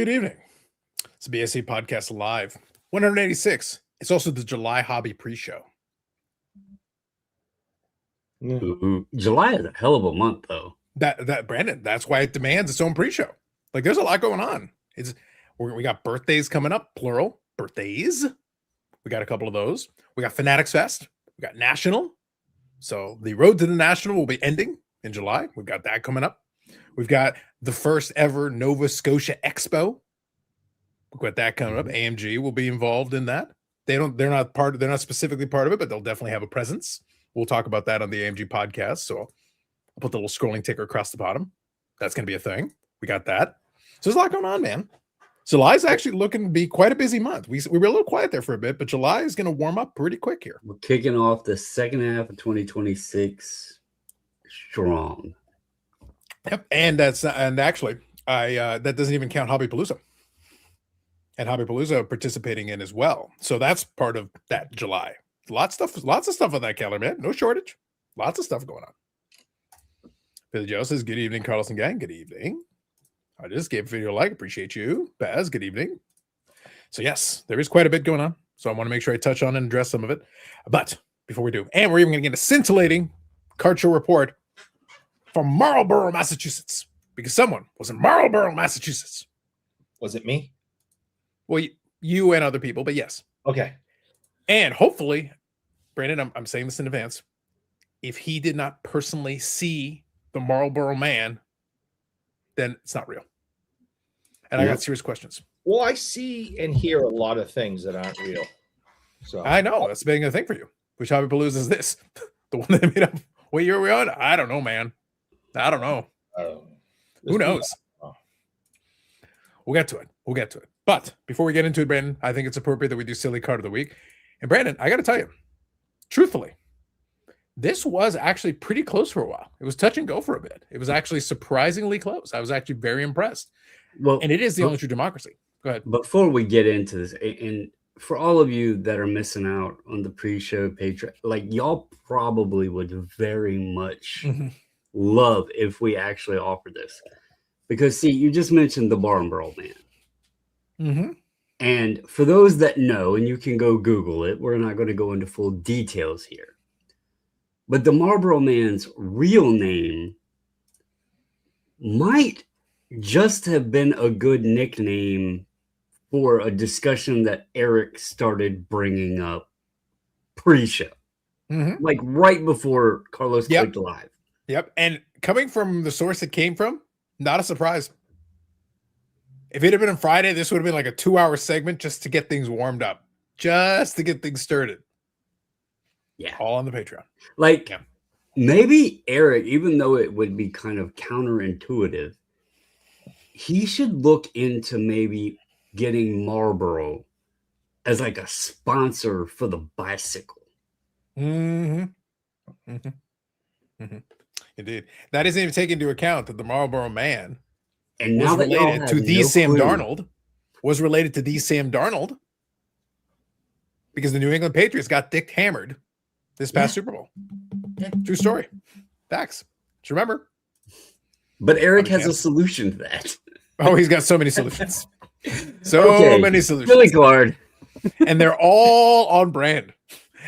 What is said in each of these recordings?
Good evening. It's the BIC Podcast Live 186. It's also the July Hobby Pre-Show. July is a hell of a month, though. That Brandon, that's why it demands its own pre-show. Like, there's a lot going on. We got birthdays coming up, plural birthdays. We got a couple of those. We got Fanatics Fest. We got National. So the road to the National will be ending in July. We've got that coming up. We've got the first ever Nova Scotia Expo. We've got that coming up. AMG will be involved in that. They're not specifically part of it, but they'll definitely have a presence. We'll talk about that on the AMG podcast. So I'll put the little scrolling ticker across the bottom. That's going to be a thing. We got that. So there's a lot going on, man. July's actually looking to be quite a busy month. We were a little quiet there for a bit, but July is going to warm up pretty quick here. We're kicking off the second half of 2026 strong. Yep, and actually, that doesn't even count Hobby Palooza. And Hobby Palooza participating in as well. So that's part of that July. Lots of stuff on that calendar, man. No shortage. Lots of stuff going on. Billy Joe says, good evening, Carlos and gang. Good evening. I just gave a video a like. Appreciate you. Baz, good evening. So yes, there is quite a bit going on. So I want to make sure I touch on and address some of it. But before we do, and we're even going to get a scintillating card show report from Marlborough, Massachusetts. Because someone was in Marlborough, Massachusetts. Was it me? Well, you and other people, but yes. Okay. And hopefully, Brandon, I'm saying this in advance, if he did not personally see the Marlborough Man, then it's not real. And I got serious questions. Well, I see and hear a lot of things that aren't real. So I know that's being a thing for you. Which Hobby Palooza is this? The one that made up. What year are we on? I don't know, man. I don't know. Who knows? We'll get to it. But before we get into it, Brandon, I think it's appropriate that we do Silly Card of the Week. And Brandon, I got to tell you, truthfully, this was actually pretty close for a while. It was touch and go for a bit. It was actually surprisingly close. I was actually very impressed. Well, and it is the only true democracy. Go ahead. Before we get into this, and for all of you that are missing out on the pre-show Patreon, like y'all probably would very much love if we actually offered this. Because see, you just mentioned the Marlborough Man. Mm-hmm. And for those that know, and you can go Google it, we're not going to go into full details here. But the Marlborough Man's real name might just have been a good nickname for a discussion that Eric started bringing up pre-show. Mm-hmm. Like right before Carlos clicked live. Yep. And coming from the source it came from, not a surprise. If it had been on Friday, this would have been like a 2-hour segment just to get things warmed up, just to get things started. Yeah. All on the Patreon. Like maybe Eric, even though it would be kind of counterintuitive, he should look into maybe getting Marlboro as like a sponsor for the bicycle. Mm-hmm. Mm-hmm. Mm-hmm. Indeed. That isn't even taking into account that the Marlborough Man and was now related to the Sam Darnold, because the New England Patriots got dick hammered this past Super Bowl. True story. Facts. Do you remember? But Eric has a solution to that. Oh, he's got so many solutions. Many solutions. Silly card. And they're all on brand.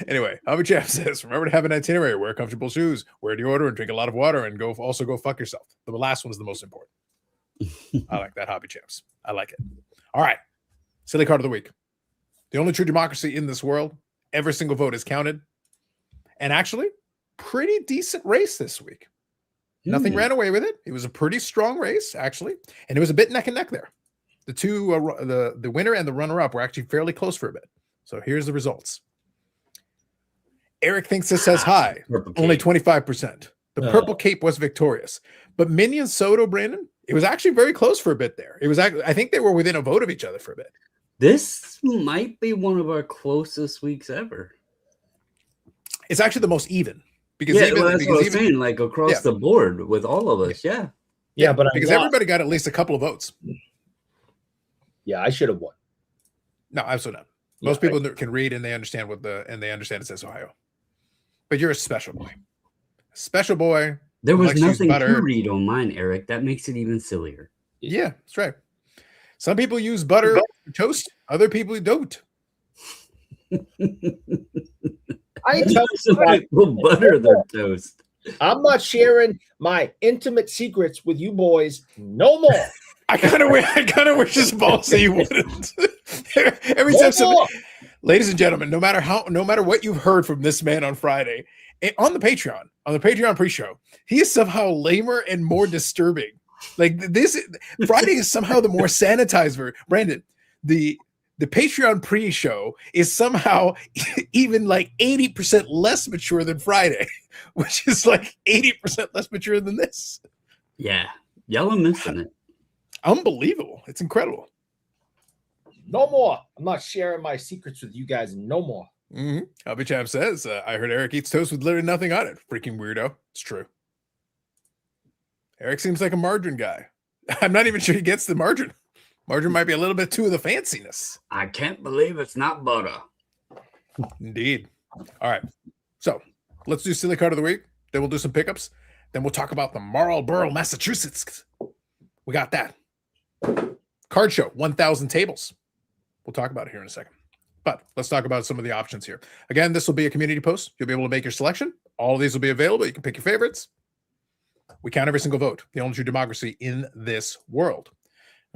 Anyway, Hobby Chap says, remember to have an itinerary, wear comfortable shoes, wear deodorant, and drink a lot of water, and also go fuck yourself. The last one is the most important. I like that, Hobby Chaps. I like it. All right. Silly Card of the Week. The only true democracy in this world. Every single vote is counted. And actually, pretty decent race this week. Nothing ran away with it. It was a pretty strong race, actually. And it was a bit neck and neck there. The two, the winner and the runner-up were actually fairly close for a bit. So here's the results. Eric thinks this says high. Only 25%. The Purple Cape was victorious. But Minion Soto, Brandon, it was actually very close for a bit there. It was actually, I think they were within a vote of each other for a bit. This might be one of our closest weeks ever. It's actually the most even. Because that's what I was saying, like across the board with all of us. Yeah, but because everybody got at least a couple of votes. Yeah, I should have won. No, absolutely not. Most people can read and they understand it says Ohio. But you're a special boy. Special boy. There was nothing to read on mine, Eric. That makes it even sillier. Yeah, that's right. Some people use butter for toast. Other people don't. I tell Some you, people butter their toast. I'm not sharing my intimate secrets with you boys no more. I kind of wish this ball say you wouldn't. Every No time somebody, more. ladies and gentlemen, no matter what you've heard from this man on Friday, on the Patreon pre-show, he is somehow lamer and more disturbing. Like this, Friday is somehow the more sanitized version. Brandon, the Patreon pre-show is somehow even like 80% less mature than Friday, which is like 80% less mature than this. Yeah, y'all are missing it. Unbelievable. It's incredible. No more. I'm not sharing my secrets with you guys no more. Hubby Champ says, I heard Eric eats toast with literally nothing on it. Freaking weirdo. It's true. Eric seems like a margarine guy. I'm not even sure he gets the margarine. Margarine might be a little bit too of the fanciness. I can't believe it's not butter. Indeed. All right. So let's do silly card of the week. Then we'll do some pickups. Then we'll talk about the Marlboro, Massachusetts. We got that. Card show, 1,000 tables. We'll talk about it here in a second. But let's talk about some of the options here. Again, this will be a community post. You'll be able to make your selection. All of these will be available. You can pick your favorites. We count every single vote. The only true democracy in this world.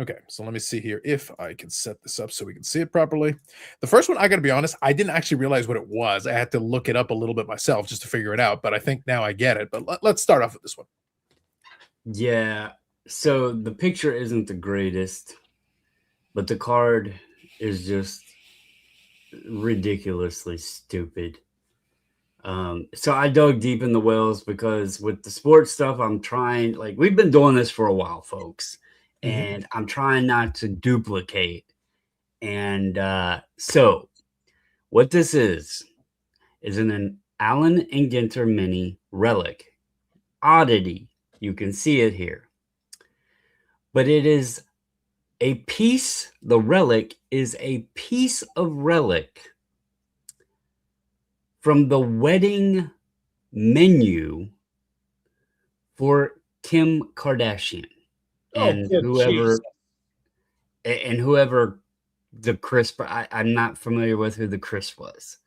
Okay, so let me see here if I can set this up so we can see it properly. The first one, I got to be honest, I didn't actually realize what it was. I had to look it up a little bit myself just to figure it out, but I think now I get it. But let's start off with this one. Yeah, so the picture isn't the greatest, but the card is just ridiculously stupid. So I dug deep in the wells because with the sports stuff, I'm trying, like, we've been doing this for a while, folks. And I'm trying not to duplicate. And so what this is an Allen and Ginter mini relic oddity. You can see it here. But it is a piece, the relic is a piece of relic from the wedding menu for Kim Kardashian. And whoever the Chris, I'm not familiar with who the Chris was,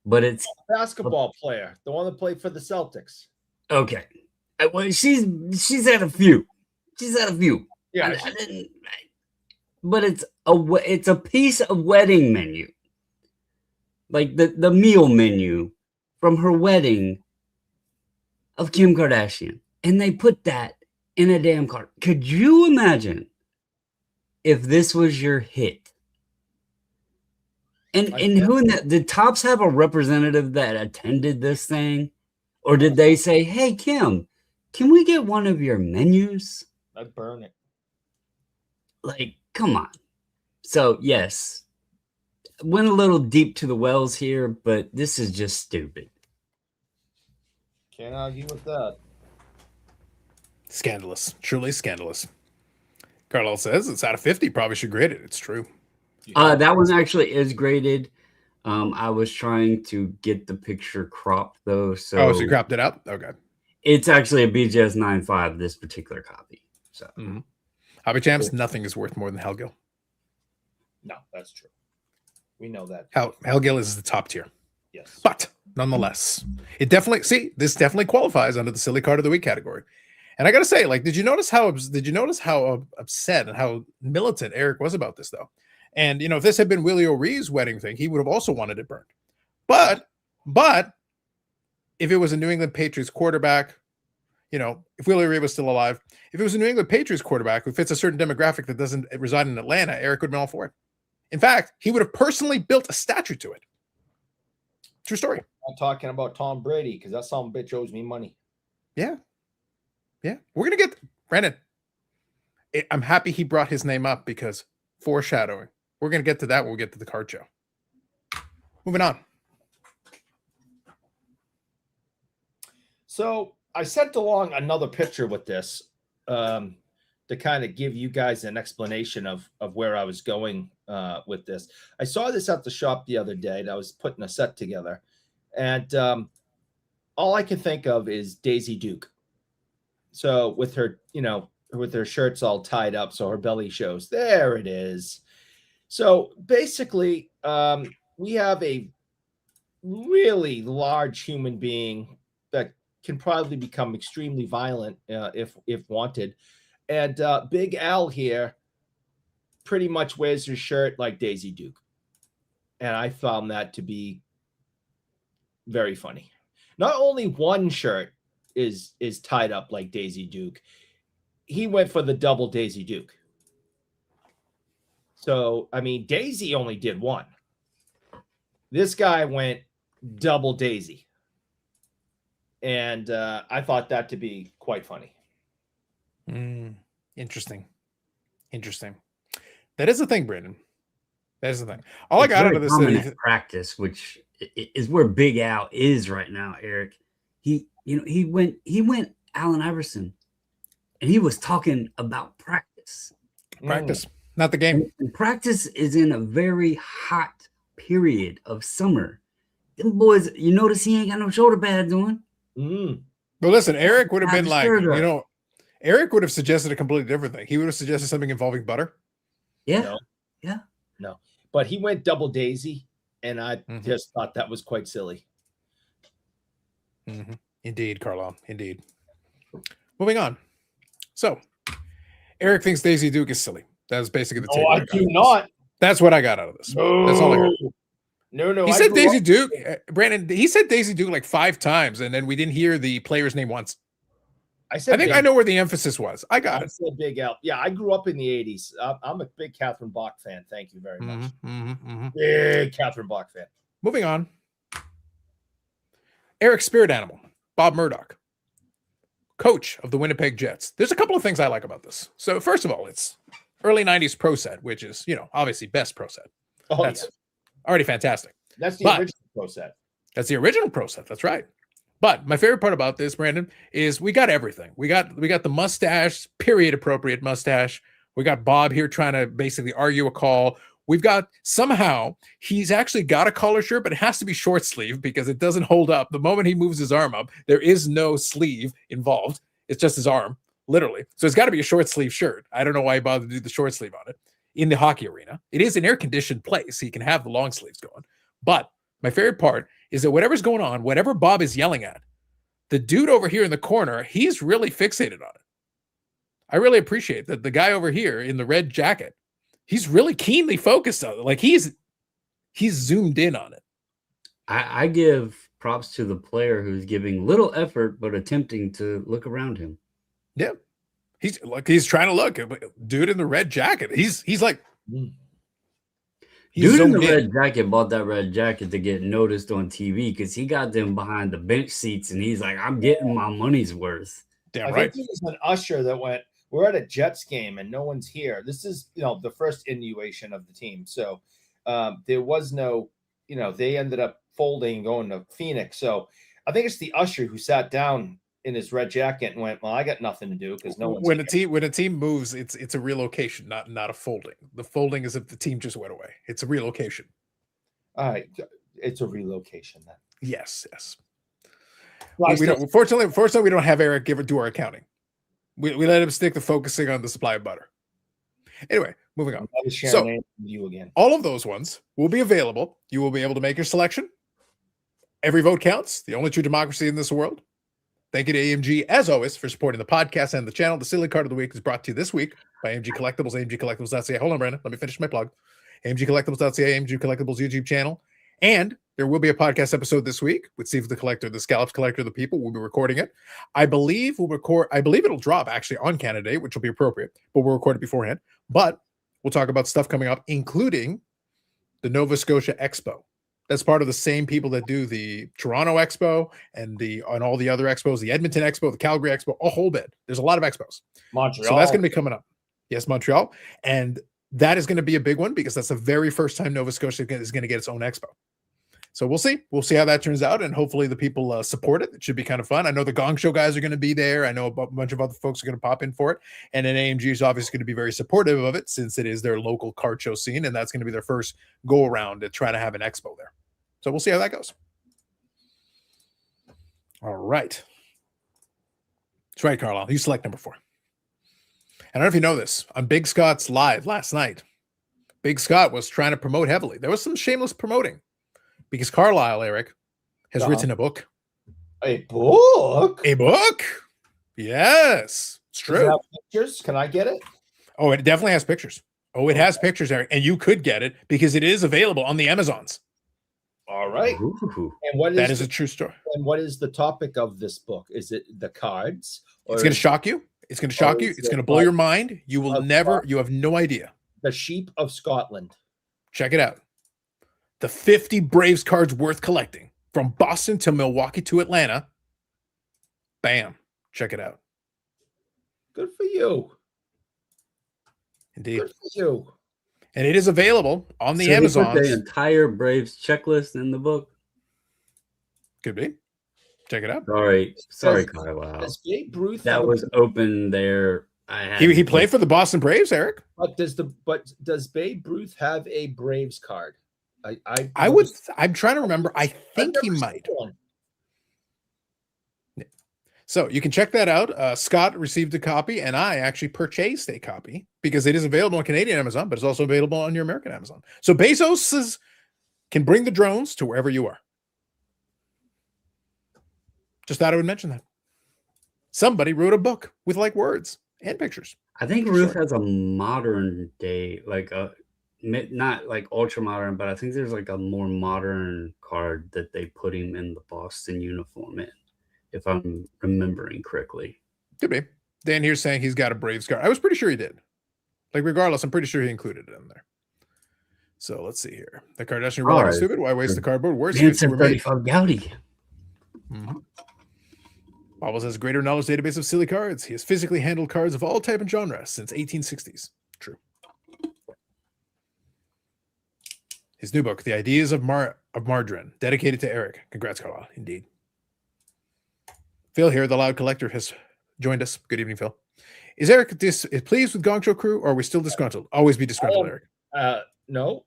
but it's a basketball player, the one that played for the Celtics. Okay, well, she's had a few. Yeah, but it's a piece of wedding menu, like the meal menu from her wedding of Kim Kardashian, and they put that in a damn card. Could you imagine if this was your hit? And who in that, did Topps have a representative that attended this thing? Or did they say, hey, Kim, can we get one of your menus? I'd burn it. Like, come on. So, yes, went a little deep to the wells here, but this is just stupid. Can't argue with that. Scandalous. Truly scandalous. Carlisle says it's out of 50. Probably should grade it. It's true. That one actually is graded. I was trying to get the picture cropped, though. So you cropped it out? Okay. It's actually a BGS 9.5, this particular copy. So, Hobby Champs, nothing is worth more than Helgill. No, that's true. We know that. Helgill is the top tier. Yes. But nonetheless, this definitely qualifies under the silly card of the week category. And I got to say, like, did you notice how upset and how militant Eric was about this, though? And, if this had been Willie O'Ree's wedding thing, he would have also wanted it burned. But if it was a New England Patriots quarterback, if Willie O'Ree was still alive, if it was a New England Patriots quarterback who fits a certain demographic that doesn't reside in Atlanta, Eric would have been all for it. In fact, he would have personally built a statue to it. True story. I'm talking about Tom Brady because that son of a bitch owes me money. Yeah. We're going to get Brandon. I'm happy he brought his name up because foreshadowing. We're going to get to that when we get to the card show. Moving on. So I sent along another picture with this to kind of give you guys an explanation of where I was going with this. I saw this at the shop the other day and I was putting a set together. And all I can think of is Daisy Duke. So with her, with her shirts all tied up so her belly shows. There it is. So basically, we have a really large human being that can probably become extremely violent if wanted. And Big Al here pretty much wears his shirt like Daisy Duke. And I found that to be very funny. Not only one shirt is tied up like Daisy Duke, he went for the double Daisy Duke. So, I mean, Daisy only did one. This guy went double Daisy. And I thought that to be quite funny. Interesting. That is the thing, Brandon. That is the thing. All I got out of this is practice, which is where Big Al is right now, Eric. He went Allen Iverson, and he was talking about practice. Not the game. And practice is in a very hot period of summer. Them boys, you notice he ain't got no shoulder pads on. Well, listen, Eric would have been like, Eric would have suggested a completely different thing. He would have suggested something involving butter. Yeah. No. But he went double Daisy, and I just thought that was quite silly. Indeed, Carlo. Indeed. Moving on. So, Eric thinks Daisy Duke is silly. That's basically the takeaway. I do not. That's what I got out of this. No. That's all I heard. No. He said Daisy Duke. Brandon, he said Daisy Duke like 5 times, and then we didn't hear the player's name once. I think I know where the emphasis was. I said Big Al. Yeah, I grew up in the 80s. I'm a big Catherine Bach fan. Thank you very much. Big Catherine Bach fan. Moving on. Eric's spirit animal, Bob Murdoch, coach of the Winnipeg Jets. There's a couple of things I like about this. So first of all, it's early 90s pro set, which is, obviously best pro set. That's already fantastic. That's the original pro set. That's the original pro set. That's right. But my favorite part about this, Brandon, is we got everything. We got the mustache, period appropriate mustache. We got Bob here trying to basically argue a call. We've got somehow he's actually got a collar shirt, but it has to be short sleeve because it doesn't hold up. The moment he moves his arm up, there is no sleeve involved. It's just his arm, literally. So it's got to be a short sleeve shirt. I don't know why he bothered to do the short sleeve on it in the hockey arena. It is an air conditioned place. He can have the long sleeves going. But my favorite part is that whatever's going on, whatever Bob is yelling at, the dude over here in the corner, he's really fixated on it. I really appreciate that the guy over here in the red jacket, he's really keenly focused on it. Like he's zoomed in on it. I give props to the player who's giving little effort but attempting to look around him. Yeah. He's trying to look. Dude in the red jacket. He's like Dude in the red jacket bought that red jacket to get noticed on TV because he got them behind the bench seats and he's like, I'm getting my money's worth. Damn I right. think he was an usher that went, we're at a Jets game and no one's here. This is, the first innuation of the team. So there was no, they ended up folding and going to Phoenix. So I think it's the usher who sat down in his red jacket and went, well, I got nothing to do because no one's when a team moves, it's a relocation, not a folding. The folding is if the team just went away. It's a relocation. All right, it's a relocation then. Yes. Well, Fortunately, we don't have Eric do our accounting. We let him stick to focusing on the supply of butter. Anyway, moving on. So you again. All of those ones will be available. You will be able to make your selection. Every vote counts. The only true democracy in this world. Thank you to AMG, as always, for supporting the podcast and the channel. The Silly Card of the Week is brought to you this week by AMG Collectibles, AMGcollectibles.ca. Hold on, Brandon. Let me finish my plug. AMGcollectibles.ca, AMG Collectibles YouTube channel. And there will be a podcast episode this week with Steve the Collector, the Scallops Collector, the People. We'll be recording it. I believe it'll drop actually on Canada Day, which will be appropriate, but we'll record it beforehand. But we'll talk about stuff coming up, including the Nova Scotia Expo. That's part of the same people that do the Toronto Expo and all the other expos, the Edmonton Expo, the Calgary Expo, a whole bit. There's a lot of expos. Montreal. So that's going to be coming up. Yes, Montreal. And that is going to be a big one because that's the very first time Nova Scotia is going to get its own expo. So we'll see. We'll see how that turns out. And hopefully the people support it. It should be kind of fun. I know the Gong Show guys are going to be there. I know a bunch of other folks are going to pop in for it. And then AMG is obviously going to be very supportive of it since it is their local card show scene. And that's going to be their first go around to try to have an expo there. So we'll see how that goes. All right. That's right, Carlisle. You select number 4. I don't know if you know this. On Big Scott's live last night, Big Scott was trying to promote heavily. There was some shameless promoting because Carlisle, Eric, has written a book. A book? A book? Yes, it's Does it true. have pictures? Can I get it? Oh, it definitely has pictures. Oh, it has pictures, Eric, and you could get it because it is available on the Amazons. All right. Ooh. And what is That is a true story. And what is the topic of this book? Is it the cards? It's going to shock you. It's going to shock you. It's going to blow your mind. You will never, you have no idea. The Sheep of Scotland. Check it out. The 50 Braves cards worth collecting from Boston to Milwaukee to Atlanta. Bam. Check it out. Good for you. Indeed. Good for you. And it is available on the So he put Amazons. the entire Braves checklist in the book. Could be. Check it out. Sorry, Carlisle. Does Babe Ruth That was open there. He played for the Boston Braves, Eric. But does Babe Ruth have a Braves card? I'm trying to remember. I think he might. So you can check that out. Scott received a copy, and I actually purchased a copy because it is available on Canadian Amazon, but it's also available on your American Amazon. So Bezos can bring the drones to wherever you are. Just thought I would mention that. Somebody wrote a book with like words and pictures. I think Ruth has a modern day, like not like ultra modern, but I think there's like a more modern card that they put him in the Boston uniform in, if I'm remembering correctly. Could be. Dan here's saying he's got a Braves card. I was pretty sure he did. Like, regardless, I'm pretty sure he included it in there. So let's see here. The Kardashian real stupid. Why waste the cardboard? Where's the 35 Gowdy? Mm-hmm. Bobbles has a greater knowledge database of silly cards. He has physically handled cards of all type and genre since 1860s. True. His new book, The Ideas of Margarine, dedicated to Eric. Congrats, Carlisle. Indeed. Phil here, the loud collector, has joined us. Good evening, Phil. Is Eric pleased with Gong Show crew, or are we still disgruntled? Always be disgruntled, Eric. No.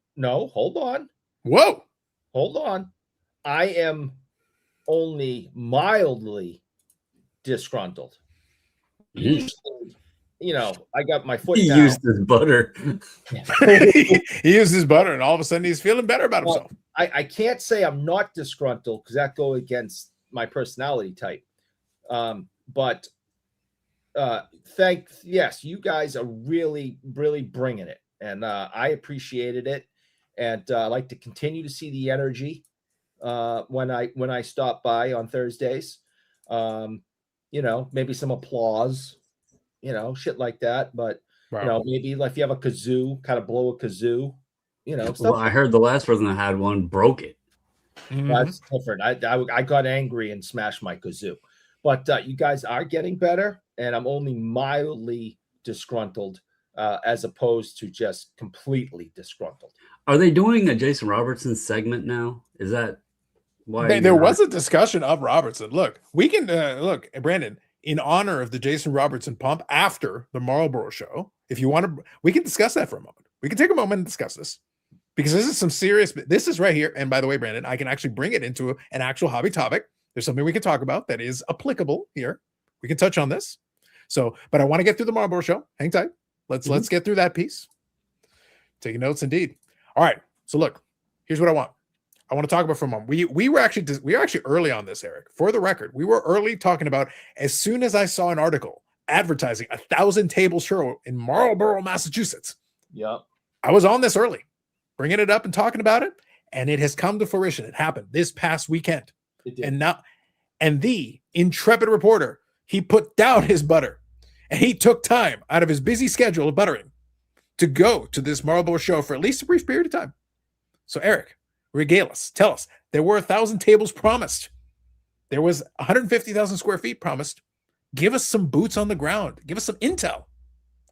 Hold on. Whoa. Hold on. I am only mildly disgruntled. Usually, I got my foot down. He used his butter. He used his butter, and all of a sudden he's feeling better about himself. I can't say I'm not disgruntled because that goes against my personality type. But yes, you guys are really, really bringing it, and I appreciated it, and I like to continue to see the energy when I stop by on Thursdays. Maybe some applause, shit like that. But maybe if you have a kazoo, kind of blow a kazoo, stuff. Well, I heard the last person that had one broke it. That's different. I got angry and smashed my kazoo. But you guys are getting better, and I'm only mildly disgruntled as opposed to just completely disgruntled. Are they doing a Jason Robertson segment now? Is that why? There was a discussion of Robertson. Look, we can look, Brandon, in honor of the Jason Robertson pump after the Marlboro show. If you want to, we can discuss that for a moment. We can take a moment and discuss this because this is some serious. This is right here. And by the way, Brandon, I can actually bring it into an actual hobby topic. There's something we can talk about that is applicable here. We can touch on this. So, but I want to get through the Marlboro show. Hang tight. Let's get through that piece. Taking notes, indeed. All right. So look, here's what I want. I want to talk about for a moment. We were actually early on this, Eric. For the record, we were early talking about as soon as I saw an article advertising 1,000 table show in Marlboro, Massachusetts. Yeah, I was on this early, bringing it up and talking about it, and it has come to fruition. It happened this past weekend. it did. And now, and the intrepid reporter, he put down his butter and he took time out of his busy schedule of buttering to go to this Marlboro show for at least a brief period of time. So, Eric, regale us. Tell us. There were 1,000 tables promised. There was 150,000 square feet promised. Give us some boots on the ground. Give us some intel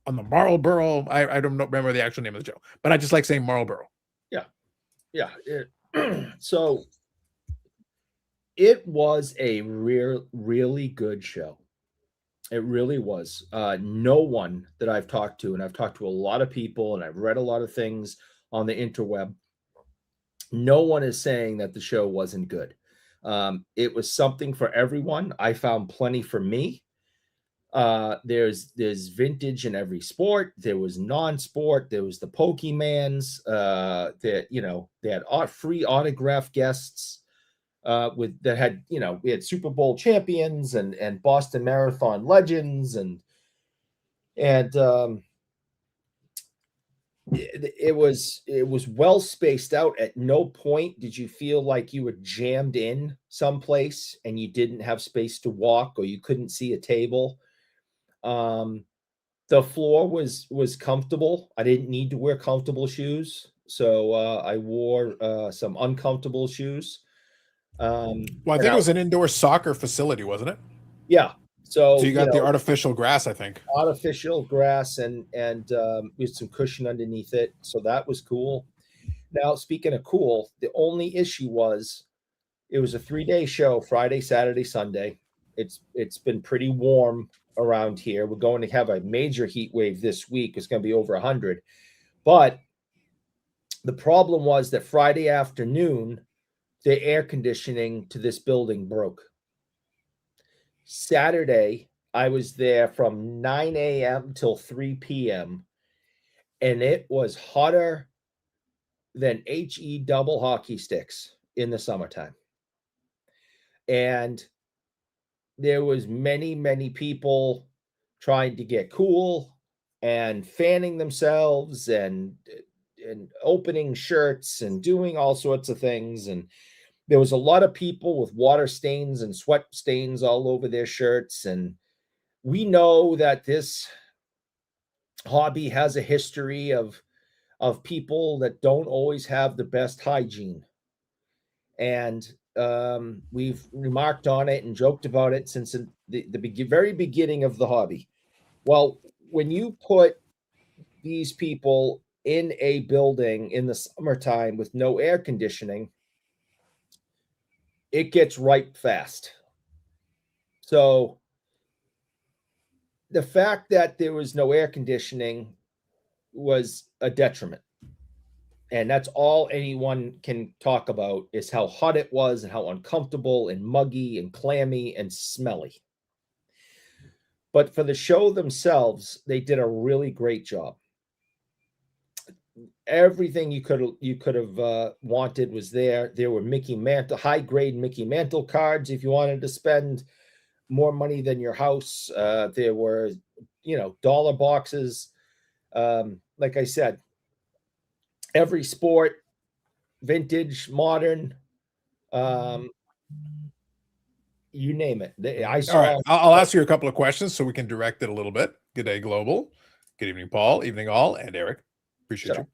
on the Marlboro. I don't remember the actual name of the show, but I just like saying Marlboro. Yeah. So it was a really good show. It really was. No one that I've talked to, and I've talked to a lot of people, and I've read a lot of things on the interweb, no one is saying that the show wasn't good. It was something for everyone. I found plenty for me. There's vintage in every sport. There was non-sport. There was the Pokemans. They had free autograph guests that had, we had Super Bowl champions and Boston Marathon legends and it was well spaced out. At no point did you feel like you were jammed in someplace and you didn't have space to walk or you couldn't see a table. The floor was comfortable. I didn't need to wear comfortable shoes, so I wore some uncomfortable shoes. Well, I think it was an indoor soccer facility, wasn't it? Yeah. So you got the artificial grass, I think. Artificial grass and with some cushion underneath it. So that was cool. Now, speaking of cool, the only issue was it was a 3-day show, Friday, Saturday, Sunday. It's been pretty warm around here. We're going to have a major heat wave this week. It's going to be over 100. But the problem was that Friday afternoon, the air conditioning to this building broke. Saturday, I was there from 9 a.m. till 3 p.m. and it was hotter than HE double hockey sticks in the summertime. And there was many, many people trying to get cool and fanning themselves and opening shirts and doing all sorts of things. And there was a lot of people with water stains and sweat stains all over their shirts. And we know that this hobby has a history of people that don't always have the best hygiene. And we've remarked on it and joked about it since the very beginning of the hobby. Well, when you put these people in a building in the summertime with no air conditioning, it gets ripe fast. So the fact that there was no air conditioning was a detriment. And that's all anyone can talk about is how hot it was and how uncomfortable and muggy and clammy and smelly. But for the show themselves, they did a really great job. Everything you could have wanted was there. There were Mickey Mantle, high grade Mickey Mantle cards if you wanted to spend more money than your house. There were, dollar boxes. Like I said, every sport, vintage, modern, you name it. I saw. All right, I'll ask you a couple of questions so we can direct it a little bit. Good day, Global. Good evening, Paul. Evening, all, and Eric. Appreciate you.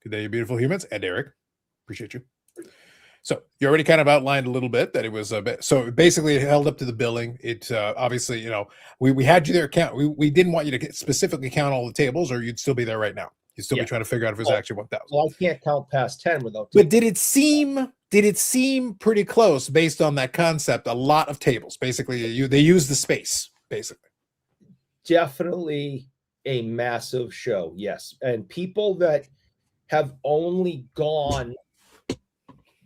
Good day, you beautiful humans, and Eric. Appreciate you. So you already kind of outlined a little bit that it was a bit. So basically, it held up to the billing. It obviously, we had you there count. We didn't want you to specifically count all the tables, or you'd still be there right now. You'd still be trying to figure out if it was actually 1,000. Well, I can't count past 10 without. But did it seem pretty close based on that concept? A lot of tables, basically. They use the space, basically. Definitely a massive show, yes. And people that have only gone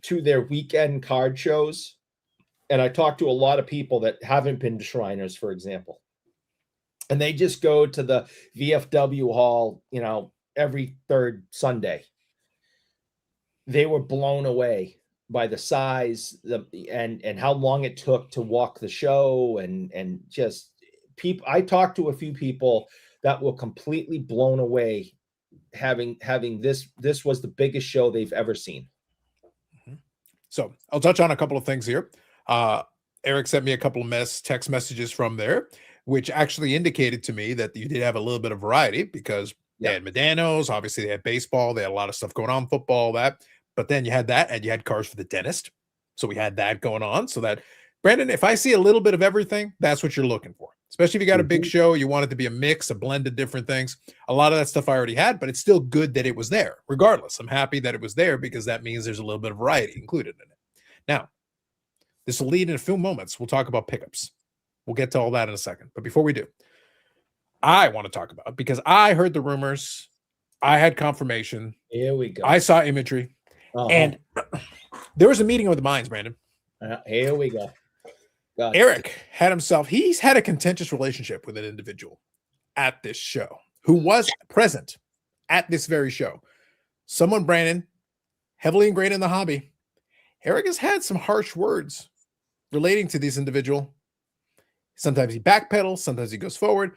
to their weekend card shows, and I talked to a lot of people that haven't been to Shriners, for example, and they just go to the VFW hall, every third Sunday. They were blown away by the size, and how long it took to walk the show, and just people. I talked to a few people that were completely blown away having this. This was the biggest show they've ever seen. So I'll touch on a couple of things here. Eric sent me a couple of text messages from there, which actually indicated to me that you did have a little bit of variety because they had Medanos, obviously they had baseball, they had a lot of stuff going on, football, that. But then you had that, and you had cars for the dentist. So we had that going on. So that, Brandon, if I see a little bit of everything, that's what you're looking for. Especially if you got a big show, you want it to be a mix, a blend of different things. A lot of that stuff I already had, but it's still good that it was there. Regardless, I'm happy that it was there because that means there's a little bit of variety included in it. Now, this will lead in a few moments. We'll talk about pickups. We'll get to all that in a second. But before we do, I want to talk about, because I heard the rumors, I had confirmation. Here we go. I saw imagery, and there was a meeting of the minds, Brandon. Here we go. Eric had himself, he's had a contentious relationship with an individual at this show who was present at this very show. Someone, Brandon, heavily ingrained in the hobby. Eric has had some harsh words relating to this individual. Sometimes he backpedals, sometimes he goes forward,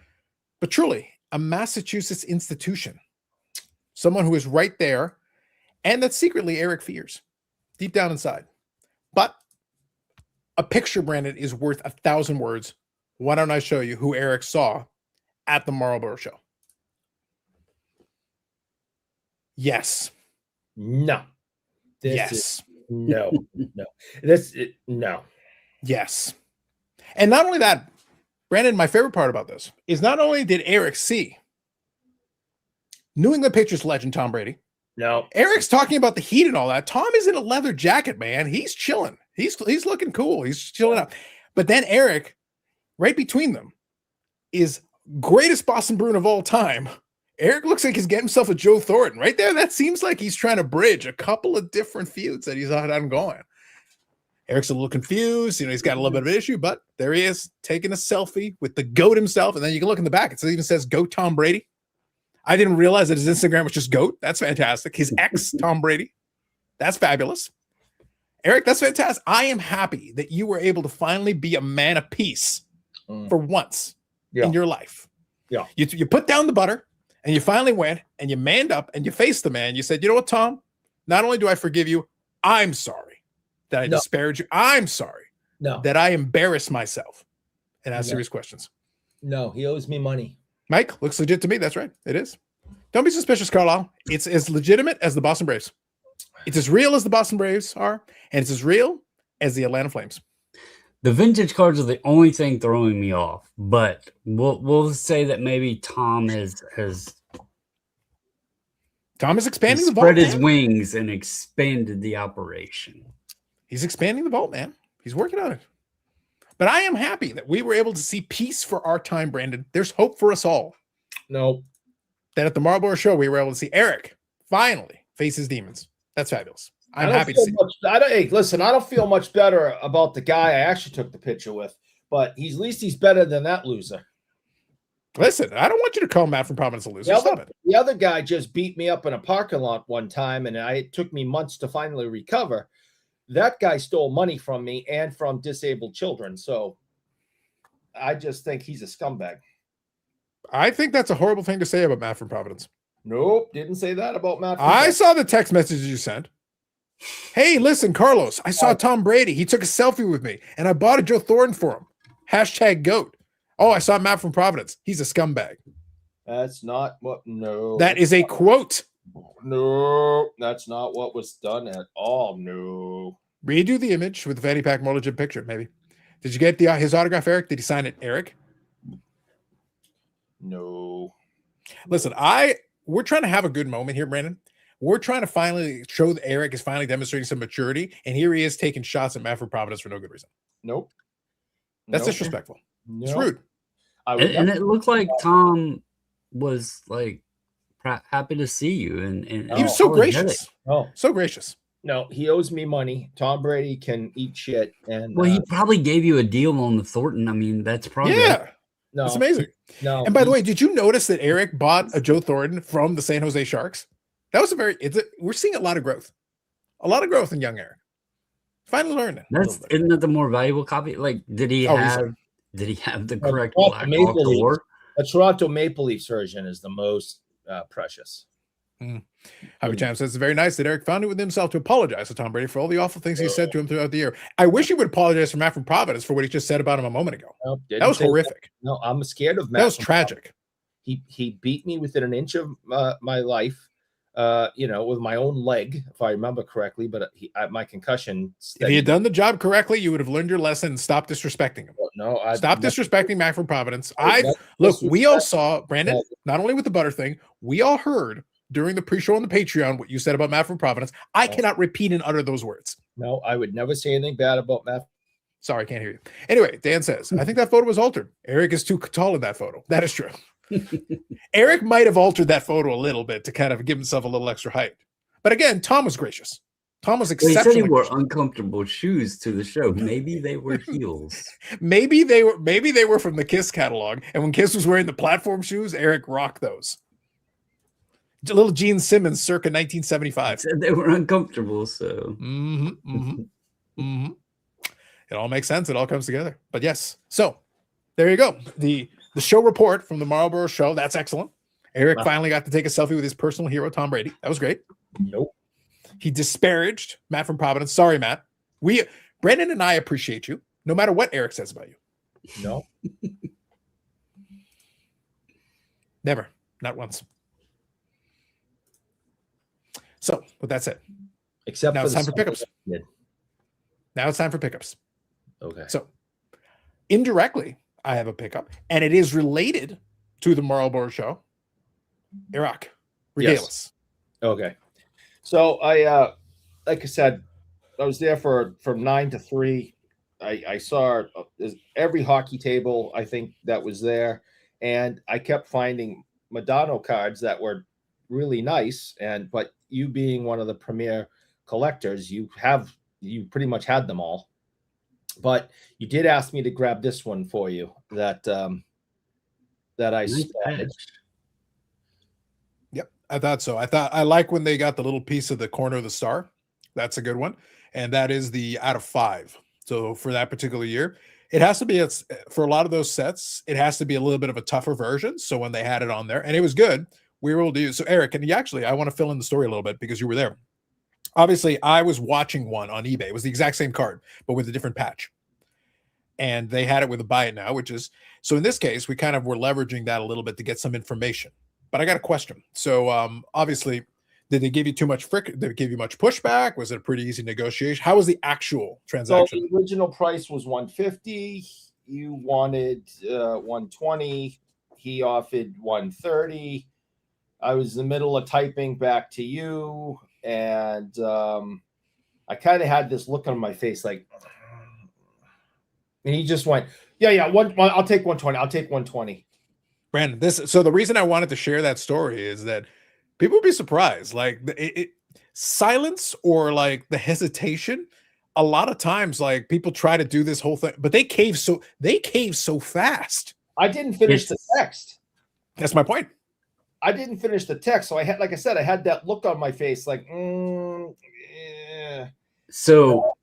but truly a Massachusetts institution, someone who is right there, and that secretly Eric fears deep down inside. But a picture, Brandon, is worth 1,000 words. Why don't I show you who Eric saw at the Marlboro show? Yes. No. Yes. No. No. Yes. And not only that, Brandon, my favorite part about this is not only did Eric see New England Patriots legend Tom Brady. No. Eric's talking about the heat and all that. Tom is in a leather jacket, man. He's chilling. He's looking cool. He's chilling out. But then Eric, right between them, is greatest Boston Bruin of all time. Eric looks like he's getting himself a Joe Thornton right there. That seems like he's trying to bridge a couple of different feuds that he's had ongoing. Eric's a little confused. He's got a little bit of an issue, but there he is taking a selfie with the GOAT himself. And then you can look in the back. It even says GOAT Tom Brady. I didn't realize that his Instagram was just GOAT. That's fantastic. His ex, Tom Brady. That's fabulous. Eric, that's fantastic. I am happy that you were able to finally be a man of peace for once in your life. Yeah. You put down the butter and you finally went and you manned up and you faced the man. You said, you know what, Tom? Not only do I forgive you, I'm sorry that I disparaged you. I'm sorry that I embarrassed myself and asked serious questions. No, he owes me money. Mike, looks legit to me. That's right. It is. Don't be suspicious, Carlisle. It's as legitimate as the Boston Braves. It's as real as the Boston Braves are, and it's as real as the Atlanta Flames. The vintage cards are the only thing throwing me off, but we'll say that maybe Tom is expanding the vault. Spread his wings and expanded the operation. He's expanding the vault, man. He's working on it. But I am happy that we were able to see peace for our time, Brandon. There's hope for us all. No. That at the Marlboro show, we were able to see Eric finally face his demons. That's fabulous. I'm happy to see it. Hey, listen, I don't feel much better about the guy I actually took the picture with, but at least he's better than that loser. Listen, I don't want you to call Matt from Providence a loser. Stop it. The other guy just beat me up in a parking lot one time, and it took me months to finally recover. That guy stole money from me and from disabled children. So I just think he's a scumbag. I think that's a horrible thing to say about Matt from Providence. Nope, didn't say that about Matt. I saw the text messages you sent. Hey, listen, Carlos, I saw Tom Brady. He took a selfie with me, and I bought a Joe Thornton for him. # GOAT. Oh, I saw Matt from Providence. He's a scumbag. That's not what. No, that is a quote. No, that's not what was done at all. No. Redo the image with the fanny pack more legit picture, maybe. Did you get his autograph, Eric? Did he sign it, Eric? No. Listen, we're trying to have a good moment here, Brandon. We're trying to finally show that Eric is finally demonstrating some maturity, and here he is taking shots at Matt from Providence for no good reason. Nope. That's disrespectful. It's rude. And it looked like Tom was like happy to see you, and he was so gracious. Oh, so gracious. No, he owes me money. Tom Brady can eat shit, and he probably gave you a deal on the Thornton. I mean, that's probably no, it's amazing. No, and by the way, did you notice that Eric bought a Joe Thornton from the San Jose Sharks? That was we're seeing a lot of growth in young Eric. Finally learning. Isn't that the more valuable copy? Like, did he have the correct black door? The Toronto Maple Leafs version is the most precious. Javi Cham says it's very nice that Eric found it with himself to apologize to Tom Brady for all the awful things he said to him throughout the year. I wish he would apologize for Matt from Providence for what he just said about him a moment ago. No, that was horrific. That. No, I'm scared of Matt. That was tragic. He beat me within an inch of my life. With my own leg, if I remember correctly, but my concussion. If he had done the job correctly, you would have learned your lesson and stopped disrespecting him. No, stop disrespecting Mac from Providence. We all saw, Brandon, not only with the butter thing, we all heard during the pre-show on the Patreon what you said about Matt from Providence. I cannot repeat and utter those words. No, I would never say anything bad about Matt. Sorry, I can't hear you. Anyway, Dan says, I think that photo was altered. Eric is too tall in that photo. That is true. Eric might have altered that photo a little bit to kind of give himself a little extra height. But again, Tom was gracious. Tom was Well, he said he exceptionally. wore uncomfortable shoes to the show. Maybe they were heels. Maybe they were from the Kiss catalog, and when Kiss was wearing the platform shoes, Eric rocked those. A little Gene Simmons, circa 1975. Said they were uncomfortable, so. It all makes sense. It all comes together. But yes, so there you go. The show report from the Marlboro show. That's excellent. Eric finally got to take a selfie with his personal hero, Tom Brady. That was great. Nope. He disparaged Matt from Providence. Sorry, Matt. Brandon and I appreciate you, no matter what Eric says about you. No. Never. Not once. So, with that said, Except now for it's time for pickups. Yeah. Now it's time for pickups. Okay. So, indirectly, I have a pickup, and it is related to the Marlboro show. Iraq, regale Yes. us. Okay. So I like I said, I was there from 9 to 3. I saw every hockey table I think that was there, and I kept finding Madonna cards that were really nice. But you being one of the premier collectors, you pretty much had them all. But you did ask me to grab this one for you that I spotted. Yep, I thought so. I like when they got the little piece of the corner of the star. That's a good one, and that is the out of 5. So for that particular year, it has to be for a lot of those sets. It has to be a little bit of a tougher version. So when they had it on there, and it was good, we were able to use. So Eric, and I want to fill in the story a little bit because you were there. Obviously, I was watching one on eBay. It was the exact same card, but with a different patch. And they had it with a buy it now, which is, so in this case, we kind of were leveraging that a little bit to get some information. But I got a question. So obviously, did they give you too much Did they give you much pushback? Was it a pretty easy negotiation? How was the actual transaction? So the original price was $150. You wanted $120. He offered $130. I was in the middle of typing back to you, and I kind of had this look on my face, like, and he just went, yeah, I'll take 120. I'll take 120. Brandon, so the reason I wanted to share that story is that people would be surprised, like silence or like the hesitation. A lot of times, like people try to do this whole thing, but they cave so fast. I didn't finish the text. That's my point. I didn't finish the text, so I had, like I said, I had that look on my face, like, yeah. So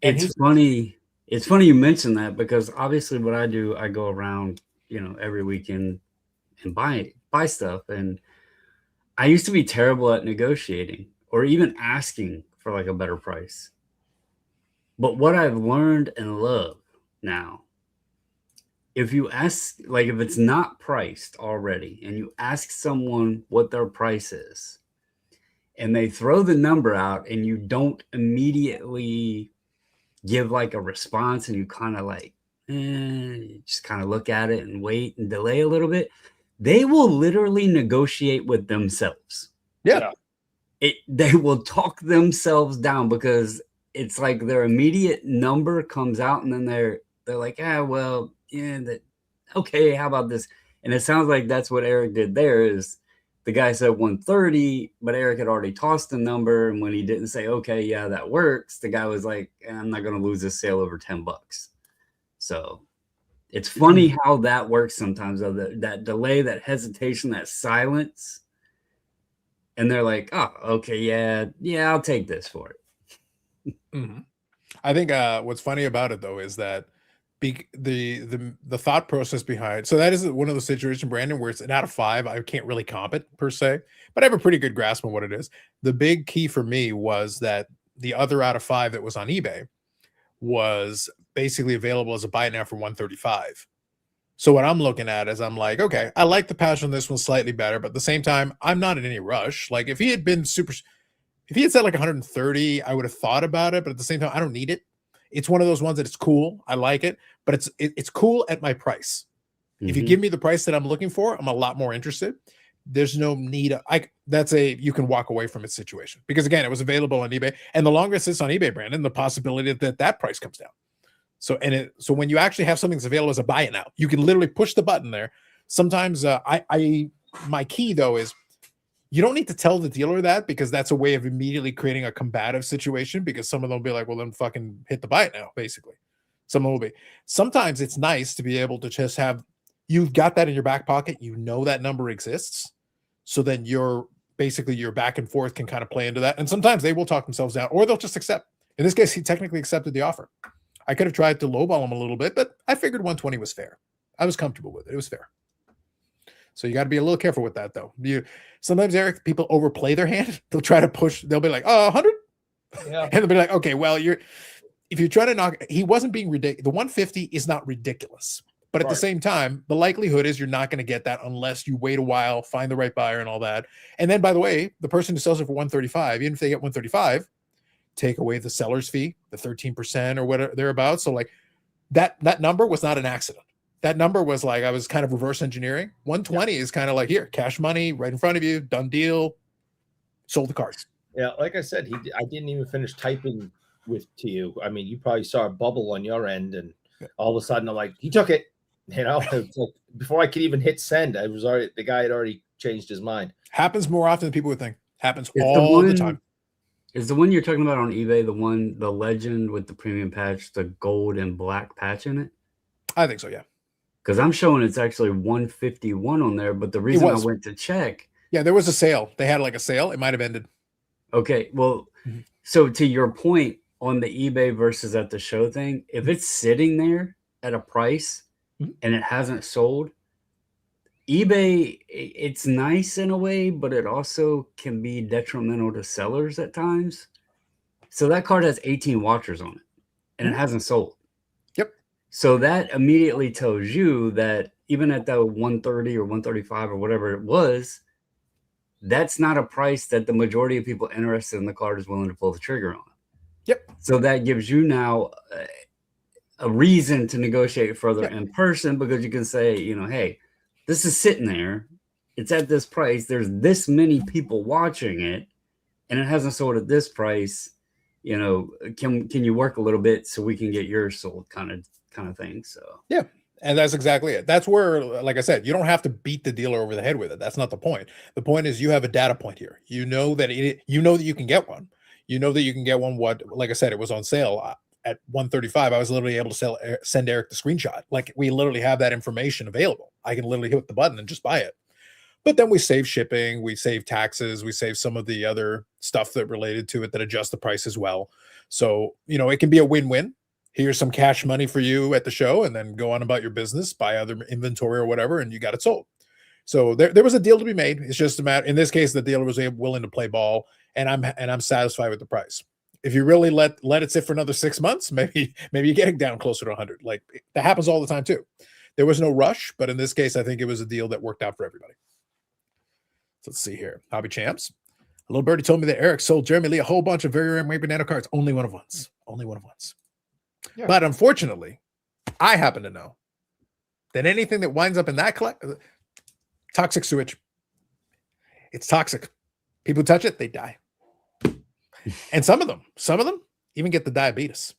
it's funny. It's funny you mention that because obviously what I do, I go around, every weekend and buy stuff. And I used to be terrible at negotiating or even asking for like a better price. But what I've learned and love now, if you ask, like if it's not priced already and you ask someone what their price is and they throw the number out and you don't immediately give like a response and you kind of like, just kind of look at it and wait and delay a little bit, they will literally negotiate with themselves. Yeah. They will talk themselves down because it's like their immediate number comes out and then they're like, okay, how about this? And it sounds like that's what Eric did there is the guy said 130, but Eric had already tossed the number. And when he didn't say, okay, yeah, that works, the guy was like, I'm not going to lose this sale over $10. So it's funny how that works sometimes, that delay, that hesitation, that silence. And they're like, oh, okay, yeah, I'll take this for it. Mm-hmm. I think what's funny about it though is that the thought process behind, so that is one of those situations, Brandon, where it's an out of 5. I can't really comp it per se, but I have a pretty good grasp on what it is. The big key for me was that the other out of 5 that was on eBay was basically available as a buy it now for $135. So what I'm looking at is I'm like, okay, I like the patch on this one slightly better, but at the same time, I'm not in any rush. Like if he had said like 130, I would have thought about it, but at the same time, I don't need it. It's one of those ones that it's cool. I like it, but it's cool at my price. Mm-hmm. If you give me the price that I'm looking for, I'm a lot more interested. There's no need. You can walk away from it situation because again, it was available on eBay, and the longer it sits on eBay, Brandon, the possibility that price comes down. So when you actually have something that's available as a buy it now, you can literally push the button there. Sometimes my key though is You don't need to tell the dealer that, because that's a way of immediately creating a combative situation, because some of them will be like, well, then fucking hit the buy it now, basically. Some will be. Sometimes it's nice to be able to just have, you've got that in your back pocket. You know that number exists. So then you're basically, your back and forth can kind of play into that. And sometimes they will talk themselves down, or they'll just accept. In this case, he technically accepted the offer. I could have tried to lowball him a little bit, but I figured 120 was fair. I was comfortable with it. It was fair. So you got to be a little careful with that, though. Sometimes, Eric, people overplay their hand. They'll try to push. They'll be like, 100? Yeah. And they'll be like, okay, well, if you're trying to knock, he wasn't being ridiculous. The 150 is not ridiculous. But at the same time, the likelihood is you're not going to get that unless you wait a while, find the right buyer and all that. And then, by the way, the person who sells it for 135, even if they get 135, take away the seller's fee, the 13% or whatever thereabouts. So like that number was not an accident. That number was like, I was kind of reverse engineering. 120 is kind of like, here, cash money right in front of you, done deal, sold the cars. Yeah, like I said, I didn't even finish typing to you. I mean, you probably saw a bubble on your end, and all of a sudden I'm like, he took it. You know, like, before I could even hit send, the guy had already changed his mind. Happens more often than people would think. Happens all the time. Is the one you're talking about on eBay the legend with the premium patch, the gold and black patch in it? I think so, yeah. Because I'm showing it's actually 151 on there, but the reason I went to check. Yeah, there was a sale. They had like a sale. It might have ended. Okay, well, so to your point on the eBay versus at the show thing, if it's sitting there at a price and it hasn't sold, eBay, it's nice in a way, but it also can be detrimental to sellers at times. So that card has 18 watchers on it, and it hasn't sold. Yep. So that immediately tells you that even at the 130 or 135 or whatever it was, that's not a price that the majority of people interested in the card is willing to pull the trigger on. Yep. So that gives you now a reason to negotiate further in person, because you can say, you know, hey, this is sitting there. It's at this price. There's this many people watching it, and it hasn't sold at this price. You know, can you work a little bit so we can get yours sold, kind of thing. So yeah, and that's exactly it. That's where, like I said, you don't have to beat the dealer over the head with it. That's not the point. The point is you have a data point here. You know that you know that you can get one. You know that you can get one. What, like I said, it was on sale at 135. I was literally able to send Eric the screenshot. Like, we literally have that information available. I can literally hit the button and just buy it. But then we save shipping, we save taxes, we save some of the other stuff that related to it that adjust the price as well. So, you know, it can be a win-win. Here's some cash money for you at the show, and then go on about your business, buy other inventory or whatever, and you got it sold. So there was a deal to be made. It's just a matter, in this case, the dealer was willing to play ball, and I'm satisfied with the price. If you really let it sit for another 6 months, maybe you get it down closer to 100. Like, that happens all the time too. There was no rush, but in this case, I think it was a deal that worked out for everybody. So let's see here. Hobby Champs. A little birdie told me that Eric sold Jeremy Lee a whole bunch of very rare Maybe Nano cards. Only one of once. Only one of once. Yeah. But unfortunately, I happen to know that anything that winds up in that toxic sewage. It's toxic. People touch it, they die. And some of them even get the diabetes.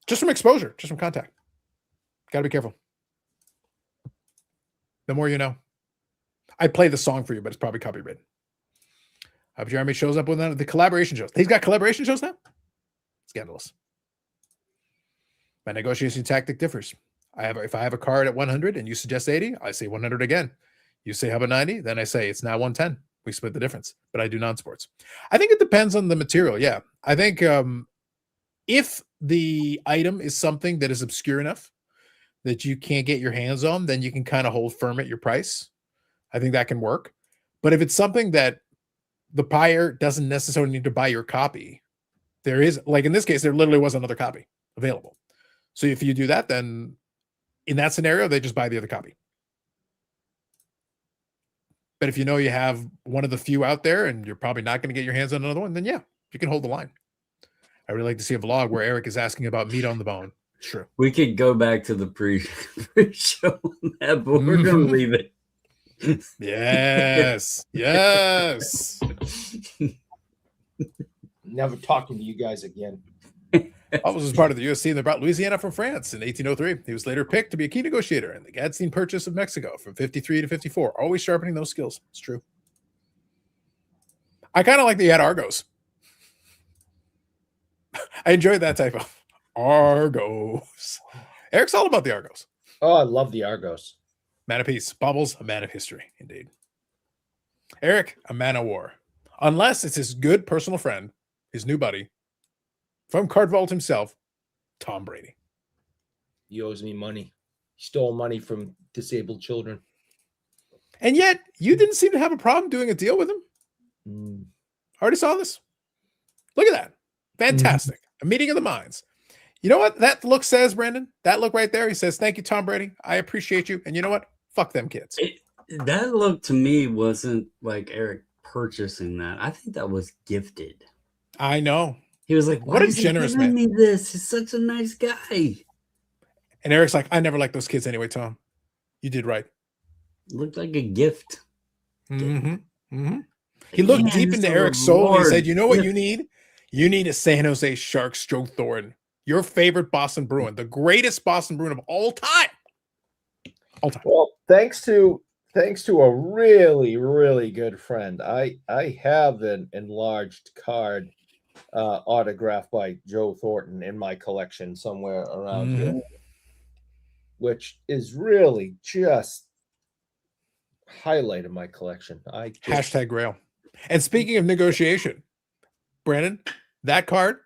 Just from exposure, just from contact. Got to be careful. The more you know. I play the song for you, but it's probably copyrighted. Hope Jeremy shows up with the collaboration shows. He's got collaboration shows now? Scandalous. My negotiation tactic differs. If I have a card at 100 and you suggest 80, I say 100 again. You say, how about 90? Then I say, it's now 110. We split the difference, but I do non-sports. I think it depends on the material. Yeah. I think if the item is something that is obscure enough that you can't get your hands on, then you can kind of hold firm at your price. I think that can work. But if it's something that the buyer doesn't necessarily need to buy your copy, there is, like in this case, there literally was another copy available. So if you do that, then in that scenario, they just buy the other copy. But if you know you have one of the few out there and you're probably not going to get your hands on another one, then yeah, you can hold the line. I really like to see a vlog where Eric is asking about meat on the bone. Sure. We could go back to the pre-show on that, but we're going to leave it. Yes. Yes. Never talking to you guys again. Bobbles was part of the USC and they brought Louisiana from France in 1803. He was later picked to be a key negotiator in the Gadsden Purchase of Mexico from 53 to 54, always sharpening those skills. It's true. I kind of like that you had Argos. I enjoyed that type of Argos. Eric's all about the Argos. Oh, I love the Argos. Man of peace. Bobbles, a man of history, indeed. Eric, a man of war. Unless it's his good personal friend, his new buddy, from Card Vault himself, Tom Brady. He owes me money. He stole money from disabled children. And yet, you didn't seem to have a problem doing a deal with him. I already saw this. Look at that. Fantastic. A meeting of the minds. You know what that look says, Brandon? That look right there. He says, thank you, Tom Brady. I appreciate you. And you know what? Fuck them kids. That look to me wasn't like Eric purchasing that. I think that was gifted. I know. He was like, what a generous man. Me this. He's such a nice guy. And Eric's like, I never liked those kids anyway, Tom. You did right. Looked like a gift. He looked deep into Eric's soul and he said, you know what you need? You need a San Jose Sharks Joe Thornton. Your favorite Boston Bruin. The greatest Boston Bruin of all time. All time. Well, thanks to a really, really good friend, I have an enlarged card autographed by Joe Thornton in my collection somewhere around here, which is really just highlight of my collection. Hashtag Grail. And speaking of negotiation, Brandon, that card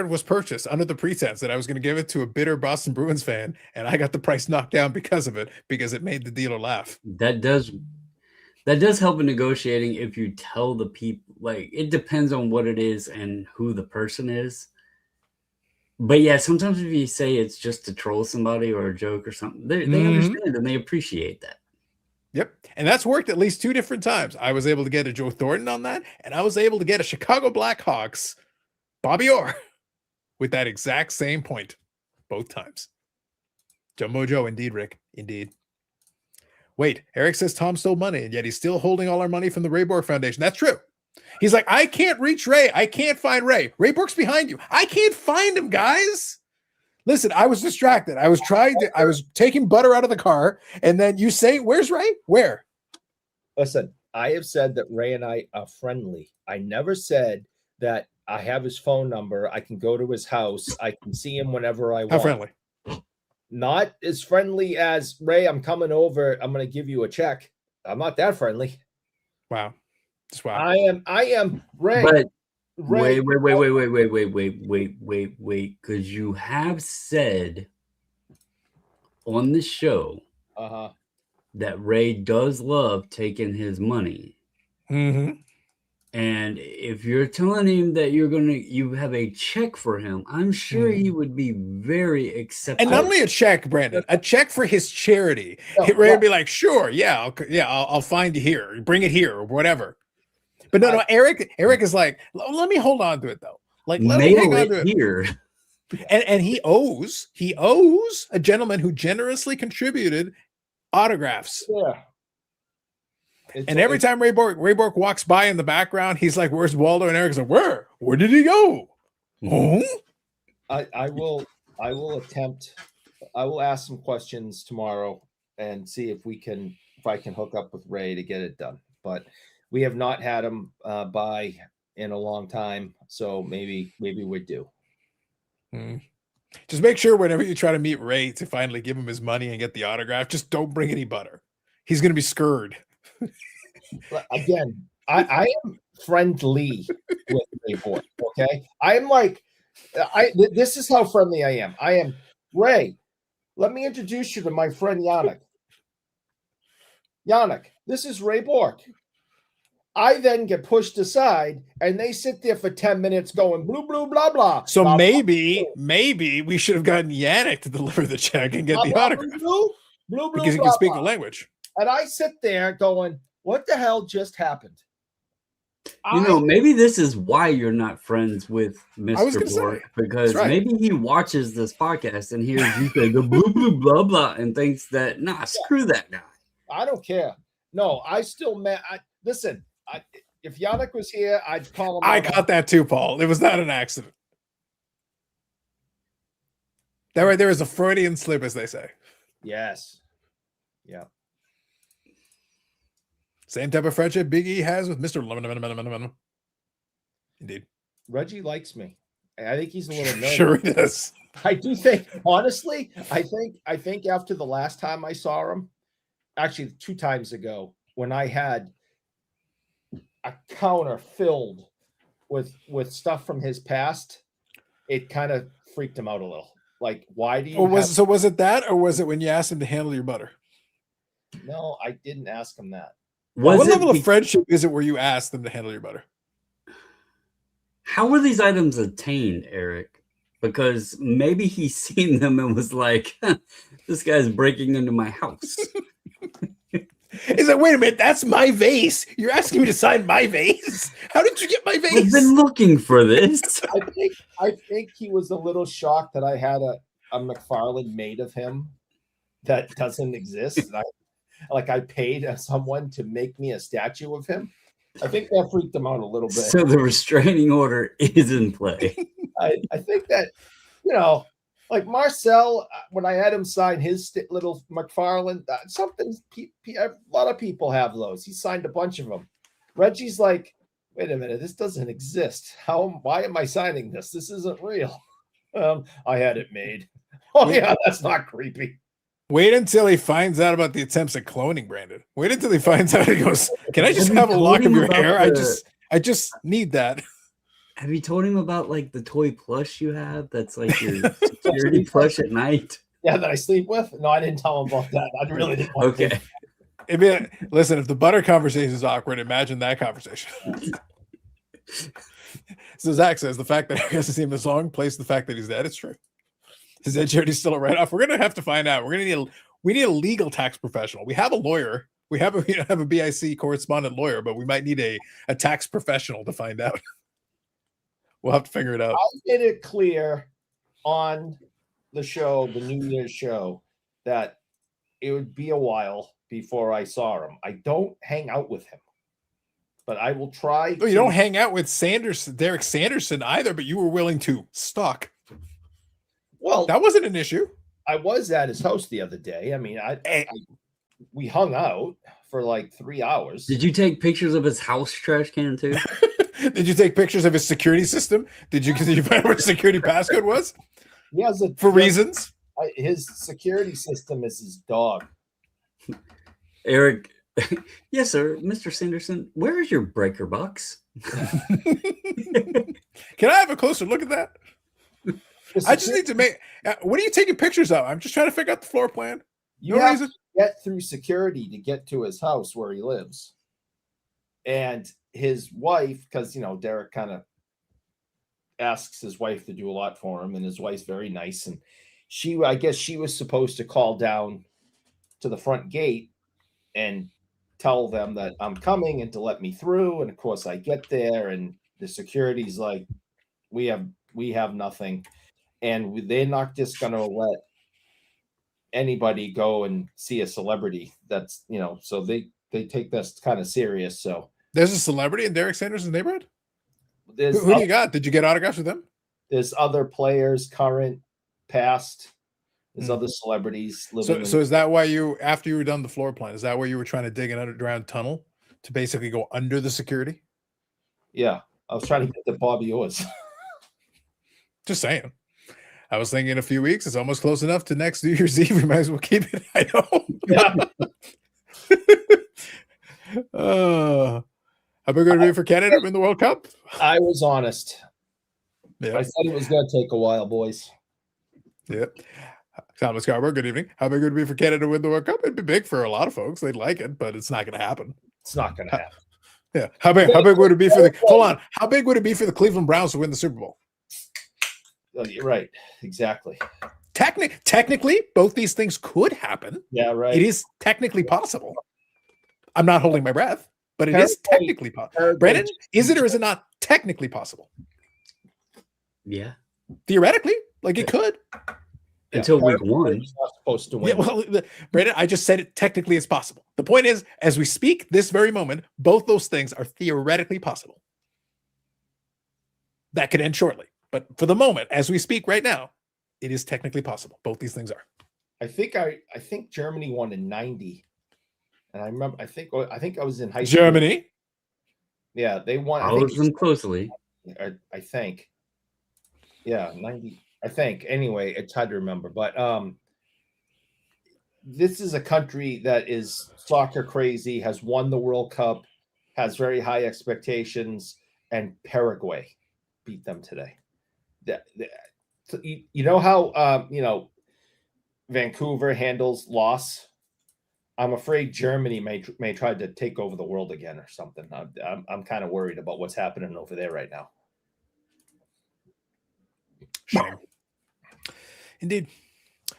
was purchased under the pretense that I was going to give it to a bitter Boston Bruins fan, and I got the price knocked down because of it, because it made the dealer laugh. That does help in negotiating if you tell the people, like, it depends on what it is and who the person is. But yeah, sometimes if you say it's just to troll somebody or a joke or something, they understand and they appreciate that. Yep. And that's worked at least 2 different times. I was able to get a Joe Thornton on that, and I was able to get a Chicago Blackhawks Bobby Orr with that exact same point both times. Jumbo Joe, indeed, Rick. Indeed. Wait, Eric says Tom stole money, and yet he's still holding all our money from the Ray Bork Foundation. That's true. He's like, I can't reach Ray. I can't find Ray. Ray Bork's behind you. I can't find him, guys. Listen, I was distracted. I was taking butter out of the car, and then you say, where's Ray? Where? Listen, I have said that Ray and I are friendly. I never said that I have his phone number. I can go to his house. I can see him whenever I want. How friendly? Not as friendly as Ray. I'm coming over. I'm going to give you a check. I'm not that friendly. Wow. Just wow. I am Ray. But Ray. Wait. Because you have said on the show that Ray does love taking his money. And if you're telling him that you have a check for him, I'm sure he would be very accepting. And not only a check, Brandon, a check for his charity. Ray would be like, sure, I'll find you here, bring it here, or whatever. But no, Eric is like, let me hold on to it though. Like, let me hang on to it here. And he owes a gentleman who generously contributed autographs. Yeah. And every time Ray Bork walks by in the background, he's like, where's Waldo? And Eric's like, where did he go? I will ask some questions tomorrow and see if I can hook up with Ray to get it done. But we have not had him by in a long time, so maybe we do. Just make sure whenever you try to meet Ray to finally give him his money and get the autograph, just don't bring any butter. He's going to be scurred. Again, I am friendly with Ray Bork. Okay, I'm like, this is how friendly I am. I am Ray. Let me introduce you to my friend Yannick. Yannick, this is Ray Bork. I then get pushed aside, and they sit there for 10 minutes going blue, blue, blah, blah. So blah, maybe we should have gotten Yannick to deliver the check and get the autograph. Blue, because he can speak the language. And I sit there going, what the hell just happened? Maybe this is why you're not friends with Mr. Bork, because maybe he watches this podcast and hears you say the blue, blue, blah, blah, and thinks that, screw that guy. I don't care. No, I still listen. If Yannick was here, I'd call him. I got that too, Paul. It was not an accident. That right there is a Freudian slip, as they say. Yes. Yeah. Same type of friendship Big E has with Mr. Lemon. Indeed. Reggie likes me. I think he's a little nervous. Sure he does. I do think, honestly, I think after the last time I saw him, actually 2 times ago, when I had a counter filled with stuff from his past, it kind of freaked him out a little. Like, why do you? Was it that, or was it when you asked him to handle your butter? No, I didn't ask him that. What level of friendship is it where you asked them to handle your butter? How were these items obtained, Eric? Because maybe he's seen them and was like, this guy's breaking into my house. He's like, wait a minute, that's my vase. You're asking me to sign my vase? How did you get my vase? I've been looking for this. I think he was a little shocked that I had a McFarlane made of him that doesn't exist. I paid someone to make me a statue of him. I think that freaked him out a little bit. So the restraining order is in play. I think that, like Marcel, when I had him sign his little McFarlane, a lot of people have those. He signed a bunch of them. Reggie's like, wait a minute, this doesn't exist. Why am I signing this? This isn't real. I had it made. Oh yeah, that's not creepy. Wait until he finds out about the attempts at cloning Brandon. Wait until he finds out. He goes, can I just have a lock of your hair? I just need that. Have you told him about like the toy plush you have that's like your security plush at night? Yeah, that I sleep with? No, I didn't tell him about that. I really didn't want to. Listen, if the butter conversation is awkward, imagine that conversation. So Zach says the fact that he hasn't seen him this long plays the fact that he's dead. It's true. His dead charity's still a write-off. We're gonna have to find out. We need a legal tax professional. We have a lawyer. We have a BIC correspondent lawyer, but we might need a tax professional to find out. We'll have to figure it out. I made it clear on the show, the New Year's show, that it would be a while before I saw him. I don't hang out with him, but I will try. Oh, you don't hang out with Derek Sanderson either, but you were willing to stalk. Well, that wasn't an issue. I was at his house the other day. I mean, we hung out for like 3 hours. Did you take pictures of his house trash can too? Did you take pictures of his security system? Did you find out what his security passcode was? He has reasons. His security system is his dog. Eric, yes, sir, Mr. Sanderson. Where is your breaker box? Can I have a closer look at that? I just need to make. What are you taking pictures of? I'm just trying to figure out the floor plan. You have to get through security to get to his house where he lives, and his wife, because Derek kind of asks his wife to do a lot for him, and his wife's very nice, and I guess she was supposed to call down to the front gate and tell them that I'm coming and to let me through, and of course I get there, and the security's like, we have nothing. And they're not just going to let anybody go and see a celebrity. That's, so they take this kind of serious. So there's a celebrity in Derek Sanderson's neighborhood? Who do you got? Did you get autographs with them? There's other players, current, past. There's other celebrities living. So is that why after you were done the floor plan, is that why you were trying to dig an underground tunnel to basically go under the security? Yeah. I was trying to get the Bobby yours. Just saying. I was thinking in a few weeks, it's almost close enough to next New Year's Eve. We might as well keep it. I know. How big would it be for Canada in the World Cup? I was honest. Yeah. I said it was going to take a while, boys. Yep. Thomas Scarborough, good evening. How big would it be for Canada to win the World Cup? It'd be big for a lot of folks. They'd like it, but it's not going to happen. It's not going to happen. Yeah. How big would it be for how big would it be for the Cleveland Browns to win the Super Bowl? Oh, you're right. Exactly. Technically, both these things could happen. Yeah, right. It is technically possible. I'm not holding my breath, but it is technically possible. Brandon, is it or is it not technically possible? Yeah. Theoretically, it could. Until week 1. Not supposed to win. Yeah, well, Brandon, I just said it technically is possible. The point is, as we speak this very moment, both those things are theoretically possible. That could end shortly. But for the moment, as we speak right now, it is technically possible. Both these things are. I think Germany won in 90. And I remember, I think I was in high school. Germany. Yeah, they won. Follows them closely. I think. Yeah, 90. I think. Anyway, it's hard to remember, but this is a country that is soccer crazy, has won the World Cup, has very high expectations, and Paraguay beat them today. So you know how Vancouver handles loss. I'm afraid Germany may try to take over the world again or something. I'm kind of worried about what's happening over there right now. Shame. Indeed.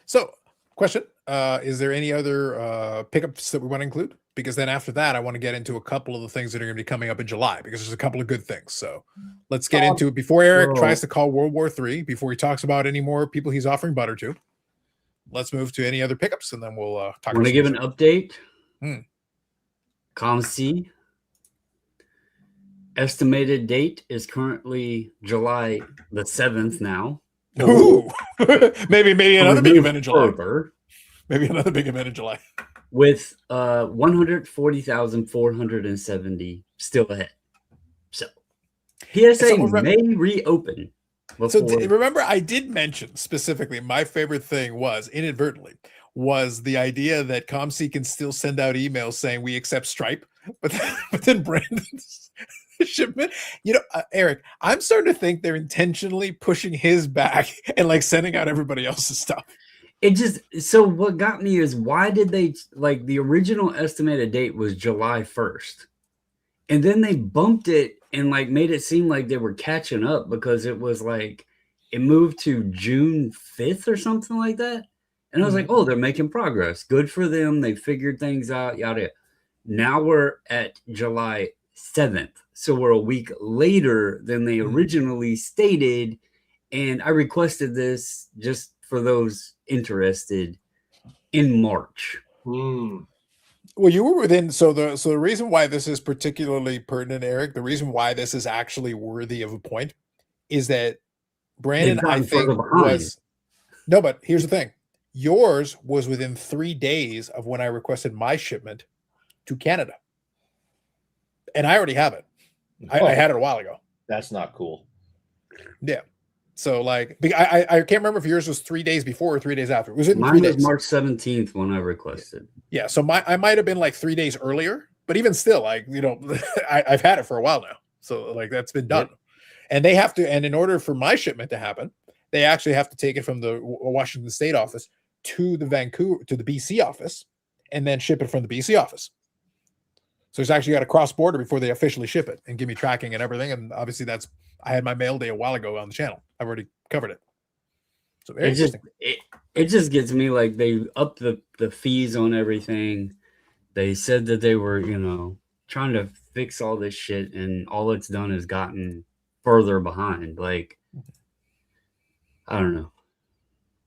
So, question: is there any other pickups that we want to include? Because then after that, I want to get into a couple of the things that are going to be coming up in July. Because there's a couple of good things. So let's get into it before Eric tries to call World War III. Before he talks about any more people he's offering butter to. Let's move to any other pickups, and then we'll talk. Want to give an update? Hmm. ComC. Estimated date is currently July the 7th now. Ooh. maybe another big event in July. Further, Maybe another big event in July. with 140,470 still ahead. So PSA may reopen. So remember, I did mention specifically my favorite thing was inadvertently the idea that ComC can still send out emails saying we accept Stripe, but then Brandon's shipment. Eric, I'm starting to think they're intentionally pushing his back and like sending out everybody else's stuff. So what got me is why did they the original estimated date was July 1st, and then they bumped it and made it seem like they were catching up because it was it moved to June 5th or something like that. And I was like, oh, they're making progress. Good for them. They figured things out. Yada. Now we're at July 7th. So we're a week later than they originally stated. And I requested this just for those interested in March. Well, you were within. So the reason why this is particularly pertinent, Eric, the reason why this is actually worthy of a point is that Brandon, I think, was no, but here's the thing. Yours was within 3 days of when I requested my shipment to Canada. And I already have it. I had it a while ago. That's not cool. Yeah. So I can't remember if yours was 3 days before or 3 days after. Was it Mine 3 was days? March 17th when I requested. Yeah. So I might have been 3 days earlier, but even still, I've had it for a while now. So that's been done. Yep. And they have to, and in order for my shipment to happen, they actually have to take it from the Washington State office to the BC office, and then ship it from the BC office. So it's actually got to cross border before they officially ship it and give me tracking and everything. And obviously I had my mail day a while ago on the channel. I've already covered it. So very interesting. It just gets me they upped the fees on everything. They said that they were, trying to fix all this shit, and all it's done is gotten further behind. I don't know.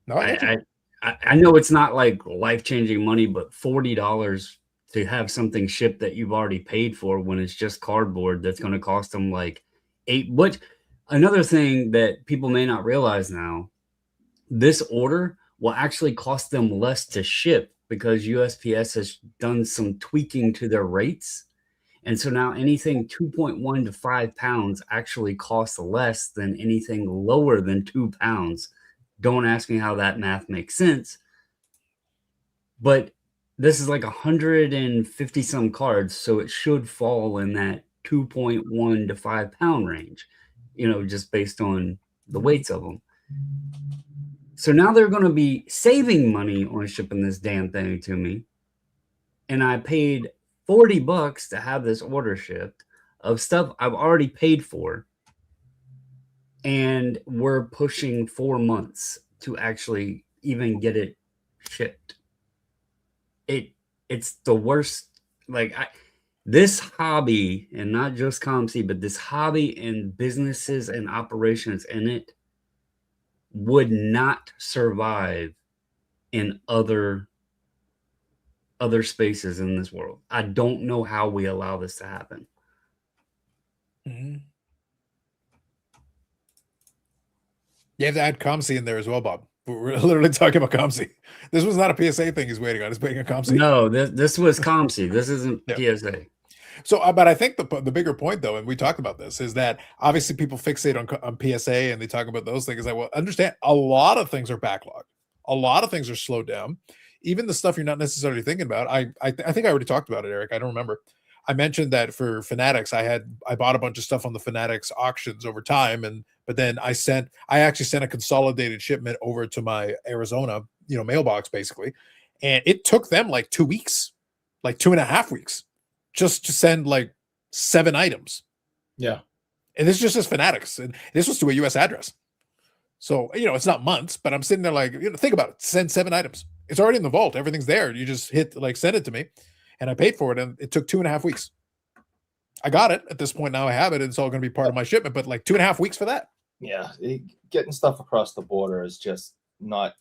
No, I know it's not life-changing money, but $40 to have something shipped that you've already paid for when it's just cardboard that's going to cost them $8. Another thing that people may not realize now, this order will actually cost them less to ship because USPS has done some tweaking to their rates. And so now anything 2.1 to 5 pounds actually costs less than anything lower than 2 pounds. Don't ask me how that math makes sense. But this is 150 some cards, so it should fall in that 2.1 to 5 pound range, just based on the weights of them. So now they're going to be saving money on shipping this damn thing to me. And I paid $40 to have this order shipped of stuff I've already paid for. And we're pushing 4 months to actually even get it shipped. It's the worst. This hobby, and not just ComC, but this hobby and businesses and operations in it would not survive in other spaces in this world. I don't know how we allow this to happen. Mm-hmm. You have to add ComC in there as well, Bob. We're literally talking about COMC. This was not a PSA thing he's waiting on. He's waiting on COMC. No, this was COMC. This isn't Yeah. PSA. So, but I think the bigger point, though, and we talked about this, is that obviously people fixate on PSA and they talk about those things. I will understand a lot of things are backlogged. A lot of things are slowed down. Even the stuff you're not necessarily thinking about. I think I already talked about it, Eric. I don't remember. I mentioned that for Fanatics, I bought a bunch of stuff on the Fanatics auctions over time, but then I actually sent a consolidated shipment over to my Arizona, mailbox basically, and it took them like 2 weeks, like 2.5 weeks, just to send like 7 items. Yeah, and this just says Fanatics, and this was to a U.S. address, so it's not months, but I'm sitting there like, think about it, send 7 items. It's already in the vault, everything's there. You just hit like send it to me. And I paid for it, and it took 2.5 weeks. I got it at this point. Now I have it. It's all going to be part of my shipment, but like 2.5 weeks for that. Yeah, getting stuff across the border is just not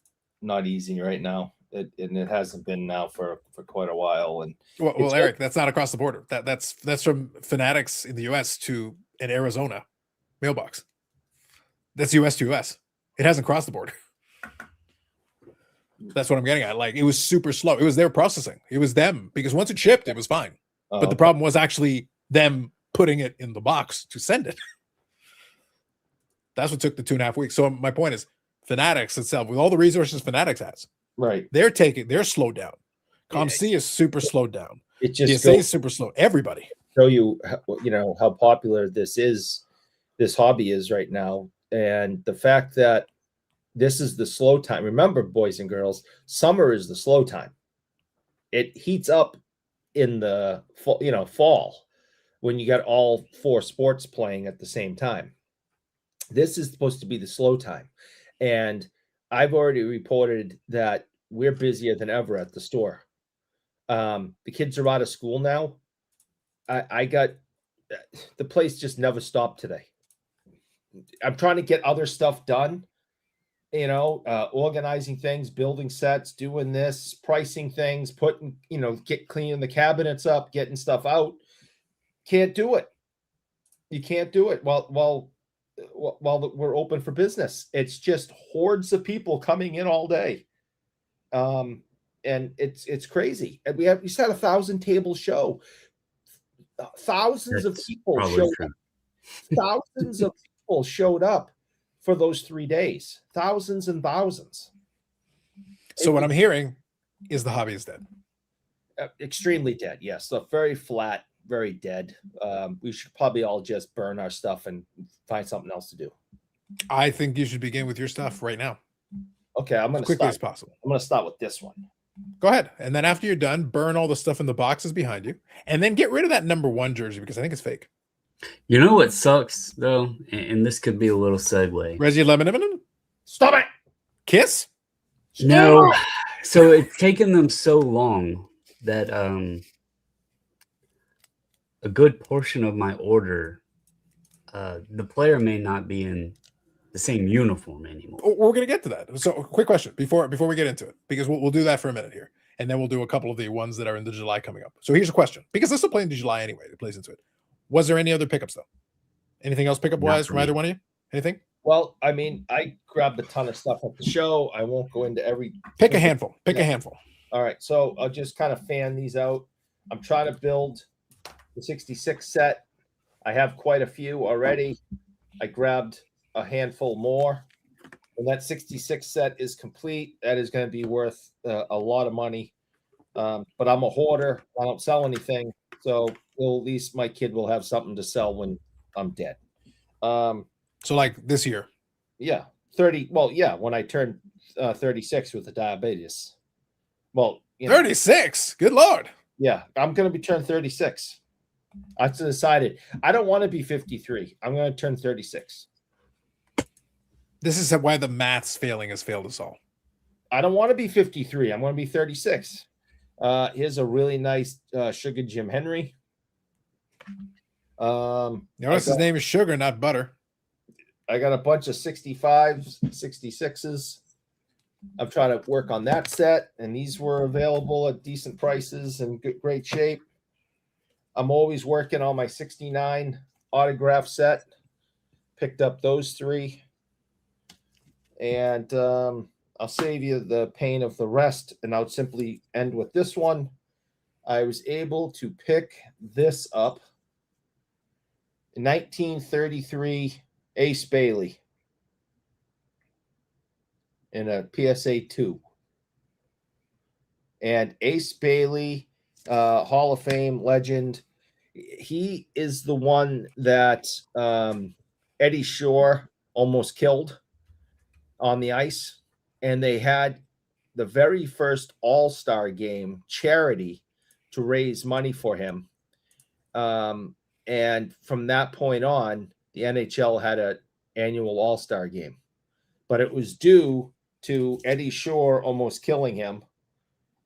easy right now. And it hasn't been now for quite a while. And well, Eric, that's not across the border. That's from Fanatics in the U.S. to an Arizona mailbox. That's U.S. to U.S. It hasn't crossed the border. That's what I'm getting at. Like, it was super slow. It was their processing. It was them, because once it shipped, it was fine. But the problem was actually them putting it in the box to send it. That's what took the 2.5 weeks. So my point is, Fanatics itself, with all the resources Fanatics has, right, they're slowed down. COMC is super slowed down. It just PSA is super slow. Everybody. Show you, how popular this hobby is right now, and the fact that this is the slow time. Remember, boys and girls, summer is the slow time. It heats up in the fall when you got all 4 sports playing at the same time. This is supposed to be the slow time. And I've already reported that we're busier than ever at the store. The kids are out of school now. I got the place just never stopped today. I'm trying to get other stuff done. Organizing things, building sets, doing this, pricing things, putting, cleaning the cabinets up, getting stuff out. Can't do it. You can't do it while we're open for business. It's just hordes of people coming in all day. And it's crazy. And we just had a 1,000-table show. Thousands of people showed up. Thousands of people showed up for those 3 days. Thousands and thousands. So what I'm hearing is the hobby is dead. Extremely dead. Yes. So very flat, very dead. We should probably all just burn our stuff and find something else to do. I think you should begin with your stuff right now. Okay. I'm going to quickly as possible. I'm going to start with this one. Go ahead. And then after you're done, burn all the stuff in the boxes behind you, and then get rid of that number 1 jersey, because I think it's fake. You know what sucks, though? And this could be a little segue. Reggie Lemon? Stop it! Kiss? No. So it's taken them so long that a good portion of my order, the player may not be in the same uniform anymore. We're going to get to that. So quick question before we get into it, because we'll do that for a minute here. And then we'll do a couple of the ones that are in the July coming up. So here's a question, because this will play into July anyway. It plays into it. Was there any other pickups, though? Anything else pickup wise from either one of you? Anything? Well, I mean, I grabbed a ton of stuff at the show. I won't go into every. Pick a handful. Pick a handful. All right. So I'll just kind of fan these out. I'm trying to build the 66 set. I have quite a few already. I grabbed a handful more. When that 66 set is complete, that is going to be worth a lot of money. But I'm a hoarder. I don't sell anything. So at least my kid will have something to sell when I'm dead. So like this year. Yeah. 30. Well, yeah. When I turn 36 with the diabetes. Well, 36. Good Lord. Yeah. I'm going to be turned 36. I've decided I don't want to be 53. I'm going to turn 36. This is why the math's failing has failed us all. I don't want to be 53. I'm going to be 36. Here's a really nice Sugar Jim Henry. Notice his name is Sugar, not Butter. I got a bunch of 65s, 66s. I'm trying to work on that set, and these were available at decent prices and great shape. I'm always working on my 69 autograph set. Picked up those 3. And I'll save you the pain of the rest, and I'll simply end with this one. I was able to pick this up. 1933 Ace Bailey in a PSA 2. And Ace Bailey, Hall of Fame legend. He is the one that Eddie Shore almost killed on the ice. And they had the very first All-Star game charity to raise money for him. And from that point on, the NHL had an annual All-Star game. But it was due to Eddie Shore almost killing him.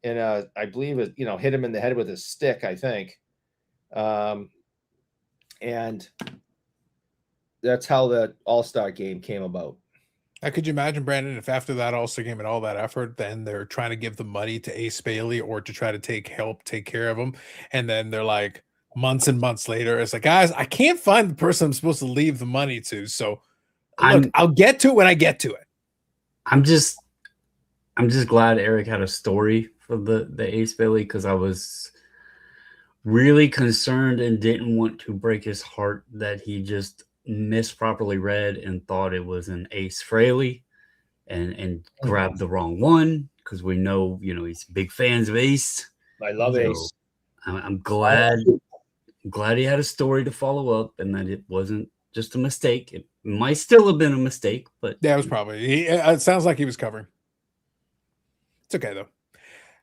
And I believe it, hit him in the head with a stick, I think. And that's how the All-Star game came about. Could you imagine, Brandon, if after that All-Star game and all that effort, then they're trying to give the money to Ace Bailey or to try to take care of him. And then they're like months and months later, it's like, guys, I can't find the person I'm supposed to leave the money to. So look, I'll get to it when I get to it. I'm just glad Eric had a story for the Ace Bailey, because I was really concerned and didn't want to break his heart that he just misproperly read and thought it was an Ace Frehley and grabbed the wrong one, because we know, he's big fans of Ace. I love Ace. I'm glad he had a story to follow up and that it wasn't just a mistake. It might still have been a mistake, but yeah, it was probably. It sounds like he was covering. It's okay though.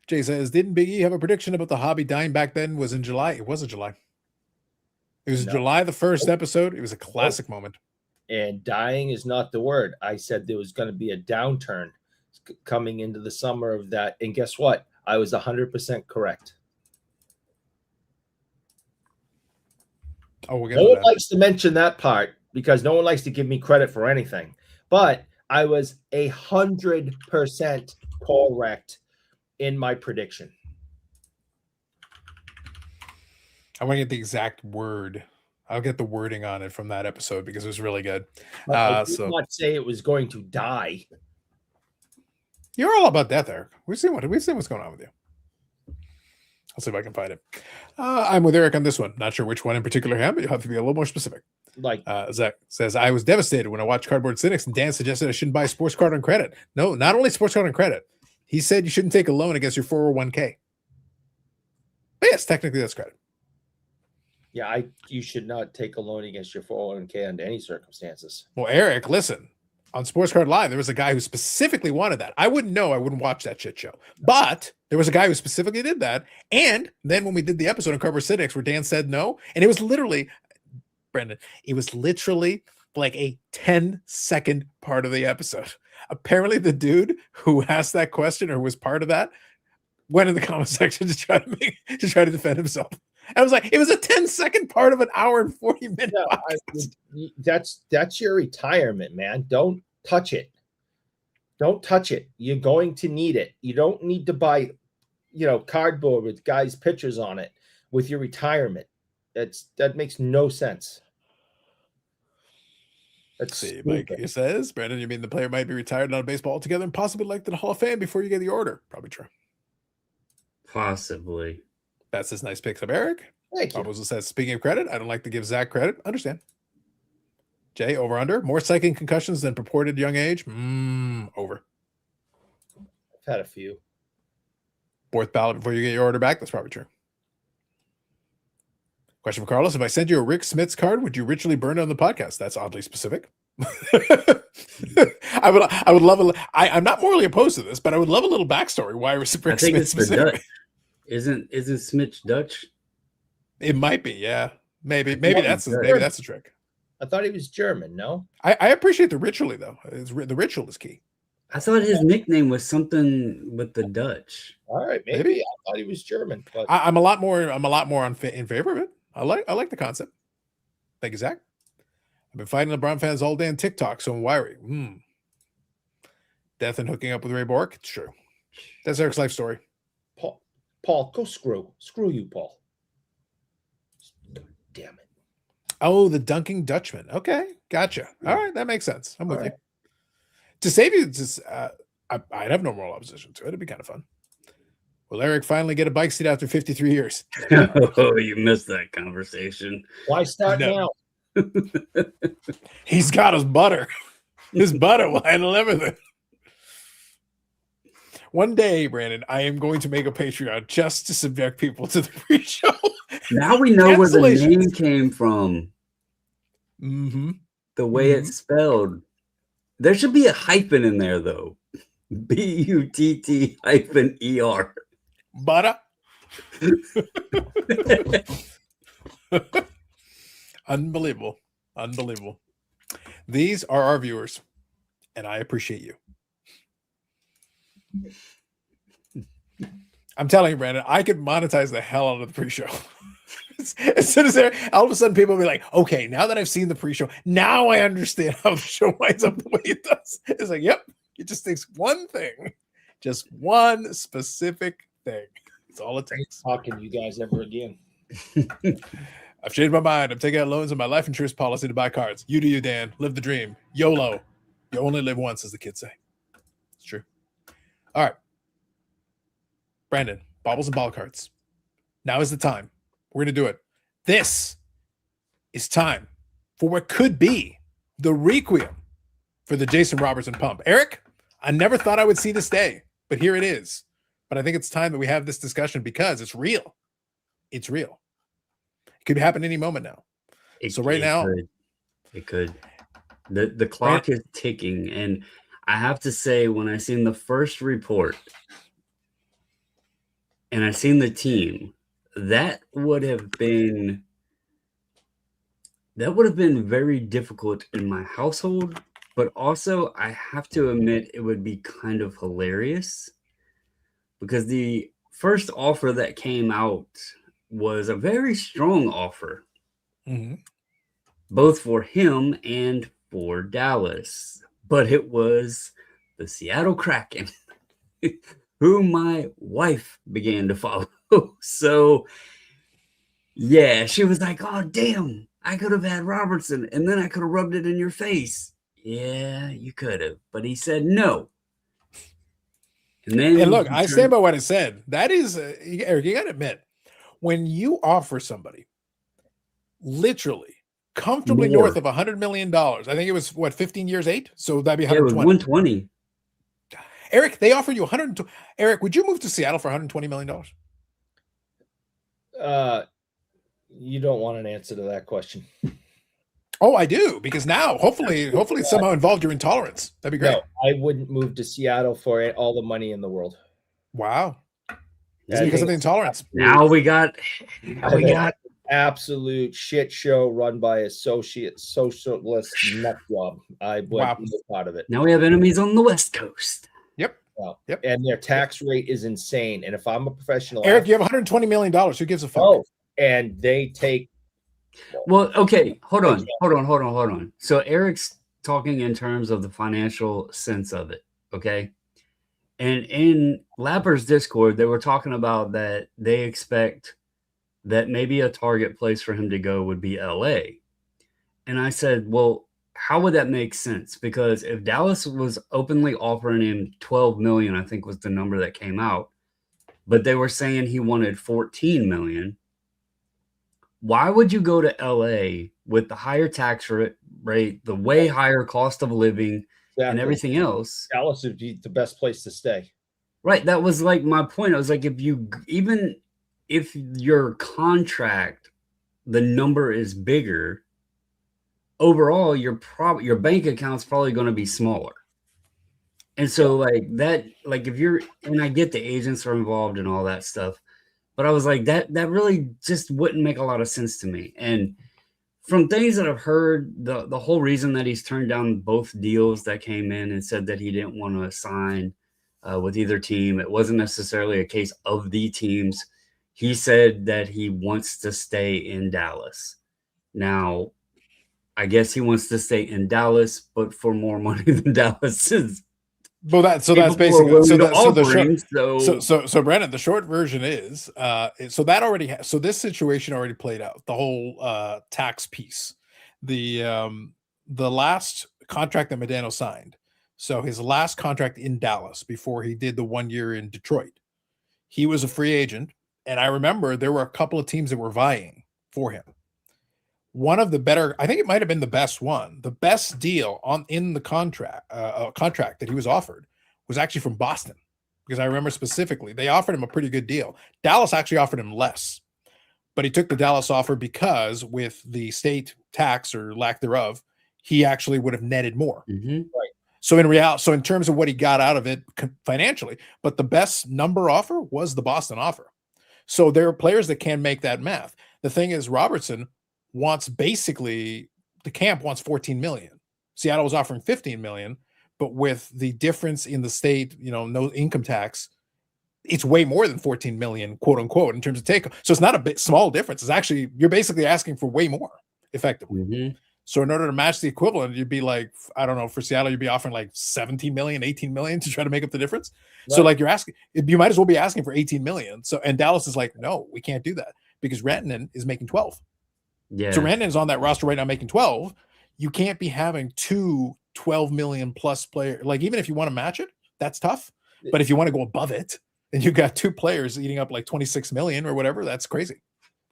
Jay says, didn't Big E have a prediction about the hobby dying back then? Was in July. It wasn't July. It was July, the first episode. It was a classic moment. And dying is not the word. I said there was going to be a downturn coming into the summer of that. And guess what? I was 100% correct. Oh, we'll get no to one that. likes to mention that part because no one likes to give me credit for anything. But I was 100% correct in my prediction. I want to get the exact word. I'll get the wording on it from that episode because it was really good. I did not say it was going to die. You're all about death, Eric. We've seen what's going on with you. I'll see if I can find it. I'm with Eric on this one. Not sure which one in particular, but you'll have to be a little more specific. Like Zach says, I was devastated when I watched Cardboard Cynics and Dan suggested I shouldn't buy a sports card on credit. No, not only sports card on credit. He said you shouldn't take a loan against your 401k. But yes, technically that's credit. Yeah, you should not take a loan against your 401k under any circumstances. Well, Eric, listen. On Sports Card Live, there was a guy who specifically wanted that. I wouldn't know. I wouldn't watch that shit show. But there was a guy who specifically did that. And then when we did the episode on Cardboard Cynics where Dan said no, and it was literally, Brendan, it was literally like a 10-second part of the episode. Apparently the dude who asked that question or was part of that went in the comment section to try to defend himself. I was like, it was a 10-second part of an hour and 40 minutes. Yeah, that's your retirement, man. Don't touch it. Don't touch it. You're going to need it. You don't need to buy, cardboard with guys' pictures on it with your retirement. That makes no sense. Let's see, Mike says, Brandon, you mean the player might be retired out of baseball altogether and possibly like the Hall of Fame before you get the order? Probably true. Possibly. That's his nice picks up, Eric. Thank you. Bobbles says, speaking of credit, I don't like to give Zach credit. Understand. Jay, over under. More psychic concussions than purported young age. Over. I've had a few. Fourth ballot before you get your order back. That's probably true. Question for Carlos. If I send you a Rick Smith's card, would you ritually burn it on the podcast? That's oddly specific. I would love I'm not morally opposed to this, but I would love a little backstory. Why Rick Smith specifically? Isn't Smith Dutch? It might be, yeah. Maybe that's a trick. I thought he was German. No, I appreciate the ritually though. The ritual is key. I thought his nickname was something with the Dutch. All right, maybe. I thought he was German. But I'm a lot more in favor of it. I like the concept. Thank you, Zach. I've been fighting LeBron fans all day on TikTok, so I'm wiry. Death and hooking up with Ray Bork. It's true. That's Eric's life story. Paul, go screw you, Paul. Damn it. Oh, the dunking Dutchman. Okay, gotcha. All right, that makes sense. I'm with you. To save you, I'd have no moral opposition to it. It'd be kind of fun. Will Eric finally get a bike seat after 53 years? Oh, you missed that conversation. Why start now? He's got his butter. His butter will handle everything. One day, Brandon, I am going to make a Patreon just to subject people to the pre-show. Now we know where the name came from. Mm-hmm. The way it's spelled. There should be a hyphen in there, though. BUTT-ER. Butter. Unbelievable. Unbelievable. These are our viewers, and I appreciate you. I'm telling you, Brandon, I could monetize the hell out of the pre-show. As soon as all of a sudden people will be like, okay, now that I've seen the pre-show, now I understand how the show winds up the way it does. It's like, yep, it just takes one thing, just one specific thing. That's all it takes. Talking to you guys ever again. I've changed my mind. I'm taking out loans on my life insurance policy to buy cards. You do you, Dan. Live the dream. YOLO. You only live once, as the kids say. It's true. All right. Brandon, baubles and ball cards. Now is the time. We're going to do it. This is time for what could be the requiem for the Jason Robertson pump. Eric, I never thought I would see this day, but here it is. But I think it's time that we have this discussion because it's real. It's real. It could happen any moment now. It could. The clock is ticking, and I have to say, when I seen the first report and I seen the team, that would have been very difficult in my household, but also I have to admit it would be kind of hilarious because the first offer that came out was a very strong offer, both for him and for Dallas, but it was the Seattle Kraken, who my wife began to follow. So, yeah, she was like, oh, damn, I could have had Robertson, and then I could have rubbed it in your face. Yeah, you could have, but he said no. And look, I stand by what I said. That is, Eric, you got to admit, when you offer somebody literally comfortably north of $100 million, I think it was, 15 years, 8? So that'd be 120. It was 120. Eric, they offered you 120. Eric, would you move to Seattle for $120 million? You don't want an answer to that question. Oh, I do, because now hopefully it's somehow involved your intolerance. That'd be great. No, I wouldn't move to Seattle for all the money in the world. Wow. It's because of the intolerance. Now we got absolute shit show run by a socialist nut job. I wouldn't be part of it. Now we have enemies on the West Coast. Yep. Well, yep. And their tax rate is insane. And if I'm a professional, Eric, you have $120 million. Who gives a fuck? Oh, and they take. Well, okay, hold on. So Eric's talking in terms of the financial sense of it, okay? And in Lapper's Discord, they were talking about that they expect that maybe a target place for him to go would be LA. And I said, well, how would that make sense? Because if Dallas was openly offering him 12 million, I think was the number that came out, but they were saying he wanted 14 million. Why would you go to LA with the higher tax rate, the way higher cost of living, and everything else? Dallas would be the best place to stay. Right. That was like my point. I was like, if your contract, the number is bigger, overall, your bank account's probably going to be smaller. And so like that, like if you're, and I get the agents are involved and all that stuff, but I was like, that really just wouldn't make a lot of sense to me. And from things that I've heard, the whole reason that he's turned down both deals that came in and said that he didn't want to sign with either team, it wasn't necessarily a case of the teams. He said that he wants to stay in Dallas. Now, I guess he wants to stay in Dallas, but for more money than Dallas is. Well, that's basically so Brandon, the short version is so this situation already played out, the whole tax piece. The last contract that Medano signed So his last contract in Dallas before he did the 1 year in Detroit, he was a free agent. And I remember there were a couple of teams that were vying for him. One of the better, I think it might have been the best one, the best deal in the contract that he was offered was actually from Boston, because I remember specifically they offered him a pretty good deal. Dallas actually offered him less, but he took the Dallas offer because with the state tax or lack thereof, he actually would have netted more. Mm-hmm. So in terms of what he got out of it financially, but the best number offer was the Boston offer. So there are players that can make that math. The thing is, Robertson wants basically, the camp wants 14 million. Seattle was offering 15 million, but with the difference in the state, no income tax, it's way more than 14 million, quote unquote, in terms of take. So it's not a bit small difference. It's actually, you're basically asking for way more effectively. Mm-hmm. So in order to match the equivalent, you'd be like, I don't know, for Seattle, you'd be offering like 17 million, 18 million to try to make up the difference. Right. So like you might as well be asking for 18 million. So, and Dallas is like, no, we can't do that because Rantanen is making 12. Yeah. So Rantanen is on that roster right now making 12. You can't be having 12 million plus players. Like, even if you want to match it, that's tough. But if you want to go above it and you got two players eating up like 26 million or whatever, that's crazy.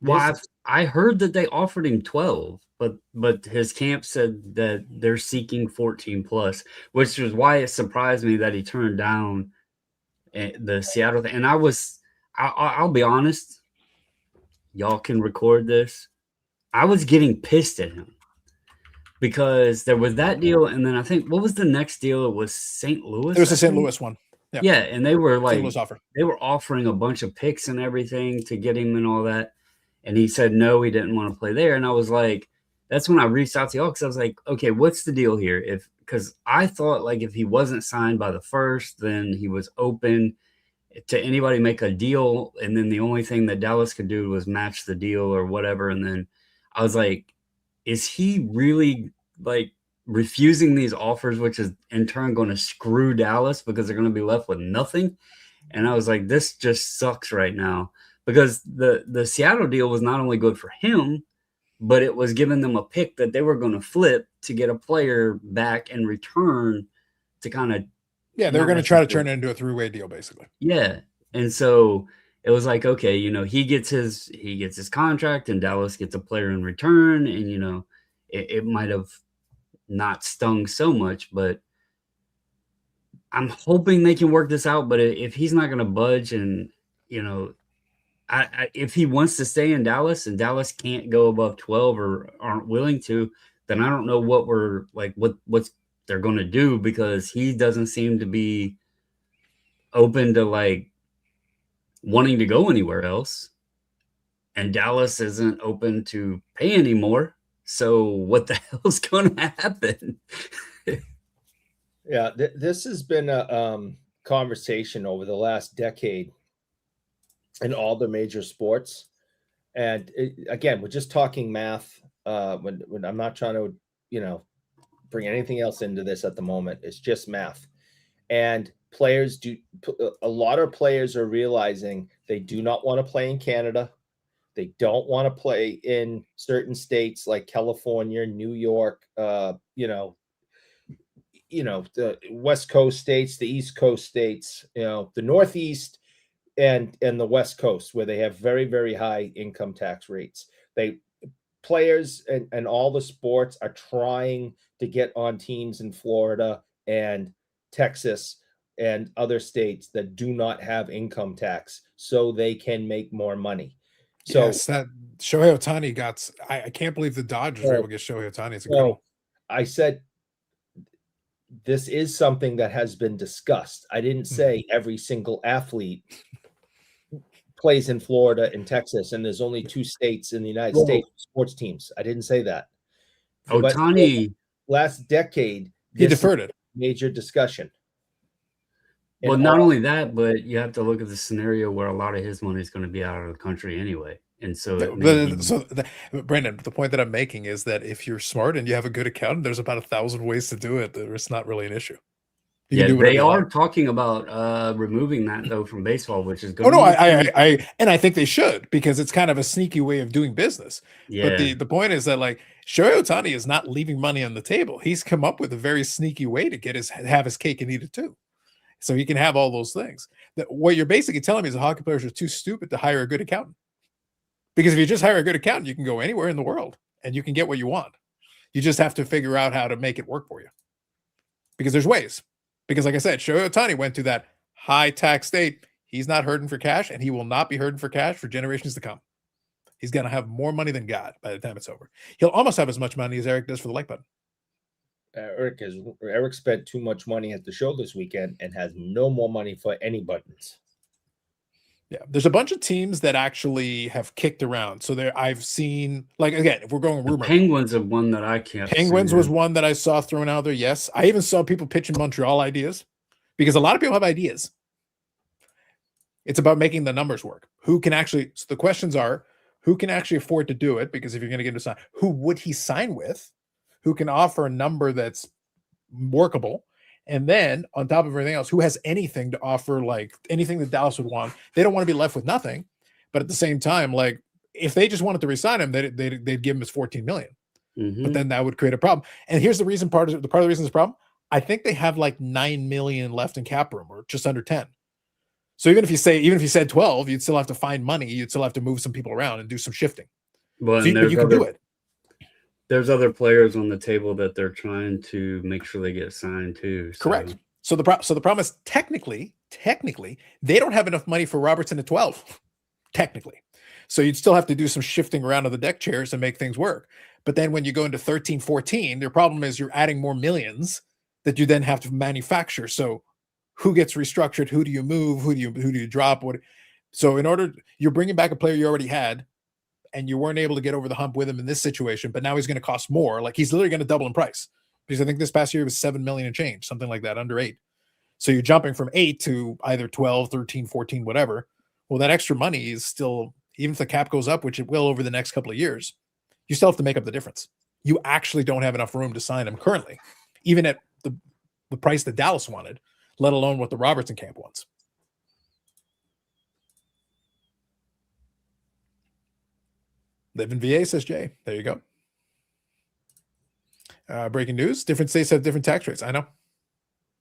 Well, I heard that they offered him 12, but his camp said that they're seeking 14 plus, which is why it surprised me that he turned down the Seattle thing. And I'll be honest, y'all can record this. I was getting pissed at him because there was that deal, and then I think, what was the next deal? It was St. Louis. It was the St. Louis one. Yeah, and they were like, offer. They were offering a bunch of picks and everything to get him and all that. And he said no, he didn't want to play there. And I was like, that's when I reached out to y'all, because I was like, okay, what's the deal here? Because I thought like if he wasn't signed by the first, then he was open to anybody make a deal, and then the only thing that Dallas could do was match the deal or whatever. And then I was like, is he really like refusing these offers, which is in turn going to screw Dallas because they're going to be left with nothing? And I was like, this just sucks right now, because the Seattle deal was not only good for him, but it was giving them a pick that they were going to flip to get a player back in return to kind of. Yeah, they're going to try to turn it into a three-way deal, basically. Yeah. And so it was like, okay, he gets his contract and Dallas gets a player in return. And, it might have not stung so much, but I'm hoping they can work this out. But if he's not going to budge and, if he wants to stay in Dallas and Dallas can't go above 12 or aren't willing to, then I don't know what what's they're going to do, because he doesn't seem to be open to like wanting to go anywhere else. And Dallas isn't open to pay anymore. So what the hell's going to happen? Yeah, this has been a conversation over the last decade in all the major sports. And again, we're just talking math. When I'm not trying to, bring anything else into this at the moment. It's just math. And a lot of players are realizing they do not want to play in Canada. They don't want to play in certain states like California, New York, the West Coast states, the East Coast states, the Northeast and the West Coast, where they have very, very high income tax rates. Players and all the sports are trying to get on teams in Florida and Texas and other states that do not have income tax, so they can make more money. So yes, that Shohei Ohtani got. I can't believe the Dodgers were able to get Shohei Ohtani. It's a good one. I said this is something that has been discussed. I didn't say every single athlete plays in Florida and Texas, and there's only 2 states in the United States sports teams. I didn't say that. Ohtani last decade, he deferred it. Major discussion. Well, not only that, but you have to look at the scenario where a lot of his money is going to be out of the country anyway. And so, Brandon, the point that I'm making is that if you're smart and you have a good accountant, there's about 1,000 ways to do it. It's not really an issue. You can do whatever they you are like. talking about removing that though from baseball, which is Oh going. no, I think they should, because it's kind of a sneaky way of doing business. But Yeah, the point is that, like, Shohei Ohtani is not leaving money on the table. He's come up with a very sneaky way to get have his cake and eat it too. So he can have all those things. What you're basically telling me is the hockey players are too stupid to hire a good accountant. Because if you just hire a good accountant, you can go anywhere in the world and you can get what you want. You just have to figure out how to make it work for you. Because there's ways. Because like I said, Shohei Ohtani went to that high tax state. He's not hurting for cash, and he will not be hurting for cash for generations to come. He's going to have more money than God by the time it's over. He'll almost have as much money as Eric does for the like button. Eric spent too much money at the show this weekend and has no more money for any buttons. Yeah, there's a bunch of teams that actually have kicked around. So there, I've seen, like, again, if we're going rumor, Penguins are one that I can't. Penguins was one that I saw thrown out there. Yes, I even saw people pitching Montreal ideas, because a lot of people have ideas. It's about making the numbers work. Who can actually? So the questions are, who can actually afford to do it? Because if you're going to get him to sign, who would he sign with? Who can offer a number that's workable? And then on top of everything else, who has anything to offer, like anything that Dallas would want? They don't want to be left with nothing. But at the same time, like, if they just wanted to resign him, they'd give him his $14 million. Mm-hmm. But then that would create a problem. And here's the reason, part of the reason this problem, I think they have like $9 million left in cap room, or just under 10. So even if you said 12, you'd still have to find money. You'd still have to move some people around and do some shifting. Well, so you can do it. There's other players on the table that they're trying to make sure they get signed too. So. Correct. So the problem is, technically, they don't have enough money for Robertson at 12. Technically. So you'd still have to do some shifting around of the deck chairs and make things work. But then when you go into 13, 14, your problem is you're adding more millions that you then have to manufacture. So who gets restructured? Who do you move? Who do you drop? So you're bringing back a player you already had, and you weren't able to get over the hump with him in this situation, but now he's going to cost more. Like, he's literally going to double in price, because I think this past year was $7 million and change, something like that, under $8. So you're jumping from 8 to either 12, 13, 14, whatever. Well, that extra money is still, even if the cap goes up, which it will over the next couple of years, you still have to make up the difference. You actually don't have enough room to sign him currently, even at the price that Dallas wanted, let alone what the Robertson camp wants. Live in VA, says Jay. There you go. Breaking news. Different states have different tax rates. I know.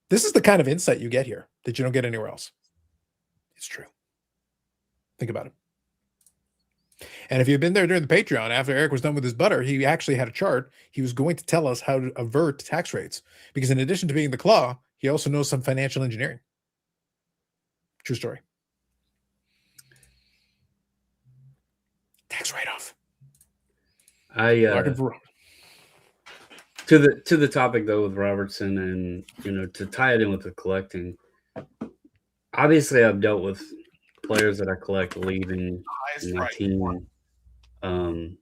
This is the kind of insight you get here that you don't get anywhere else. It's true. Think about it. And if you've been there during the Patreon, after Eric was done with his butter, he actually had a chart. He was going to tell us how to avert tax rates, because in addition to being the claw, he also knows some financial engineering. True story. Tax write-off. To the topic though with Robertson, and to tie it in with the collecting, obviously I've dealt with players that I collect leaving my team, and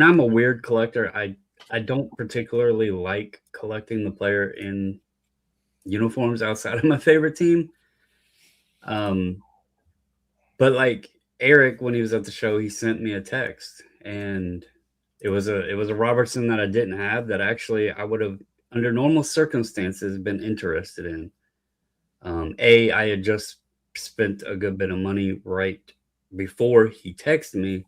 I'm a weird collector. I don't particularly like collecting the player in uniforms outside of my favorite team, but like Eric, when he was at the show, he sent me a text, and it was a Robertson that I didn't have, that actually I would have, under normal circumstances, been interested in. I had just spent a good bit of money right before he texted me,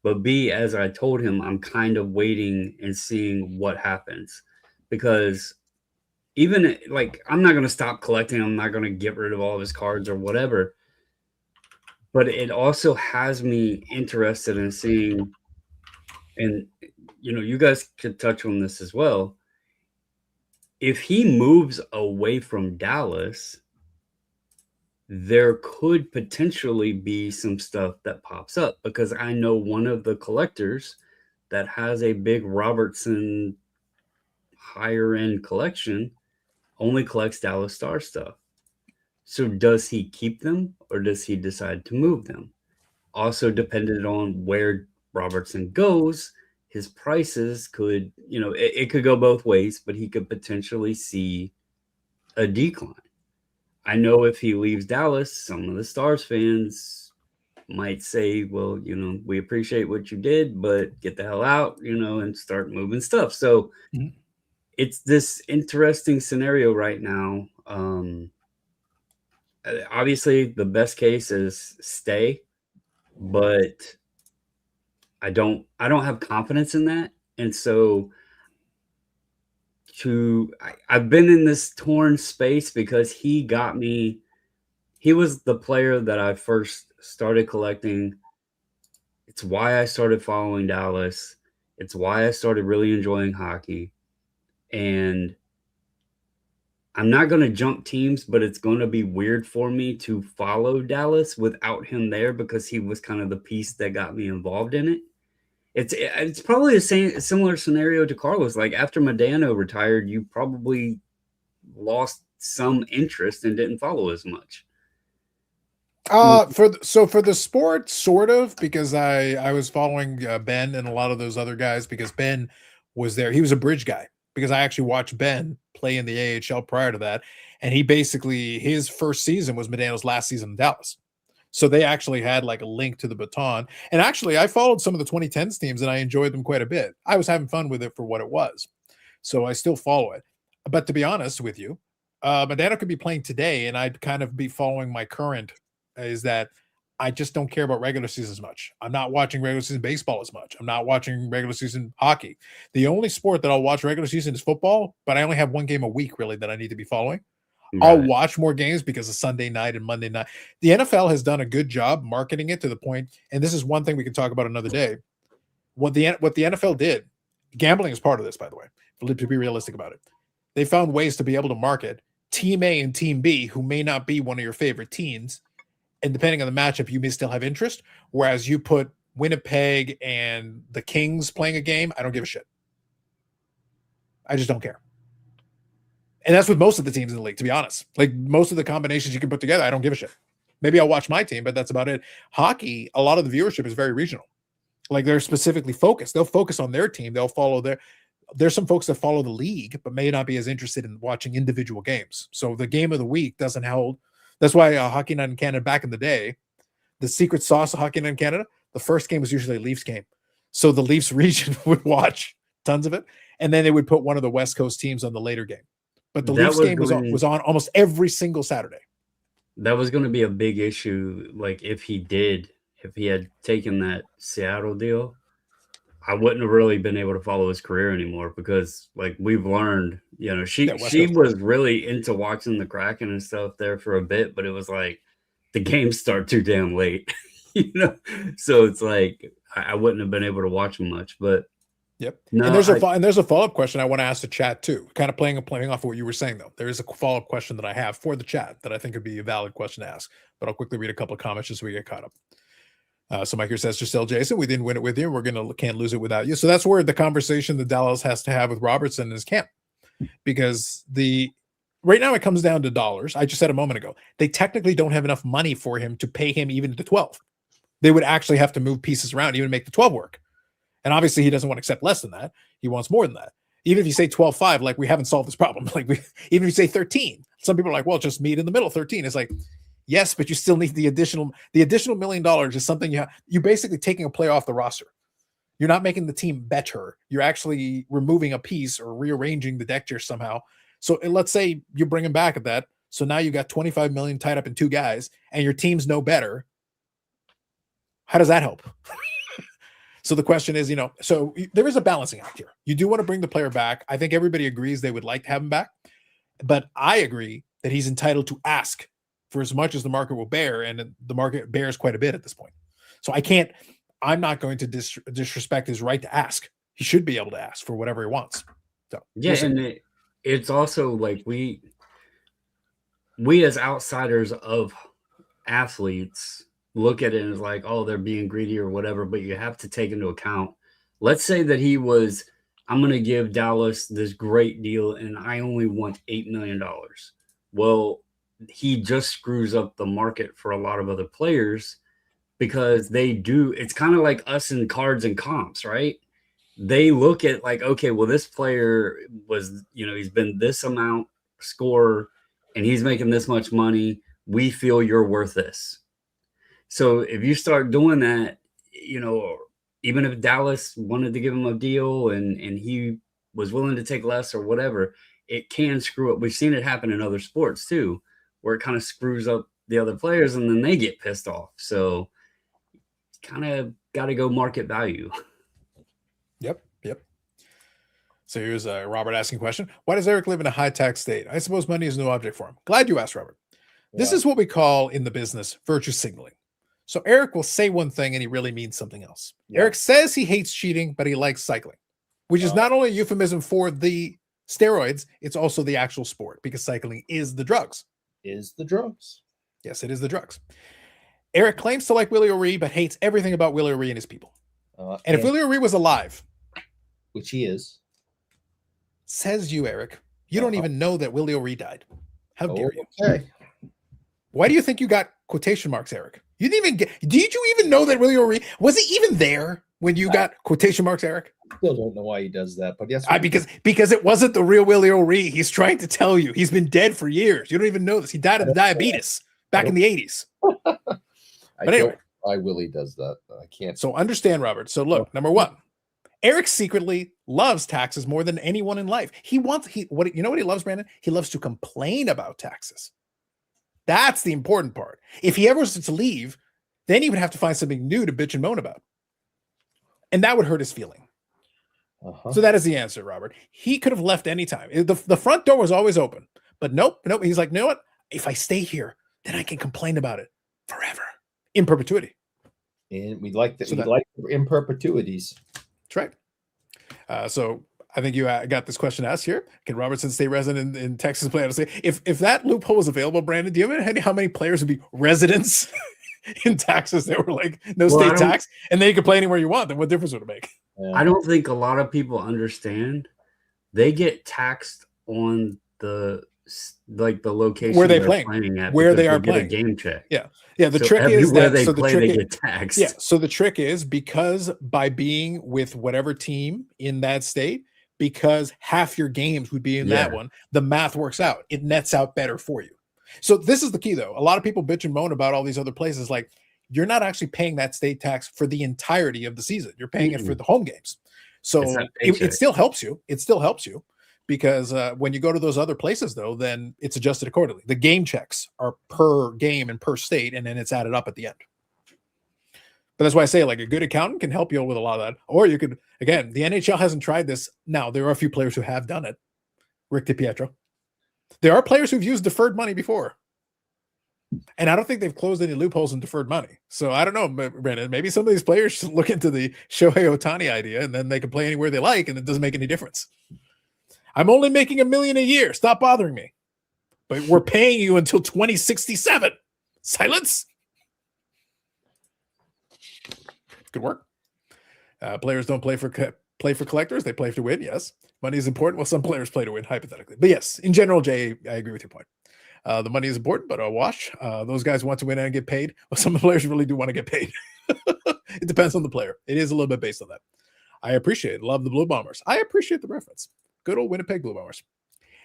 but B, as I told him, I'm kind of waiting and seeing what happens, because even like, I'm not going to stop collecting. I'm not going to get rid of all of his cards or whatever, but it also has me interested in seeing, and you guys could touch on this as well. If he moves away from Dallas, there could potentially be some stuff that pops up, because I know one of the collectors that has a big Robertson higher end collection only collects Dallas Star stuff. So does he keep them, or does he decide to move them? Also dependent on where Robertson goes, his prices could, it could go both ways, but he could potentially see a decline. I know if he leaves Dallas, some of the Stars fans might say, well, we appreciate what you did, but get the hell out, and start moving stuff. So it's this interesting scenario right now. Obviously, the best case is stay, but I don't have confidence in that, and so I've been in this torn space because he got me. He was the player that I first started collecting. It's why I started following Dallas. It's why I started really enjoying hockey. And I'm not going to jump teams, but it's going to be weird for me to follow Dallas without him there because he was kind of the piece that got me involved in it. It's probably a similar scenario to Carlos. Like after Modano retired, you probably lost some interest and didn't follow as much. For the sport, sort of, because I was following Ben and a lot of those other guys because Ben was there. He was a bridge guy because I actually watched Ben play in the AHL prior to that, and he basically his first season was Modano's last season in Dallas. So they actually had like a link to the baton. And actually, I followed some of the 2010s teams and I enjoyed them quite a bit. I was having fun with it for what it was. So I still follow it. But to be honest with you, Modano could be playing today and I'd kind of be following my current is that I just don't care about regular season as much. I'm not watching regular season baseball as much. I'm not watching regular season hockey. The only sport that I'll watch regular season is football, but I only have one game a week really that I need to be following. Right. I'll watch more games because of Sunday night and Monday night. The NFL has done a good job marketing it to the point, and this is one thing we can talk about another day. What the NFL did, gambling is part of this, by the way, to be realistic about it. They found ways to be able to market Team A and Team B, who may not be one of your favorite teams, and depending on the matchup, you may still have interest. Whereas you put Winnipeg and the Kings playing a game, I don't give a shit. I just don't care. And that's with most of the teams in the league, to be honest. Like most of the combinations you can put together, I don't give a shit. Maybe I'll watch my team, but that's about it. Hockey, a lot of the viewership is very regional. Like they're specifically focused. They'll focus on their team. They'll follow there's some folks that follow the league, but may not be as interested in watching individual games. So the game of the week doesn't hold. That's why Hockey Night in Canada back in the day, the secret sauce of Hockey Night in Canada, the first game was usually a Leafs game. So the Leafs region would watch tons of it, and then they would put one of the West Coast teams on the later game. But the Leafs game was on almost every single Saturday. That was going to be a big issue. Like if he had taken that Seattle deal, I wouldn't have really been able to follow his career anymore because like we've learned, she was really into watching the Kraken and stuff there for a bit, but it was like the games start too damn late, So it's like I wouldn't have been able to watch them much, but yep. No, and there's a follow-up question I want to ask the chat too. Kind of playing off of what you were saying though. There is a follow-up question that I have for the chat that I think would be a valid question to ask. But I'll quickly read a couple of comments just so we get caught up. So Mike here says, Giselle Jason, we didn't win it with you. Can't lose it without you. So that's where the conversation that Dallas has to have with Robertson in his camp, because right now it comes down to dollars. I just said a moment ago, they technically don't have enough money for him to pay him even to 12. They would actually have to move pieces around even to make the 12 work. And obviously he doesn't want to accept less than that. He wants more than that. Even if you say 12.5, like we haven't solved this problem. Even if you say 13, some people are like, well, just meet in the middle, 13. It's like, yes, but you still need the additional $1 million is something you're basically taking a player off the roster. You're not making the team better. You're actually removing a piece or rearranging the deck chair somehow. So let's say you bring him back at that. So now you got $25 million tied up in two guys and your team's no better. How does that help? So the question is, so there is a balancing act here. You do want to bring the player back. I think everybody agrees they would like to have him back, but I agree that he's entitled to ask for as much as the market will bear, and the market bears quite a bit at this point. So I'm not going to disrespect his right to ask. He should be able to ask for whatever he wants. So yeah, and it's also like we as outsiders of athletes look at it as like, oh, they're being greedy or whatever, but you have to take into account, let's say that I'm going to give Dallas this great deal and I only want $8 million. Well, he just screws up the market for a lot of other players because it's kind of like us in cards and comps, right? They look at like, okay, well, this player was, he's been this amount scorer and he's making this much money. We feel you're worth this. So if you start doing that, even if Dallas wanted to give him a deal and he was willing to take less or whatever, it can screw up. We've seen it happen in other sports too, where it kind of screws up the other players and then they get pissed off. So kind of got to go market value. Yep. So here's Robert asking a question. Why does Eric live in a high-tax state? I suppose money is no object for him. Glad you asked, Robert. This is what we call in the business virtue signaling. So Eric will say one thing and he really means something else. Yeah. Eric says he hates cheating, but he likes cycling, which is not only a euphemism for the steroids, it's also the actual sport, because cycling is the drugs. Is the drugs. Yes, it is the drugs. Eric claims to like Willie O'Ree, but hates everything about Willie O'Ree and his people. And if Willie O'Ree was alive, which he is, says you, Eric, you don't even know that Willie O'Ree died. How dare you? Okay. Why do you think you got quotation marks, Eric? You didn't even get. Did you even know that Willie O'Ree was he even there when you got quotation marks, Eric? Still don't know why he does that, but yes, because it wasn't the real Willie O'Ree. He's trying to tell you he's been dead for years. You don't even know this. He died of diabetes back in the 80s. But anyway, why Willie does that? I can't. So understand, Robert. So look, number one, Eric secretly loves taxes more than anyone in life. You know what he loves, Brandon? He loves to complain about taxes. That's the important part. If he ever was to leave, then he would have to find something new to bitch and moan about. And that would hurt his feeling. So that is the answer, Robert. He could have left anytime. The front door was always open. But nope. He's like, you know what? If I stay here, then I can complain about it forever. In perpetuity. And we like that. So we like in perpetuities. That's right. So I think you got this question asked here. Can Robertson stay resident in Texas play out of state? If that loophole was available, Brandon, do you have any how many players would be residents in Texas that were like no state tax, and then you could play anywhere you want? Then what difference would it make? I don't think a lot of people understand. They get taxed on the location where they're playing at, where they are playing. A game check. Yeah. The trick is that they get taxed. Yeah. So the trick is because by being with whatever team in that state, because half your games would be in that one, the math works out. It nets out better for you. So this is the key, though. A lot of people bitch and moan about all these other places. Like, you're not actually paying that state tax for the entirety of the season. You're paying it for the home games. So it still helps you. It still helps you because when you go to those other places, though, then it's adjusted accordingly. The game checks are per game and per state, and then it's added up at the end. But that's why I say, like, a good accountant can help you with a lot of that. Or you could, again, the NHL hasn't tried this. Now, there are a few players who have done it. Rick DiPietro. There are players who've used deferred money before. And I don't think they've closed any loopholes in deferred money. So I don't know, Brandon, maybe some of these players should look into the Shohei Ohtani idea, and then they can play anywhere they like, and it doesn't make any difference. I'm only making $1 million a year. Stop bothering me. But we're paying you until 2067. Silence. Good work. Players don't play for collectors. They play to win. Yes. Money is important. Well, some players play to win, hypothetically. But yes, in general, Jay, I agree with your point. The money is important, but a wash. Those guys want to win and get paid. Well, some of the players really do want to get paid. It depends on the player. It is a little bit based on that. I appreciate it. Love the Blue Bombers. I appreciate the reference. Good old Winnipeg Blue Bombers.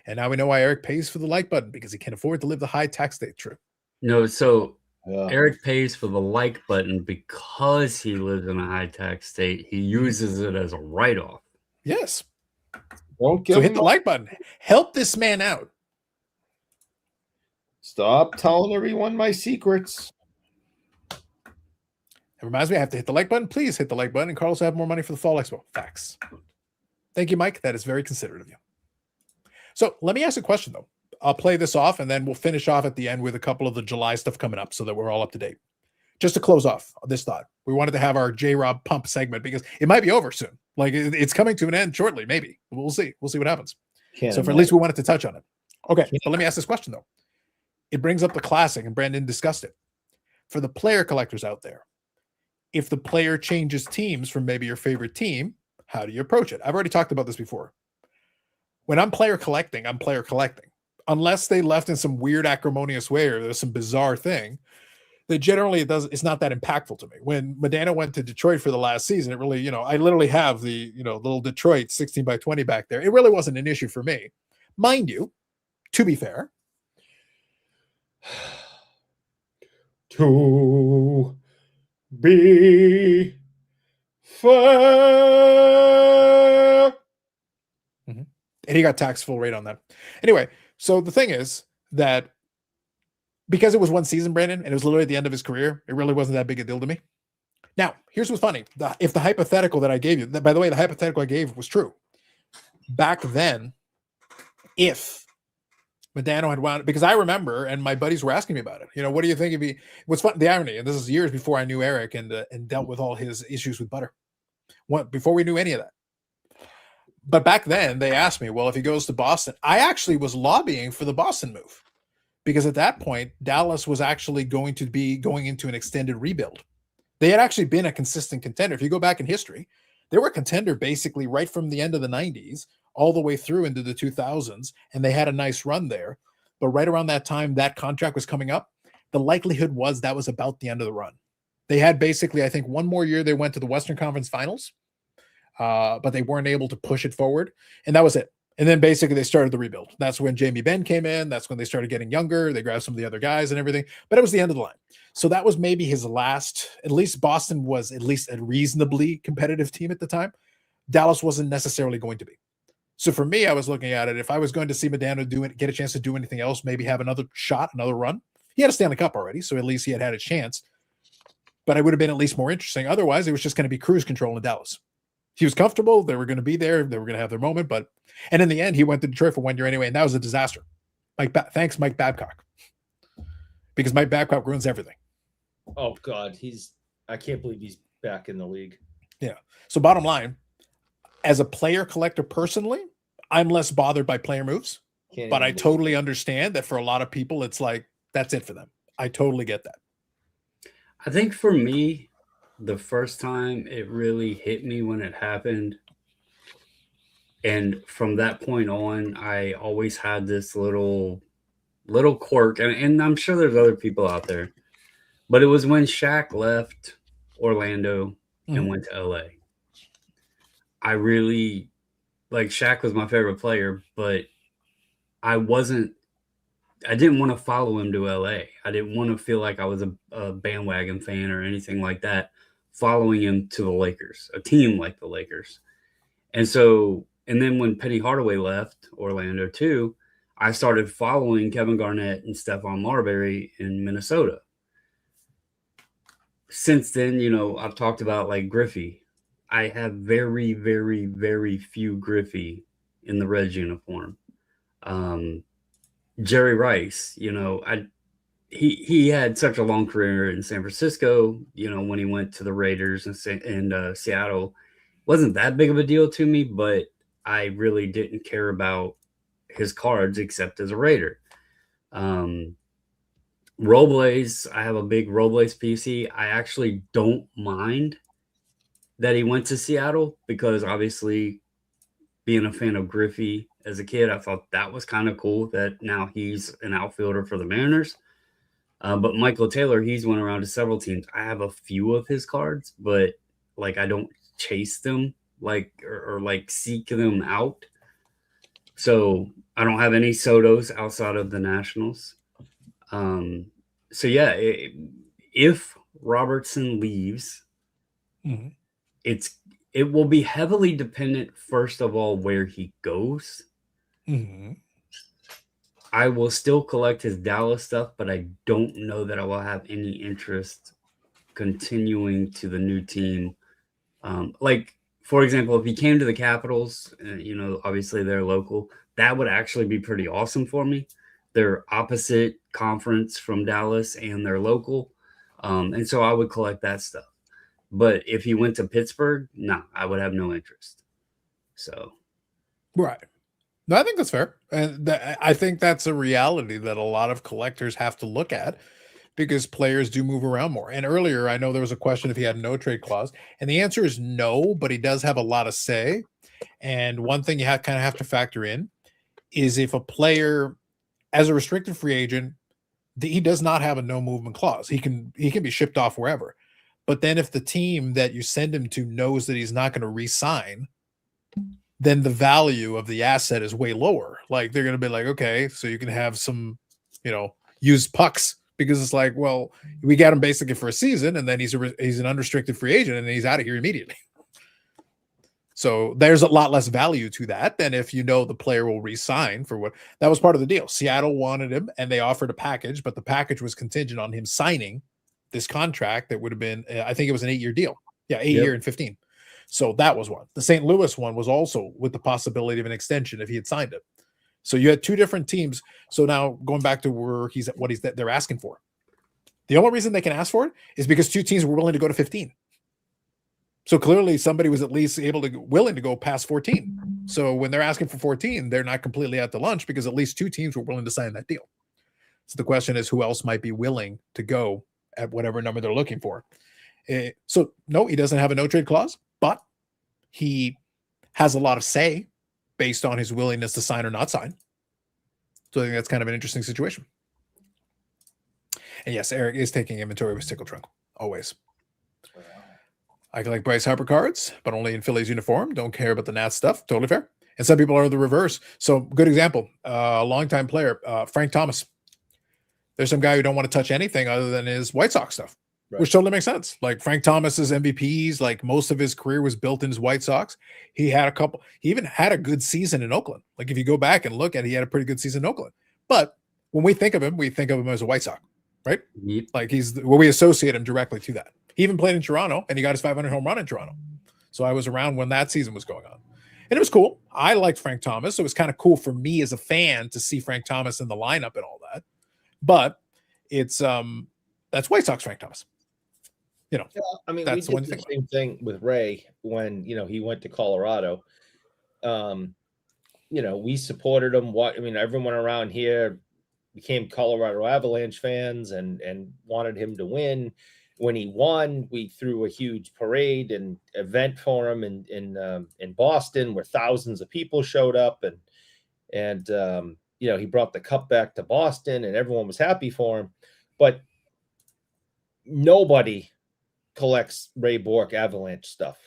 And now we know why Eric pays for the like button, because he can afford to live the high tax state. True. No, so Eric pays for the like button because he lives in a high tax state. He uses it as a write-off. Yes. So hit the like button. Help this man out. Stop telling everyone my secrets. It reminds me, I have to hit the like button. Please hit the like button, and Carlos will have more money for the Fall Expo. Facts. Thank you, Mike. That is very considerate of you. So let me ask a question, though. I'll play this off, and then we'll finish off at the end with a couple of the July stuff coming up so that we're all up to date. Just to close off this thought, we wanted to have our J-Rob pump segment because it might be over soon. Like, it's coming to an end shortly, maybe. We'll see. We'll see what happens. So for at least we wanted to touch on it. Okay, but let me ask this question, though. It brings up the classic, and Brandon discussed it. For the player collectors out there, if the player changes teams from maybe your favorite team, how do you approach it? I've already talked about this before. When I'm player collecting, I'm player collecting. Unless they left in some weird acrimonious way or there's some bizarre thing, that generally it's not that impactful to me. When Medina went to Detroit for the last season, it really, I literally have the, little Detroit 16 by 20 back there. It really wasn't an issue for me. Mind you, to be fair. To be fair. And he got taxed full rate on that. Anyway, so the thing is that because it was one season, Brandon, and it was literally at the end of his career, it really wasn't that big a deal to me. Now, here's what's funny. If the hypothetical that I gave you, by the way, the hypothetical I gave was true. Back then, if Modano had wound, because I remember, and my buddies were asking me about it. What do you think if he? What's fun? The irony, and this is years before I knew Eric and dealt with all his issues with butter. Before we knew any of that. But back then, they asked me, well, if he goes to Boston, I actually was lobbying for the Boston move because at that point, Dallas was actually going to be going into an extended rebuild. They had actually been a consistent contender. If you go back in history, they were a contender basically right from the end of the 90s all the way through into the 2000s, and they had a nice run there. But right around that time, that contract was coming up. The likelihood was that was about the end of the run. They had basically, I think, one more year they went to the Western Conference Finals, but they weren't able to push it forward, and that was it. And then basically they started the rebuild. That's when Jamie Benn came in. That's when they started getting younger. They grabbed some of the other guys and everything, but it was the end of the line. So that was maybe his last, at least Boston was at least a reasonably competitive team at the time. Dallas wasn't necessarily going to be. So for me, I was looking at it. If I was going to see Modano get a chance to do anything else, maybe have another shot, another run. He had a Stanley Cup already, so at least he had a chance. But it would have been at least more interesting. Otherwise, it was just going to be cruise control in Dallas. He was comfortable. They were going to be there. They were going to have their moment. And in the end, he went to Detroit for 1 year anyway, and that was a disaster. Thanks, Mike Babcock. Because Mike Babcock ruins everything. Oh, God. I can't believe he's back in the league. Yeah. So bottom line, as a player collector personally, I'm less bothered by player moves. But I totally understand that for a lot of people, it's like, that's it for them. I totally get that. I think for me, the first time it really hit me when it happened. And from that point on, I always had this little quirk. And I'm sure there's other people out there. But it was when Shaq left Orlando and went to LA. I really, Shaq was my favorite player, but I didn't want to follow him to LA. I didn't want to feel like I was a bandwagon fan or anything like that, following him to the Lakers, a team like the Lakers. And then when Penny Hardaway left Orlando too, I started following Kevin Garnett and Stephon Marbury in Minnesota. Since then, I've talked about Griffey. I have very, very, very few Griffey in the Reds uniform. Jerry Rice, he had such a long career in San Francisco, when he went to the Raiders and Seattle. Wasn't that big of a deal to me, but I really didn't care about his cards except as a Raider. Robles, I have a big Robles PC. I actually don't mind that he went to Seattle because obviously being a fan of Griffey as a kid, I thought that was kind of cool that now he's an outfielder for the Mariners. But Michael Taylor, he's went around to several teams. I have a few of his cards, but I don't chase them or seek them out. So I don't have any Sotos outside of the Nationals. So yeah, if Robertson leaves, it will be heavily dependent, first of all, where he goes. I will still collect his Dallas stuff, but I don't know that I will have any interest continuing to the new team. For example, if he came to the Capitals, obviously they're local, that would actually be pretty awesome for me. They're opposite conference from Dallas and they're local. And so I would collect that stuff. But if he went to Pittsburgh, no, I would have no interest. So. Right. No, I think that's fair. And I think that's a reality that a lot of collectors have to look at because players do move around more. And earlier, I know there was a question if he had no trade clause. And the answer is no, but he does have a lot of say. And one thing you kind of have to factor in is if a player, as a restricted free agent, he does not have a no movement clause. He can be shipped off wherever. But then if the team that you send him to knows that he's not going to re-sign, then the value of the asset is way lower. They're going to be like, okay, so you can have some, used pucks because it's like, well, we got him basically for a season and then he's an unrestricted free agent and he's out of here immediately. So there's a lot less value to that than if you know the player will re-sign for what that was part of the deal. Seattle wanted him and they offered a package, but the package was contingent on him signing this contract that would have been, I think it was an 8-year deal. Yeah, 8-year and 15. So that was one. The St. Louis one was also with the possibility of an extension if he had signed it. So you had two different teams. So now going back to where he's at, they're asking for. The only reason they can ask for it is because two teams were willing to go to 15. So clearly somebody was at least willing to go past 14. So when they're asking for 14, they're not completely at the lunch because at least two teams were willing to sign that deal. So the question is who else might be willing to go at whatever number they're looking for. So no, he doesn't have a no trade clause, but he has a lot of say based on his willingness to sign or not sign. So I think that's kind of an interesting situation. And yes, Eric is taking inventory with Tickle Trunk, always. I collect Bryce Harper cards, but only in Phillies uniform. Don't care about the Nats stuff. Totally fair. And some people are the reverse. So good example, a longtime player, Frank Thomas. There's some guy who don't want to touch anything other than his White Sox stuff, right, which totally makes sense. Like Frank Thomas's MVPs, like most of his career was built in his White Sox. He even had a good season in Oakland. Like if you go back and look at it, he had a pretty good season in Oakland. But when we think of him as a White Sox, right? Yep. Like we associate him directly to that. He even played in Toronto and he got his 500 home run in Toronto. So I was around when that season was going on. And it was cool. I liked Frank Thomas. So it was kind of cool for me as a fan to see Frank Thomas in the lineup and all that. But it's that's White Sox Frank Thomas. You know, yeah, I mean, that's we did the same thing with Ray when he went to Colorado. We supported him. Everyone around here became Colorado Avalanche fans and wanted him to win. When he won, we threw a huge parade and event for him in Boston, where thousands of people showed up, and he brought the cup back to Boston, and everyone was happy for him. But nobody collects Ray Bourque Avalanche stuff.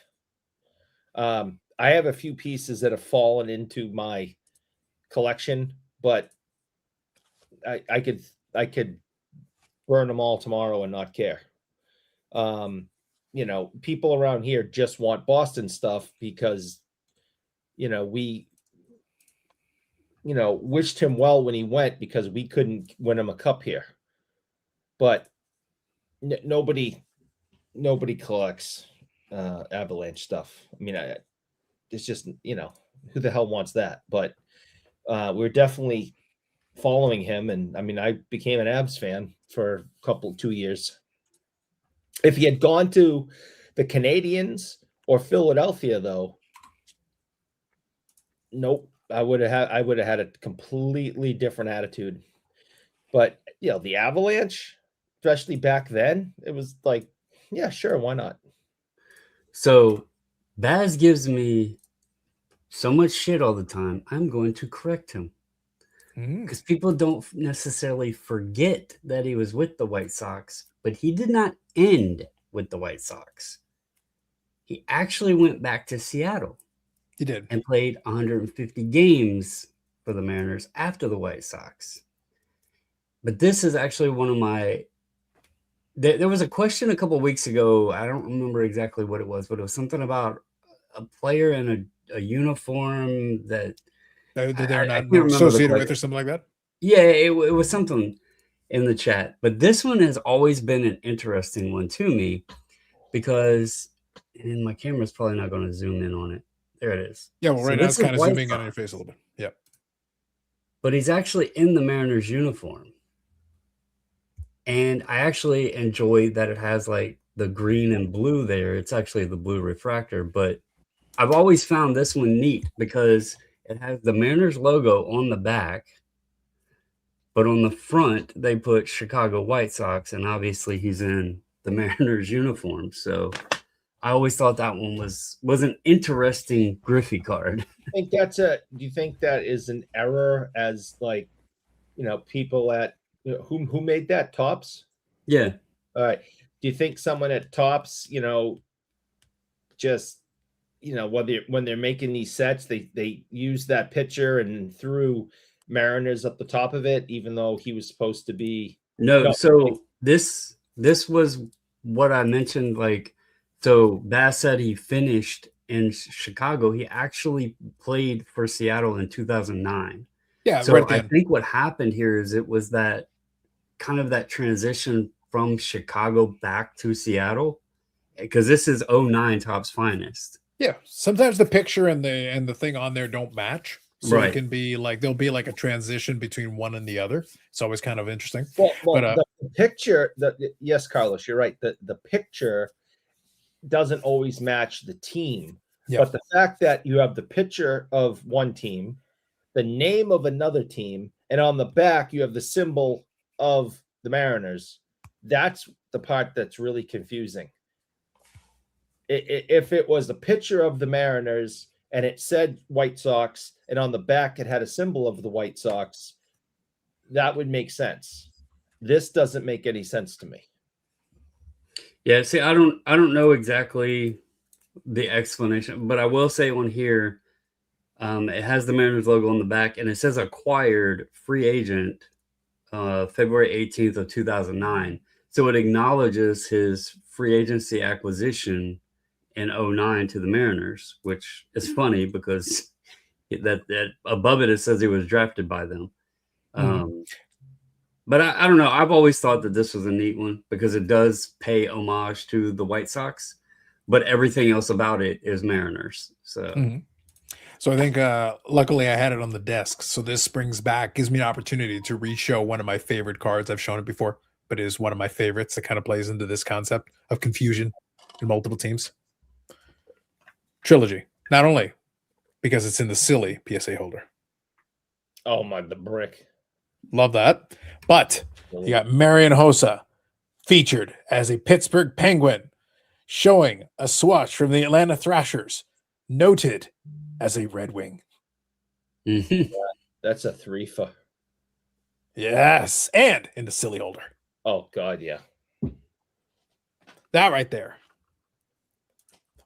I have a few pieces that have fallen into my collection, but I could burn them all tomorrow and not care. People around here just want Boston stuff because we wished him well when he went because we couldn't win him a cup here. But nobody collects Avalanche stuff. I mean, it's just who the hell wants that? But we're definitely following him, and I mean, I became an Avs fan for 2 years. If he had gone to the Canadiens or Philadelphia, though, nope, I would have had a completely different attitude. But the Avalanche, especially back then, it was like, yeah, sure, why not? So Baz gives me so much shit all the time. I'm going to correct him because people don't necessarily forget that he was with the White Sox, but he did not end with the White Sox. He actually went back to Seattle. He did. And played 150 games for the Mariners after the White Sox. But this is actually one of my... There was a question a couple of weeks ago. I don't remember exactly what it was, but it was something about a player in a uniform that they're not associated with or something like that. Yeah, it was something in the chat. But this one has always been an interesting one to me because, and my camera's probably not going to zoom in on it. There it is. Yeah, well, right now it's kind of zooming on your face a little bit. Yep. But he's actually in the Mariners uniform. And I actually enjoy that it has like the green and blue there. It's actually the blue refractor. But I've always found this one neat because it has the Mariners logo on the back. But on the front, they put Chicago White Sox. And obviously he's in the Mariners uniform. So I always thought that one was an interesting Griffey card. Do you think that is an error as people at who made that, Topps? Yeah. All right. Do you think someone at Topps, just when they're making these sets, they use that picture and threw Mariners up the top of it, even though he was supposed to be So this was what I mentioned, So Bass said he finished in Chicago. He actually played for Seattle in 2009. Yeah, So right at the I end. think what happened here is it was that kind of that transition from Chicago back to Seattle, because this is 09 Topps Finest. Yeah, sometimes the picture and the thing on there don't match, so it Right. can be like there'll be like a transition between one and the other. It's always kind of interesting. Well, But the picture, yes, Carlos, you're right. The picture doesn't always match the team, Yeah. but the fact that you have the picture of one team, the name of another team, and on the back you have the symbol of the Mariners, that's the part that's really confusing. If it was a picture of the Mariners and it said White Sox, and on the back it had a symbol of the White Sox, that would make sense. This doesn't make any sense to me. Yeah, see, I don't know exactly the explanation, but I will say on here, it has the Mariners logo on the back, and it says acquired free agent February 18th of 2009. So it acknowledges his free agency acquisition in 09 to the Mariners, which is funny because that above it says he was drafted by them. But I don't know. I've always thought that this was a neat one because it does pay homage to the White Sox, but everything else about it is Mariners. So, So I think luckily I had it on the desk. So this gives me an opportunity to re-show one of my favorite cards. I've shown it before, but it is one of my favorites that kind of plays into this concept of confusion in multiple teams. Trilogy, not only because it's in the silly PSA holder. Oh my, the brick. Love that. But you got Marian Hossa featured as a Pittsburgh Penguin, showing a swatch from the Atlanta Thrashers, noted as a Red Wing. That's a 3 for. Yes. And in the silly holder. Oh, God, yeah. That right there.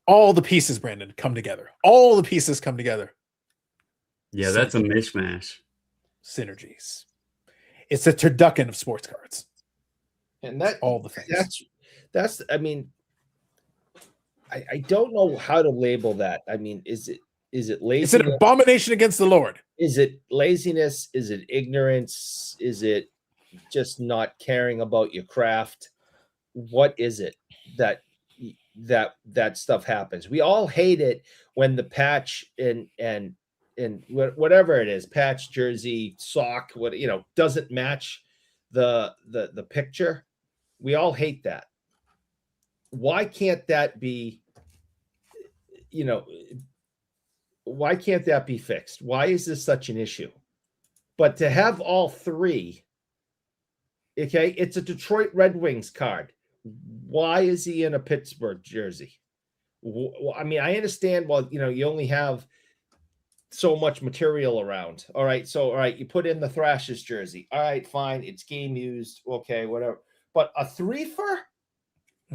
All the pieces, Brandon, come together. All the pieces come together. Yeah, that's a mishmash. Synergies. It's a turducken of sports cards. And that all the things. That's I mean, I don't know how to label that. I mean, is it laziness? It's an abomination against the Lord. Is it laziness? Is it ignorance? Is it just not caring about your craft? What is it that stuff happens? We all hate it when the patch and whatever it is, patch, jersey, sock, doesn't match the picture. We all hate that. Why can't that be, why can't that be fixed? Why is this such an issue? But to have all three, okay, it's a Detroit Red Wings card. Why is he in a Pittsburgh jersey? Well, I mean, I understand, well, you only have so much material around. All right, you put in the Thrashers jersey. All right, fine, it's game used. Okay, whatever. But a 3-for?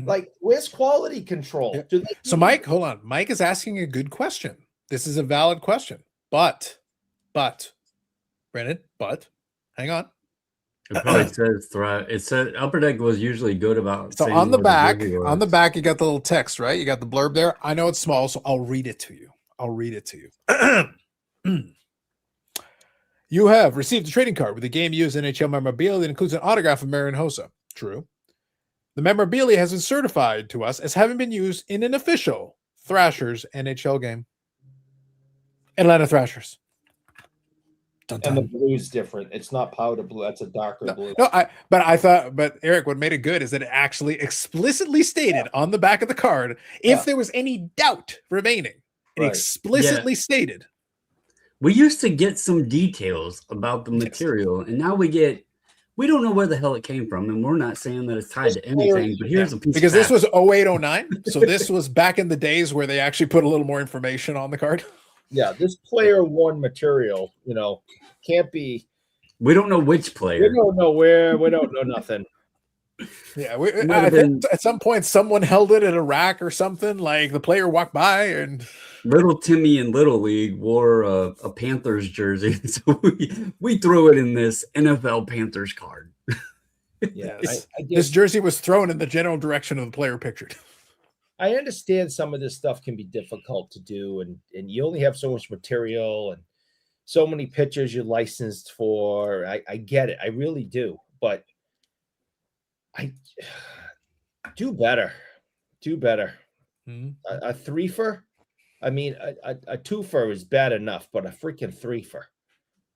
Like, where's quality control? Yeah. So, Mike, hold on. Mike is asking a good question. This is a valid question. But, Brennan, hang on. It probably says thrive. It said Upper Deck was usually good about. So on the back, you got the little text, right? You got the blurb there. I know it's small, so I'll read it to you. You have received a trading card with a game used NHL memorabilia that includes an autograph of Marian Hossa. True. The memorabilia has been certified to us as having been used in an official Thrashers NHL game. Atlanta Thrashers. Dun, dun. And the blue's different. It's not powder blue. That's a darker blue. But Eric, what made it good is that it actually explicitly stated on the back of the card, if there was any doubt remaining, it explicitly stated. We used to get some details about the material, and now we don't know where the hell it came from, and we're not saying that it's tied to anything, but here's a piece because of this was 0809, so this was back in the days where they actually put a little more information on the card. Yeah, this player one material, can't be. We don't know which player. We don't know where. We don't know nothing. Yeah, I think at some point someone held it at a rack or something. Like the player walked by and little Timmy in Little League wore a Panthers jersey, so we threw it in this NFL Panthers card. Yeah, this jersey was thrown in the general direction of the player pictured. I understand some of this stuff can be difficult to do, and you only have so much material and so many pictures you're licensed for. I get it. I really do. But I do better. Do better. Mhm. A threefer? I mean, a twofer is bad enough, but a freaking threefer.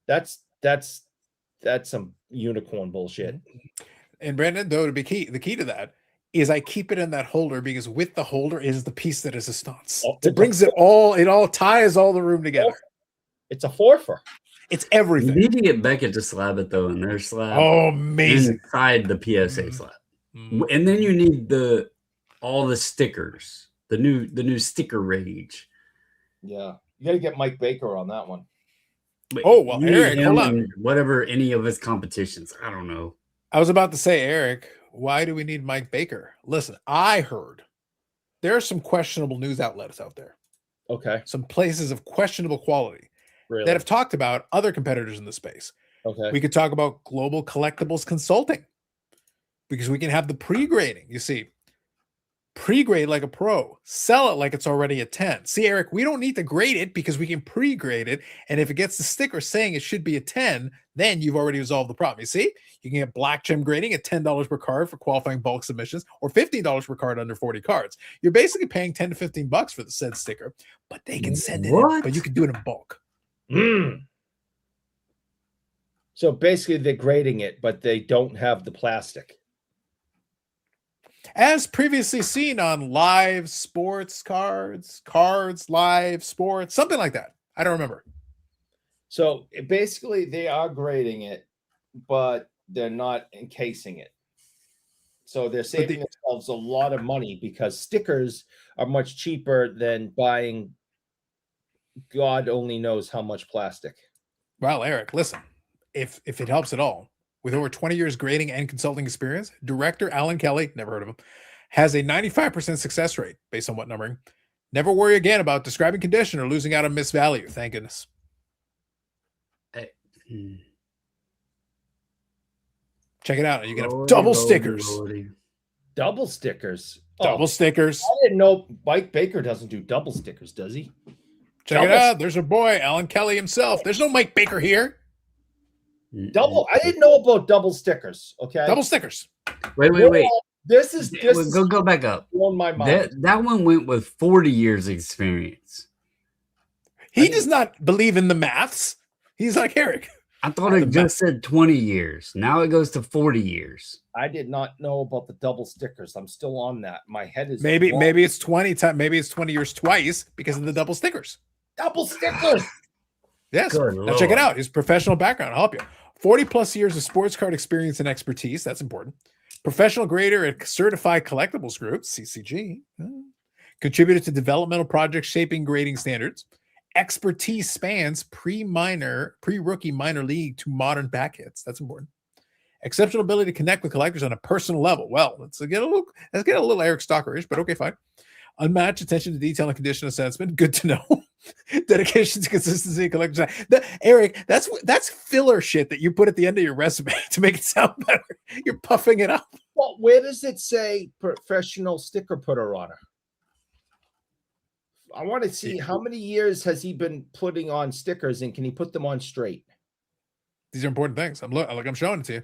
That's some unicorn bullshit. And Brandon, though, the key to that is I keep it in that holder because with the holder is the piece that is a stance. Oh, It brings it all ties all the room together. It's a fourfer. It's You everything. need to get Beckett to slab it though, in their slab. Oh, amazing. Inside the PSA Mhm. slab. Mhm. And then you need all the stickers, the new sticker rage. Yeah. You got to get Mike Baker on that one. But Oh, well, you need Eric, him hold on. in whatever any of his competitions. I don't know. I was about to say, Eric, why do we need Mike Baker? Listen, I heard there are some questionable news outlets out there, Okay. some places of questionable quality Really? that have talked about other competitors in the space. Okay. We could talk about Global Collectibles Consulting because we can have the pre-grading. You see, pre-grade like a pro, sell it like it's already a 10. See, Eric, we don't need to grade it because we can pre-grade it. And if it gets the sticker saying it should be a 10, then you've already resolved the problem. You see, you can get black gem grading at $10 per card for qualifying bulk submissions or $15 per card under 40 cards. You're basically paying 10 to 15 bucks for the said sticker, but they can send it in, but you can do it in bulk. So basically they're grading it, but they don't have the plastic. As previously seen on live sports cards, live sports, something like that. I don't remember. So basically they are grading it, but they're not encasing it. So they're saving themselves a lot of money because stickers are much cheaper than buying God only knows how much plastic. Well, Eric, listen, if it helps at all, with over 20 years grading and consulting experience, director Alan Kelly, never heard of him, has a 95% success rate based on what numbering. Never worry again about describing condition or losing out on misvalue. Thank goodness. Check it out. You can have double stickers. Double stickers. Double stickers. I didn't know Mike Baker doesn't do double stickers, does he? Check it out. There's our boy, Alan Kelly himself. There's no Mike Baker here. Double. I didn't know about double stickers. Okay. Double stickers. Wait. This is go back up. Blown my mind. That one went with 40 years experience. He does not believe in the maths. He's like Eric. I thought it just said 20 years. Now it goes to 40 years. I did not know about the double stickers. I'm still on that. My head is maybe it's 20 times. Maybe it's 20 years twice because of the double stickers. Double stickers. Yes. Now check it out. His professional background. I'll help you. 40 plus years of sports card experience and expertise. That's important. Professional grader at Certified Collectibles Group, CCG. Contributed to developmental projects shaping grading standards. Expertise spans pre-rookie minor league to modern back hits. That's important. Exceptional ability to connect with collectors on a personal level. Well, let's get a little Eric Stalker-ish, but okay, fine. Unmatched attention to detail and condition assessment. Good to know. Dedication to consistency and collectors. Eric, that's filler shit that you put at the end of your resume to make it sound better. You're puffing it up. Well, where does it say professional sticker putter on it? I want to see how many years has he been putting on stickers and can he put them on straight? These are important things. I'm showing it to you.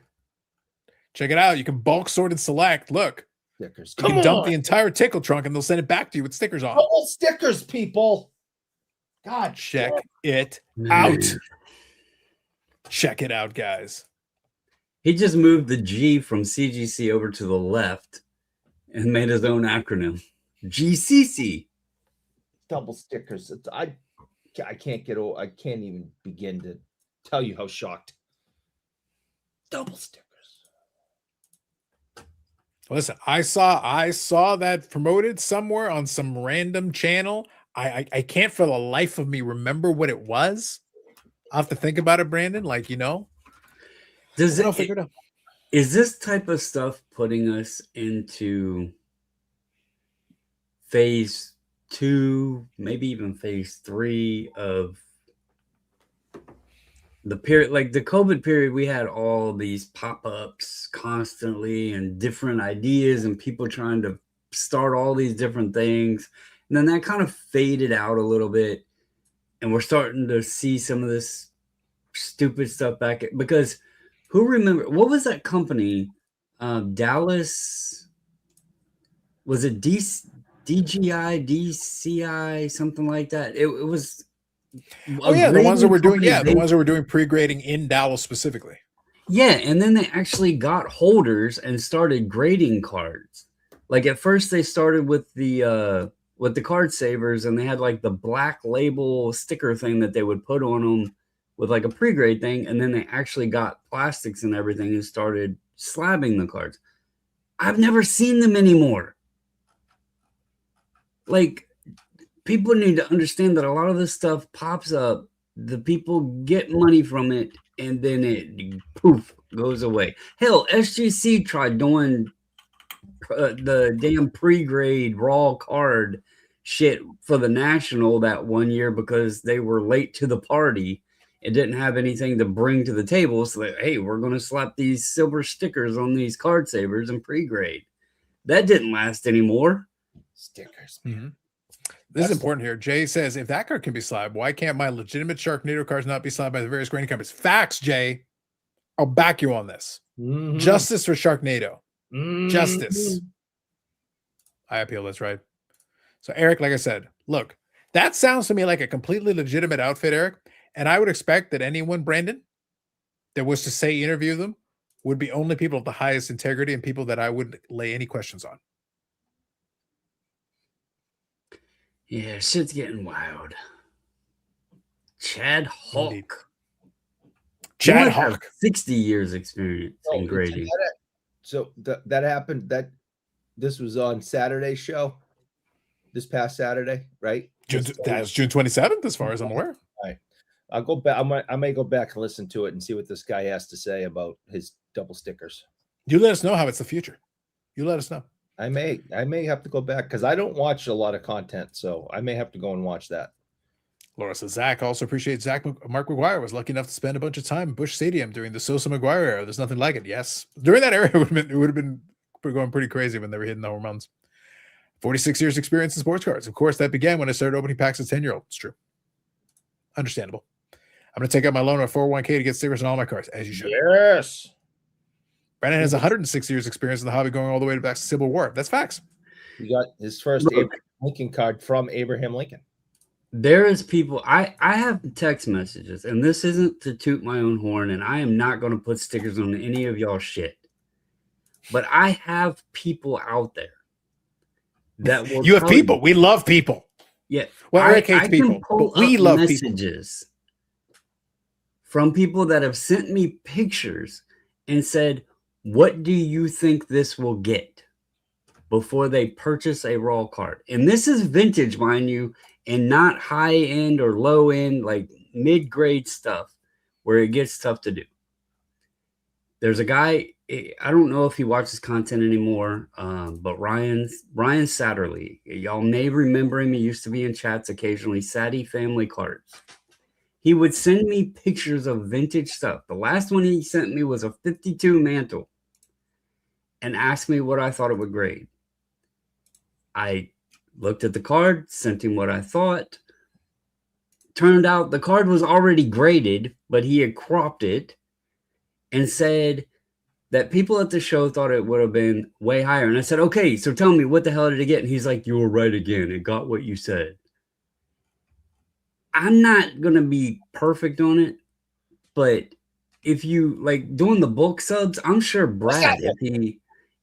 Check it out. You can bulk sort and select. Look. Stickers. You can dump the entire tickle trunk and they'll send it back to you with stickers on. Double stickers, people. God, check it out. Check it out, guys. He just moved the G from CGC over to the left and made his own acronym. GCC. Double stickers. I can't get over. I can't even begin to tell you how shocked. Double stickers. Listen, I saw that promoted somewhere on some random channel. I can't for the life of me remember what it was. I'll have to think about it, Brandon. Like, I'll figure it out. Is this type of stuff putting us into phase 2, maybe even phase 3 of the period? Like the COVID period, we had all these pop-ups constantly and different ideas and people trying to start all these different things. And then that kind of faded out a little bit. And we're starting to see some of this stupid stuff back. Because who remember, what was that company? Dallas, was it DGI, DCI, something like that? It was. Oh yeah, the ones that were doing the ones that were doing pre-grading in Dallas specifically. Yeah, and then they actually got holders and started grading cards. Like at first they started with the card savers, and they had like the black label sticker thing that they would put on them with like a pre-grade thing, and then they actually got plastics and everything and started slabbing the cards. I've never seen them anymore. Like, people need to understand that a lot of this stuff pops up, the people get money from it, and then it poof goes away. Hell, SGC tried doing the damn pre-grade raw card shit for the National that one year because they were late to the party. It didn't have anything to bring to the table. So like, hey, we're going to slap these silver stickers on these card savers and pre-grade. That didn't last anymore. Stickers. Mm-hmm. This is important here. Jay says, if that card can be slabbed, why can't my legitimate Sharknado cards not be slabbed by the various grading companies? Facts, Jay. I'll back you on this. Mm-hmm. Justice for Sharknado. Mm-hmm. Justice. I appeal this, right? So, Eric, like I said, look, that sounds to me like a completely legitimate outfit, Eric. And I would expect that anyone, Brandon, that was to say interview them would be only people of the highest integrity and people that I wouldn't lay any questions on. Yeah, shit's getting wild. Chad Hawk. Indeed. Chad Hawk. 60 years experience in grading. So that happened. This was on Saturday's show. This past Saturday, right? That was June 27th, as far as I'm aware. All right. I'll go back. I may go back and listen to it and see what this guy has to say about his double stickers. You let us know how it's the future. You let us know. I may have to go back because I don't watch a lot of content, so I may have to go and watch that. Laura says, Zach also appreciates Mark McGuire was lucky enough to spend a bunch of time in Busch Stadium during the Sosa McGuire era. There's nothing like it. Yes. During that era, it would have been going pretty crazy when they were hitting the home runs. 46 years experience in sports cards. Of course, that began when I started opening packs as a 10-year-old. It's true. Understandable. I'm going to take out my loan at 401k to get stickers on all my cards, as you should. Yes. Brandon has 106 years experience in the hobby going all the way back to Civil War. That's facts. He got his first Abraham Lincoln card from Abraham Lincoln. There is people, I have text messages, and this isn't to toot my own horn, and I am not going to put stickers on any of y'all shit. But I have people out there that will You have people. We love people. Yeah. Well, Eric hates people, but we love messages from people that have sent me pictures and said, what do you think this will get before they purchase a raw card? And this is vintage, mind you, and not high end or low end, like mid-grade stuff where it gets tough to do. There's a guy, I don't know if he watches content anymore, but Ryan Satterley, y'all may remember him. He used to be in chats occasionally, Sadie Family Cards. He would send me pictures of vintage stuff. The last one he sent me was a 52 mantle and asked me what I thought it would grade. I looked at the card, sent him what I thought. Turned out the card was already graded, but he had cropped it and said that people at the show thought it would have been way higher. And I said, okay, so tell me, what the hell did it get? And he's like, you were right again. It got what you said. I'm not going to be perfect on it, but if you like doing the bulk subs, I'm sure Brad,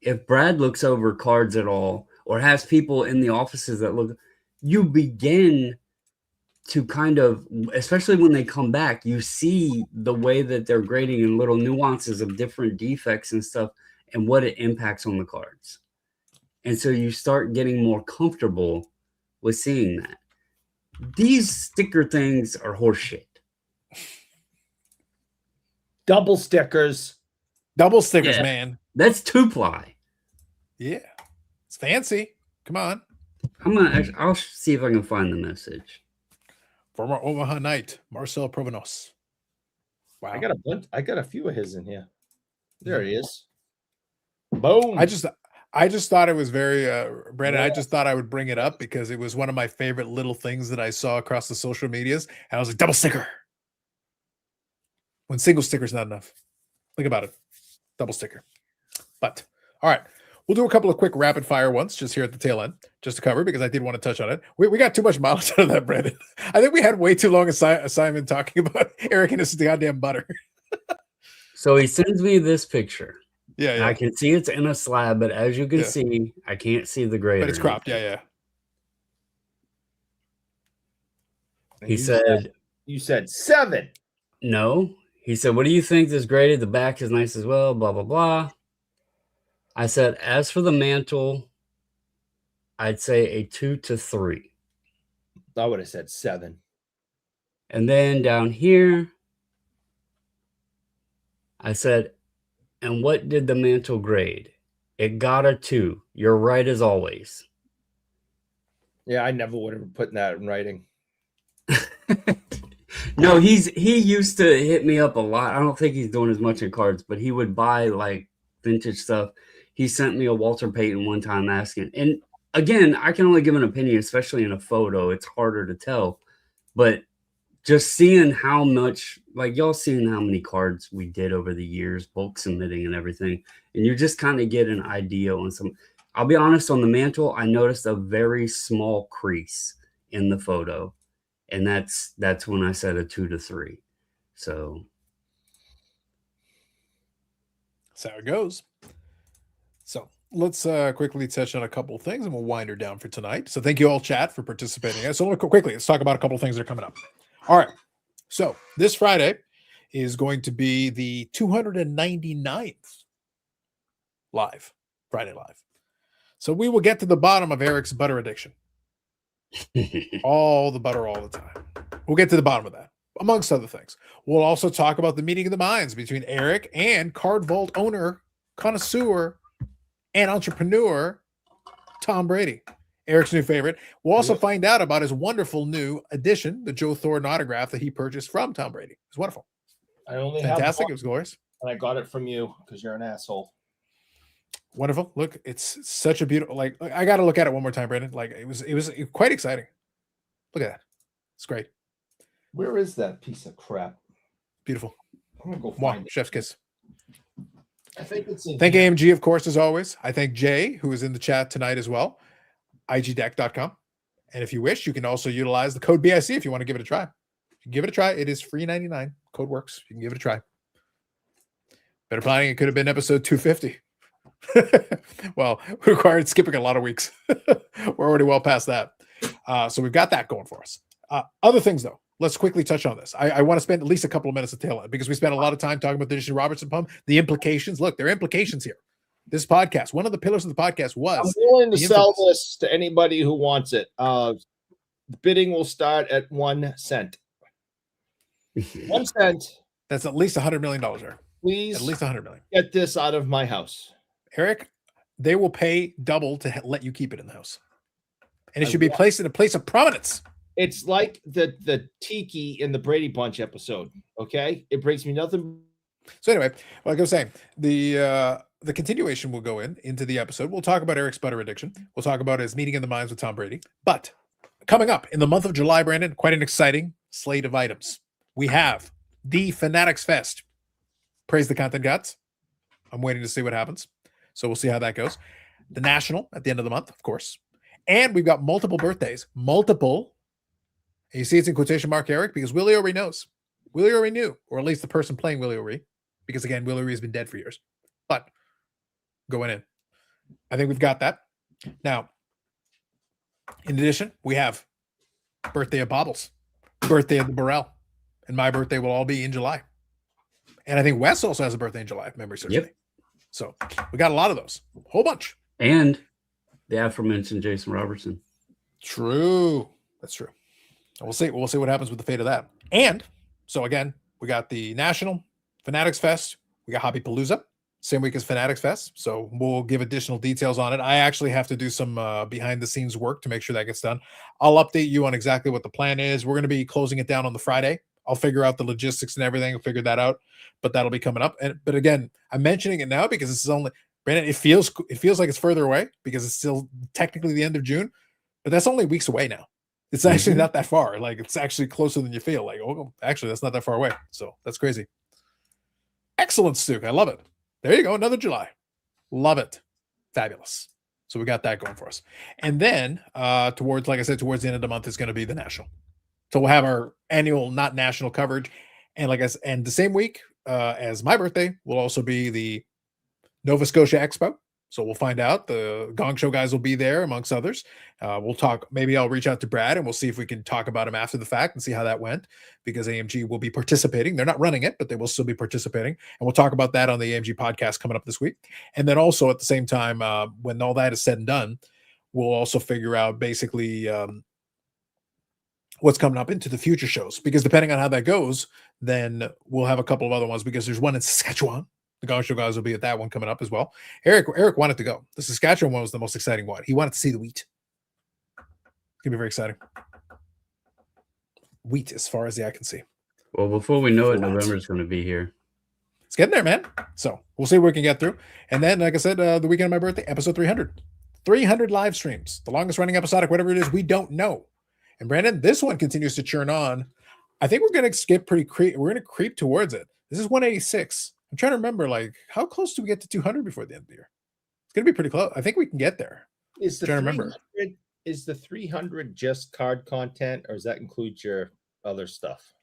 if Brad looks over cards at all or has people in the offices that look, you begin to kind of, especially when they come back, you see the way that they're grading and little nuances of different defects and stuff and what it impacts on the cards. And so you start getting more comfortable with seeing that. These sticker things are horseshit. Double stickers. Double stickers, Yeah. man. That's 2-ply. Yeah. It's fancy. Come on. I'll see if I can find the message. Former Omaha Knight, Marcel Provenos. Wow. I got a few of his in here. There he is. Boom. I just thought it was very, Brandon, I just thought I would bring it up because it was one of my favorite little things that I saw across the social medias. And I was like, double sticker. When single sticker is not enough. Think about it. Double sticker. But, all right. We'll do a couple of quick rapid fire ones just here at the tail end, just to cover, because I did want to touch on it. We got too much mileage out of that, Brandon. I think we had way too long assignment talking about Eric and his goddamn butter. So he sends me this picture. Yeah, yeah. I can see it's in a slab, but as you can see, I can't see the grader. But it's cropped. Yeah, yeah. He said, you said 7. No. He said, what do you think this graded? The back is nice as well, blah, blah, blah. I said, as for the mantle, I'd say a 2 to 3. I would have said 7. And then down here, I said, and what did the mantle grade? It got a 2. You're right as always. Yeah, I never would have put that in writing. No, he used to hit me up a lot. I don't think he's doing as much in cards, but he would buy like vintage stuff. He sent me a Walter Payton one time asking. And again, I can only give an opinion, especially in a photo. It's harder to tell. But just seeing how much, like y'all seeing how many cards we did over the years, bulk submitting and everything. And you just kind of get an idea on some. I'll be honest, on the mantle, I noticed a very small crease in the photo. And that's when I said a 2 to 3. So that's how it goes. So let's quickly touch on a couple of things and we'll wind her down for tonight. So thank you all, chat, for participating. So quickly, let's talk about a couple of things that are coming up. All right. So this Friday is going to be the 299th Friday Live. So we will get to the bottom of Eric's butter addiction. All the butter all the time. We'll get to the bottom of that, amongst other things. We'll also talk about the meeting of the minds between Eric and Card Vault owner, connoisseur, and entrepreneur Tom Brady, Eric's new favorite. We'll also find out about his wonderful new addition, the Joe Thornton autograph that he purchased from Tom Brady. It's wonderful. I only fantastic. Have it was glorious. And I got it from you because you're an asshole. Wonderful. Look, it's such a beautiful, like, I got to look at it one more time, Brandon. Like it was quite exciting. Look at that. It's great. Where is that piece of crap? Beautiful. I'm going to go find it. Chef's kiss. I think it's in Thank here. AMG, of course, as always. I thank Jay, who is in the chat tonight as well. igdeck.com. And if you wish, you can also utilize the code BIC if you want to give it a try. Give it a try. It is free 99. Code works. You can give it a try. Better planning. It could have been episode 250. Well, we required skipping a lot of weeks. We're already well past that. So we've got that going for us. Other things, though. Let's quickly touch on this. I want to spend at least a couple of minutes at tail end because we spent a lot of time talking about the Edition Robertson pump, the implications. Look, there are implications here. This podcast, one of the pillars of the podcast was I'm willing to sell this to anybody who wants it. The bidding will start at 1 cent. 1 cent. That's at least $100 million there. Please, at least $100 million. Get this out of my house, Eric. They will pay double to let you keep it in the house, and it should be placed in a place of prominence. It's like the tiki in the Brady Bunch episode. Okay, it brings me nothing. So anyway, like I was saying, the continuation will go into the episode. We'll talk about Eric's butter addiction. We'll talk about his meeting in the minds with Tom Brady. But coming up in the month of July, Brandon, quite an exciting slate of items. We have the Fanatics Fest. Praise the content gods. I'm waiting to see what happens. So we'll see how that goes. The National at the end of the month, of course. And we've got multiple birthdays. Multiple. And you see it's in quotation mark, Eric, because Willie O'Ree knows. Willie O'Ree knew, or at least the person playing Willie O'Ree, because again, Willie O'Ree has been dead for years. But going in, I think we've got that. Now, in addition, we have birthday of Bobbles, birthday of the Burrell, and my birthday will all be in July. And I think Wes also has a birthday in July, if memory serves me. So we got a lot of those, a whole bunch. And the aforementioned Jason Robertson. True. That's true. We'll see. We'll see what happens with the fate of that. And so again, we got the National Fanatics Fest. We got Hobby Palooza, same week as Fanatics Fest. So we'll give additional details on it. I actually have to do some behind the scenes work to make sure that gets done. I'll update you on exactly what the plan is. We're going to be closing it down on the Friday. I'll figure out the logistics and everything. I'll figure that out, but that'll be coming up. But again, I'm mentioning it now because this is only Brandon, it feels like it's further away because it's still technically the end of June, but that's only weeks away now. It's actually not that far. Like, it's actually closer than you feel. Like, oh, actually, that's not that far away. So that's crazy. Excellent, Stu. I love it. There you go. Another July. Love it. Fabulous. So we got that going for us. And then towards the end of the month is going to be the national. So we'll have our annual, not national coverage. And like I said, and the same week as my birthday will also be the Nova Scotia Expo. So we'll find out. The Gong Show guys will be there, amongst others. We'll talk. Maybe I'll reach out to Brad and we'll see if we can talk about him after the fact and see how that went, because AMG will be participating. They're not running it, but they will still be participating. And we'll talk about that on the AMG podcast coming up this week. And then also at the same time, when all that is said and done, we'll also figure out basically what's coming up into the future shows, because depending on how that goes, then we'll have a couple of other ones, because there's one in Saskatchewan. The Gong Show guys will be at that one coming up as well. Eric wanted to go. The Saskatchewan one was the most exciting one. He wanted to see the wheat. It's going to be very exciting. Wheat as far as the eye can see. Well, before we know it, November's going to be here. It's getting there, man. So we'll see what we can get through. And then, like I said, the weekend of my birthday, episode 300. 300 live streams. The longest running episodic, whatever it is, we don't know. And Brandon, this one continues to churn on. I think we're going to skip we're going to creep towards it. This is 186. I'm trying to remember, like, how close do we get to 200 before the end of the year? It's going to be pretty close. I think we can get there. Is the 300 just card content, or does that include your other stuff?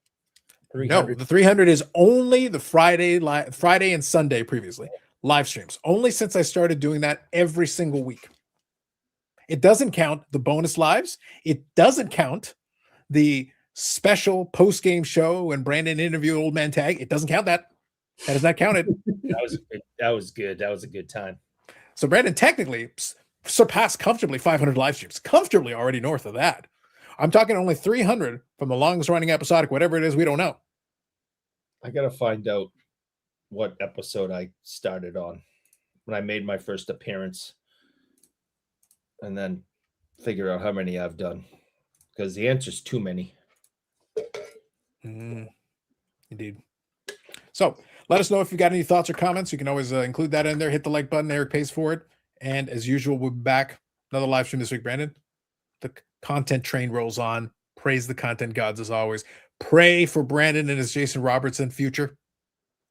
300? No, the 300 is only the Friday and Sunday previously live streams. Only since I started doing that every single week. It doesn't count the bonus lives. It doesn't count the special post-game show and Brandon interview Old Man Tag. It doesn't count that. That is not counted. That was good. That was a good time. So Brandon technically surpassed comfortably 500 live streams. Comfortably already north of that. I'm talking only 300 from the longest running episodic, whatever it is, we don't know. I got to find out what episode I started on when I made my first appearance, and then figure out how many I've done, because the answer is too many. Indeed. So let us know if you got any thoughts or comments. You can always include that in there. Hit the like button. Eric pays for it. And as usual, we'll be back. Another live stream this week, Brandon. The content train rolls on. Praise the content gods as always. Pray for Brandon and his Jason Robertson future.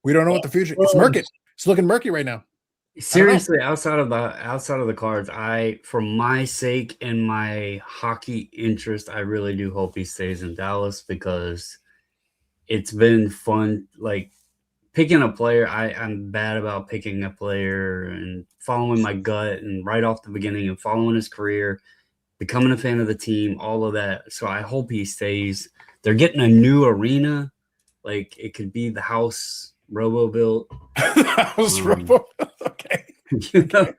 We don't know what the future. It's murky. It's looking murky right now. Seriously, outside of the cards, for my sake and my hockey interest, I really do hope he stays in Dallas, because it's been fun. Like, picking a player, I'm bad about picking a player and following my gut and right off the beginning and following his career, becoming a fan of the team, all of that. So I hope he stays. They're getting a new arena. Like, it could be the house Robo built. Robo. Okay. You know,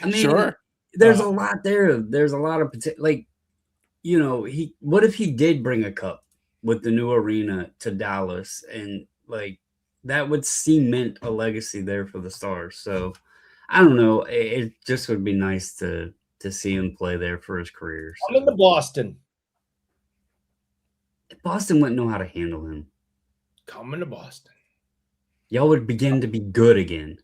I mean, sure. There's a lot there. There's a lot of potential. Like, you know, what if he did bring a cup with the new arena to Dallas, and like that would cement a legacy there for the Stars. So I don't know. It just would be nice to see him play there for his career. So. I'm in the Boston. Boston wouldn't know how to handle him. Coming to Boston. Y'all would begin to be good again.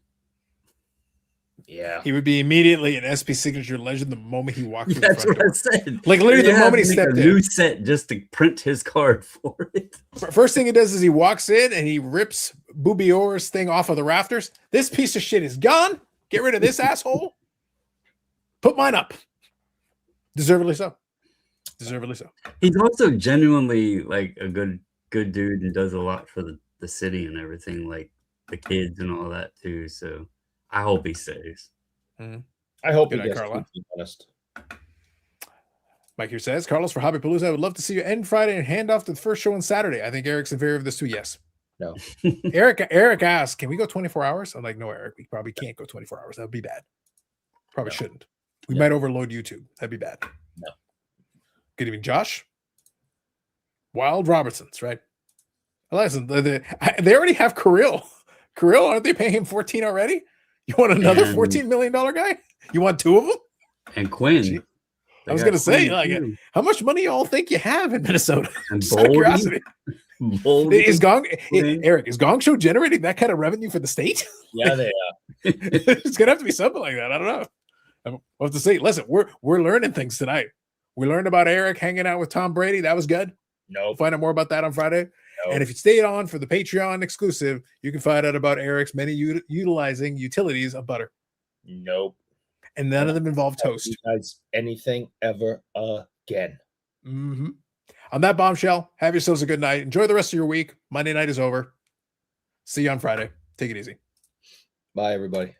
Yeah. He would be immediately an SP signature legend the moment he walked through That's the front what door. I said. Like, literally the moment he stepped in. A new set just to print his card for it. First thing he does is he walks in and he rips Boubior's thing off of the rafters. This piece of shit is gone. Get rid of this asshole. Put mine up. Deservedly so. Deservedly so. He's also genuinely like a good dude and does a lot for the city and everything, like the kids and all that too. So I hope he stays. Mm-hmm. I hope Good he night, gets Carla. to be honest. Mike here says, Carlos, for Hobby Palooza, I would love to see you end Friday and hand off to the first show on Saturday. I think Eric's in favor of this too. Yes. No. Eric asked, can we go 24 hours? I'm like, no, Eric, we probably can't go 24 hours. That would be bad. Probably shouldn't. We might overload YouTube. That'd be bad. No. Good evening, Josh. Wild Robertsons, right? Listen, they already have Kirill. Kirill, aren't they paying him 14 already? You want another $14 million guy? You want two of them? And Quinn. I was going to say, like, how much money you all think you have in Minnesota? And Just out of curiosity. Is Gong Boldly. Eric, is Gong Show generating that kind of revenue for the state? Yeah, they are. It's gonna have to be something like that. I don't know. We'll have to see. Listen, we're learning things tonight. We learned about Eric hanging out with Tom Brady. That was good. No, We'll find out more about that on Friday. no. And if you stayed on for the Patreon exclusive, you can find out about Eric's many utilizing utilities of butter. Nope. And none of them involve You toast. guys, anything ever again. Mm-hmm. On that bombshell, have yourselves a good night. Enjoy the rest of your week. Monday night is over. See you on Friday. Take it easy. Bye, everybody.